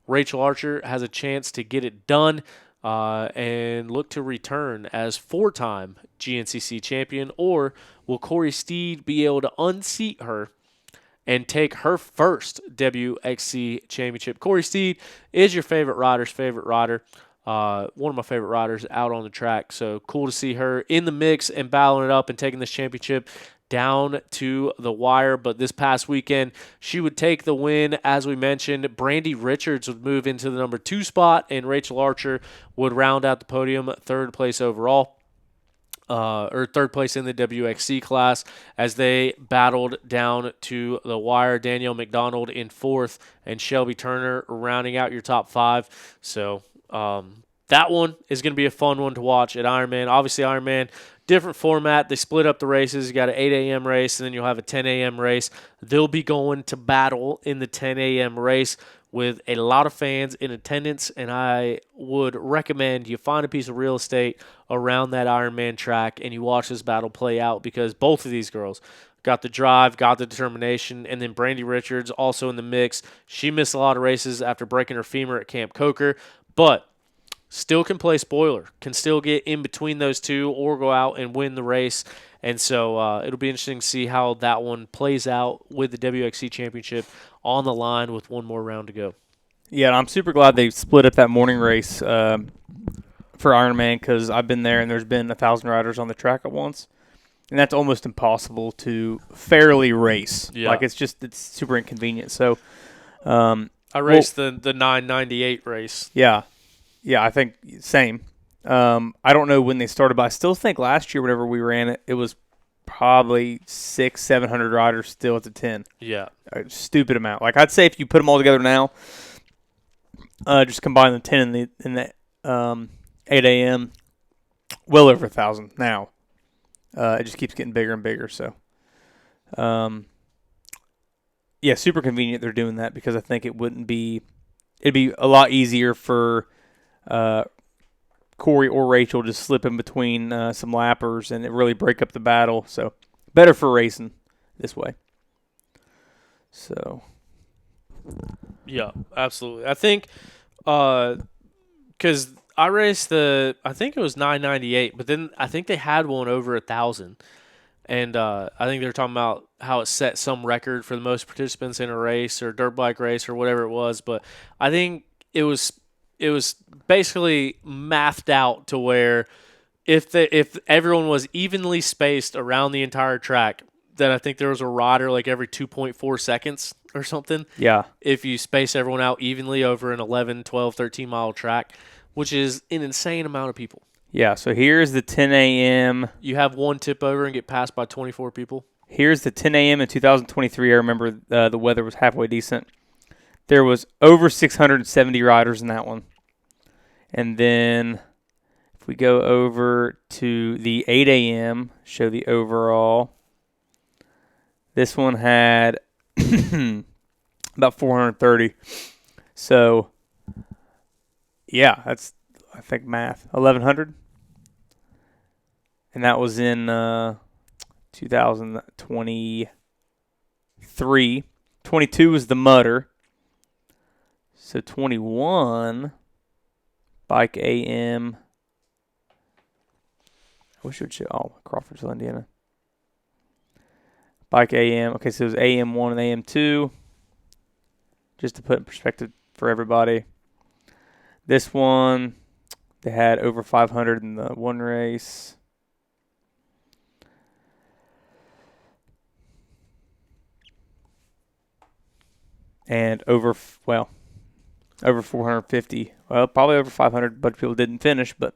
S3: Rachel Archer has a chance to get it done and look to return as 4-time GNCC champion, or will Corey Steed be able to unseat her and take her first WXC championship? Corey Steed is your favorite rider's favorite rider, one of my favorite riders out on the track. So cool to see her in the mix and battling it up and taking this championship down to the wire. But this past weekend, she would take the win. As we mentioned, Brandy Richards would move into the number 2 spot, and Rachel Archer would round out the podium, 3rd place overall. Or 3rd place in the WXC class as they battled down to the wire. Danielle McDonald in 4th and Shelby Turner rounding out your top 5. So that one is going to be a fun one to watch at Ironman. Obviously, Ironman, different format. They split up the races. You got an 8 a.m. race, and then you'll have a 10 a.m. race. They'll be going to battle in the 10 a.m. race with a lot of fans in attendance, and I would recommend you find a piece of real estate around that Ironman track and you watch this battle play out, because both of these girls got the drive, got the determination, and then Brandy Richards also in the mix. She missed a lot of races after breaking her femur at Camp Coker, but still can play spoiler, can still get in between those two or go out and win the race. And so it'll be interesting to see how that one plays out with the WXC Championship on the line with one more round to go.
S2: Yeah, and I'm super glad they split up that morning race for Ironman, because I've been there and there's been 1,000 riders on the track at once. And that's almost impossible to fairly race.
S3: Yeah.
S2: Like, it's super inconvenient. So
S3: I raced the 998 race.
S2: Yeah. Yeah, I think same. I don't know when they started, but I still think last year whenever we ran it, it was probably 600-700 riders still at the 10.
S3: Yeah.
S2: A stupid amount. Like I'd say if you put them all together now, just combine the 10 and the 8 a.m. well over 1,000 now. It just keeps getting bigger and bigger. So, yeah, super convenient they're doing that because I think it'd be a lot easier for Corey or Rachel to slip in between some lappers and it really break up the battle. So, better for racing this way. So,
S3: Yeah, absolutely. I think because I raced I think it was 998, but then I think they had one over 1,000. And I think they were talking about how it set some record for the most participants in a race or dirt bike race or whatever it was. But I think it was basically mathed out to where if everyone was evenly spaced around the entire track, then I think there was a rider like every 2.4 seconds or something.
S2: yeah.
S3: If you space everyone out evenly over an 11, 12, 13-mile track, which is an insane amount of people.
S2: Yeah, so here's the 10 a.m.
S3: You have one tip over and get passed by 24 people.
S2: Here's the 10 a.m. in 2023. I remember the weather was halfway decent. There was over 670 riders in that one. And then if we go over to the 8 a.m., show the overall. This one had about 430. So, yeah, that's, I think, math. 1,100. And that was in 2023. 22 was the Mutter. So 21, Bike AM. I wish it would show, Crawfordsville, Indiana. Bike AM. Okay, so it was AM1 and AM2. Just to put in perspective for everybody. This one, they had over 500 in the one race. And over 450. Well, probably over 500. A bunch of people didn't finish, but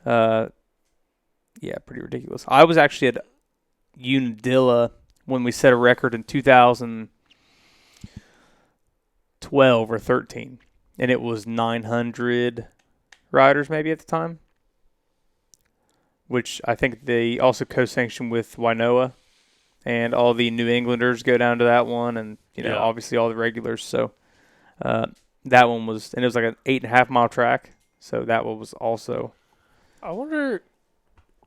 S2: yeah, pretty ridiculous. I was actually at Unadilla when we set a record in 2012 or 13, and it was 900 riders maybe at the time, which I think they also co-sanctioned with Wainoa, and all the New Englanders go down to that one, and obviously all the regulars. So that one was, and it was like an 8.5 mile track. So that one was also.
S3: I wonder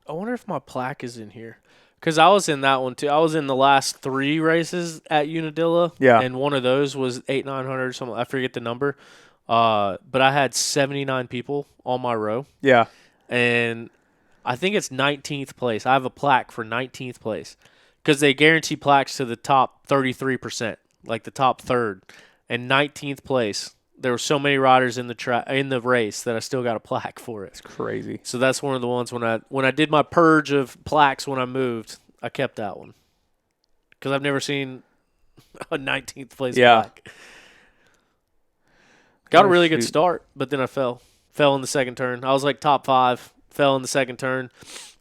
S3: if my plaque is in here. Because I was in that one too. I was in the last 3 races at Unadilla.
S2: Yeah.
S3: And one of those was 8,900 something. I forget the number. But I had 79 people on my row.
S2: Yeah.
S3: And I think it's 19th place. I have a plaque for 19th place. Because they guarantee plaques to the top 33%, like the top third. And 19th place, there were so many riders in the race that I still got a plaque for it.
S2: It's crazy.
S3: So that's one of the ones when I did my purge of plaques when I moved, I kept that one. Because I've never seen a 19th place plaque. Got a really good start, but then I fell. Fell in the second turn. I was like top 5, fell in the second turn.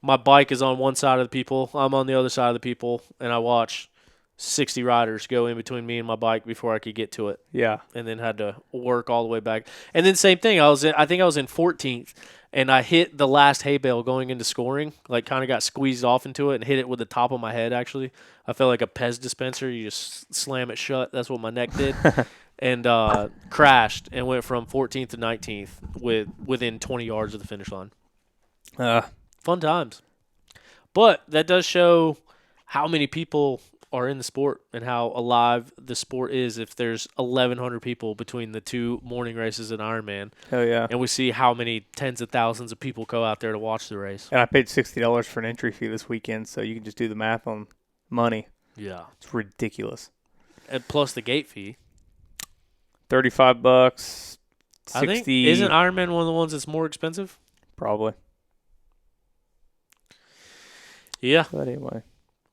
S3: My bike is on one side of the people. I'm on the other side of the people, and I watched 60 riders go in between me and my bike before I could get to it.
S2: Yeah.
S3: And then had to work all the way back. And then same thing. I think I was in 14th, and I hit the last hay bale going into scoring. Like kind of got squeezed off into it and hit it with the top of my head, actually. I felt like a Pez dispenser. You just slam it shut. That's what my neck did. And crashed and went from 14th to 19th within 20 yards of the finish line. Fun times. But that does show how many people are in the sport and how alive the sport is if there's 1,100 people between the 2 morning races at Ironman.
S2: Hell yeah.
S3: And we see how many tens of thousands of people go out there to watch the race.
S2: And I paid $60 for an entry fee this weekend, so you can just do the math on money.
S3: Yeah.
S2: It's ridiculous.
S3: And plus the gate fee.
S2: $35, 60.
S3: I think, isn't Ironman one of the ones that's more expensive?
S2: Probably.
S3: Yeah.
S2: But anyway.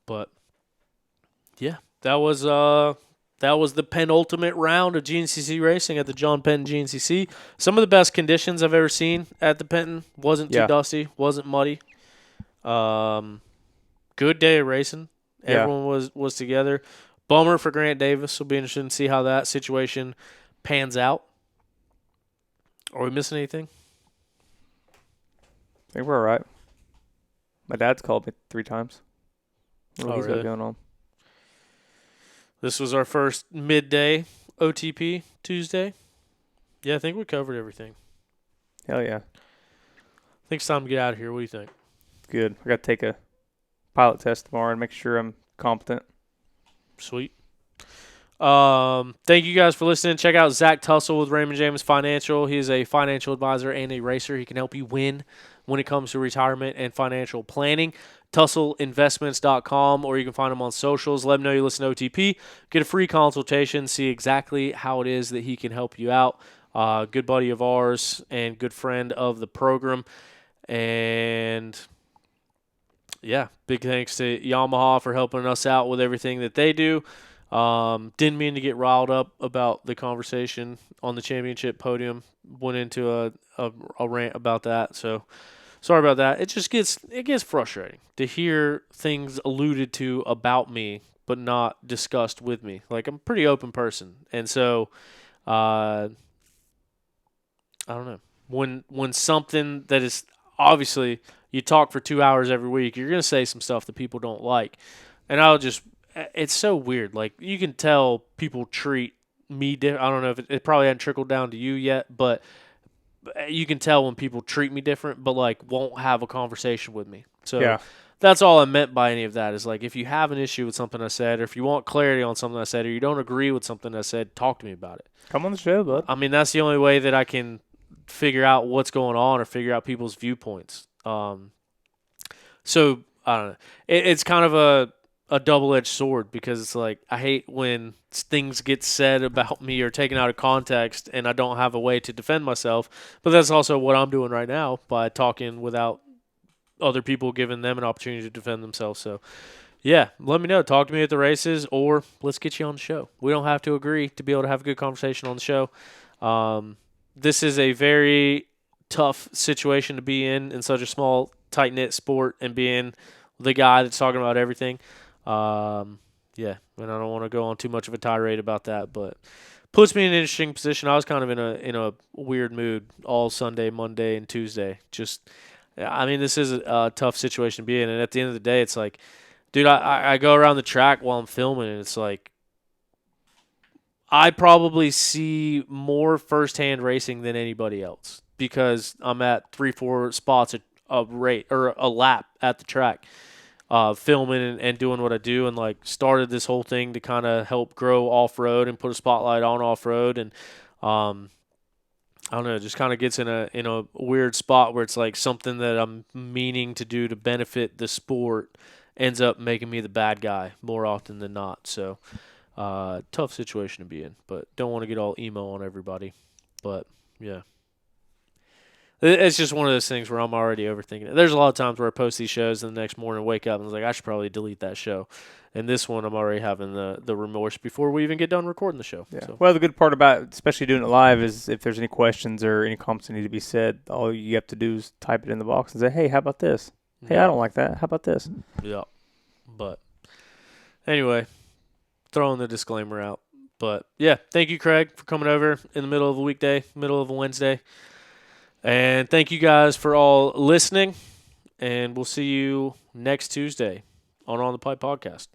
S3: But yeah, that was the penultimate round of GNCC racing at the John Penton GNCC. Some of the best conditions I've ever seen at the Penton. Wasn't too dusty, wasn't muddy. good day of racing.
S2: Yeah.
S3: Everyone was together. Bummer for Grant Davis. Will be interesting to see how that situation pans out. Are we missing anything?
S2: I think we're all right. My dad's called me 3 times. What he's got
S3: Really?
S2: going on.
S3: This was our first midday OTP Tuesday. Yeah, I think we covered everything.
S2: Hell yeah.
S3: I think it's time to get out of here. What do you think?
S2: Good. I got to take a pilot test tomorrow and make sure I'm competent.
S3: Sweet. Thank you guys for listening. Check out Zach Tussle with Raymond James Financial. He is a financial advisor and a racer. He can help you win when it comes to retirement and financial planning. TussleInvestments.com, or you can find him on socials. Let him know you listen to OTP. Get a free consultation. See exactly how it is that he can help you out. Good buddy of ours and good friend of the program. And yeah, big thanks to Yamaha for helping us out with everything that they do. Didn't mean to get riled up about the conversation on the championship podium. Went into a rant about that, so sorry about that. It gets frustrating to hear things alluded to about me but not discussed with me. Like, I'm a pretty open person, and so I don't know. When something that is obviously, you talk for 2 hours every week, you're gonna say some stuff that people don't like, and it's so weird. Like, you can tell people treat me I don't know if it probably hasn't trickled down to you yet, but you can tell when people treat me different, but like won't have a conversation with me. So
S2: Yeah.
S3: that's all I meant by any of that is, like, if you have an issue with something I said, or if you want clarity on something I said, or you don't agree with something I said, talk to me about it.
S2: Come on the show, bud.
S3: I mean, that's the only way that I can figure out what's going on or figure out people's viewpoints. So I don't know. It's kind of a double-edged sword, because it's like, I hate when things get said about me or taken out of context and I don't have a way to defend myself. But that's also what I'm doing right now by talking without other people giving them an opportunity to defend themselves. So yeah, let me know. Talk to me at the races, or let's get you on the show. We don't have to agree to be able to have a good conversation on the show. This is a very tough situation to be in such a small, tight-knit sport, and being the guy that's talking about everything. Yeah, and I don't want to go on too much of a tirade about that, but puts me in an interesting position. I was kind of in a weird mood all Sunday, Monday, and Tuesday. I mean, this is a tough situation to be in, and at the end of the day, it's like, dude, I go around the track while I'm filming, and it's like, I probably see more firsthand racing than anybody else, because I'm at 3-4 spots a lap at the track, filming and doing what I do, and like started this whole thing to kind of help grow off-road and put a spotlight on off-road, and I don't know, it just kind of gets in a weird spot where it's like something that I'm meaning to do to benefit the sport ends up making me the bad guy more often than not. So tough situation to be in, but don't want to get all emo on everybody. But yeah, it's just one of those things where I'm already overthinking it. There's a lot of times where I post these shows and the next morning wake up and I was like, I should probably delete that show. And this one, I'm already having the remorse before we even get done recording the show.
S2: Yeah.
S3: So.
S2: Well, the good part about especially doing it live is if there's any questions or any comments that need to be said, all you have to do is type it in the box and say, hey, how about this? Hey, I don't like that. How about this?
S3: Yeah. But anyway, throwing the disclaimer out. But yeah, thank you, Craig, for coming over in the middle of a weekday, middle of a Wednesday. And thank you guys for all listening. And we'll see you next Tuesday on the Pipe Podcast.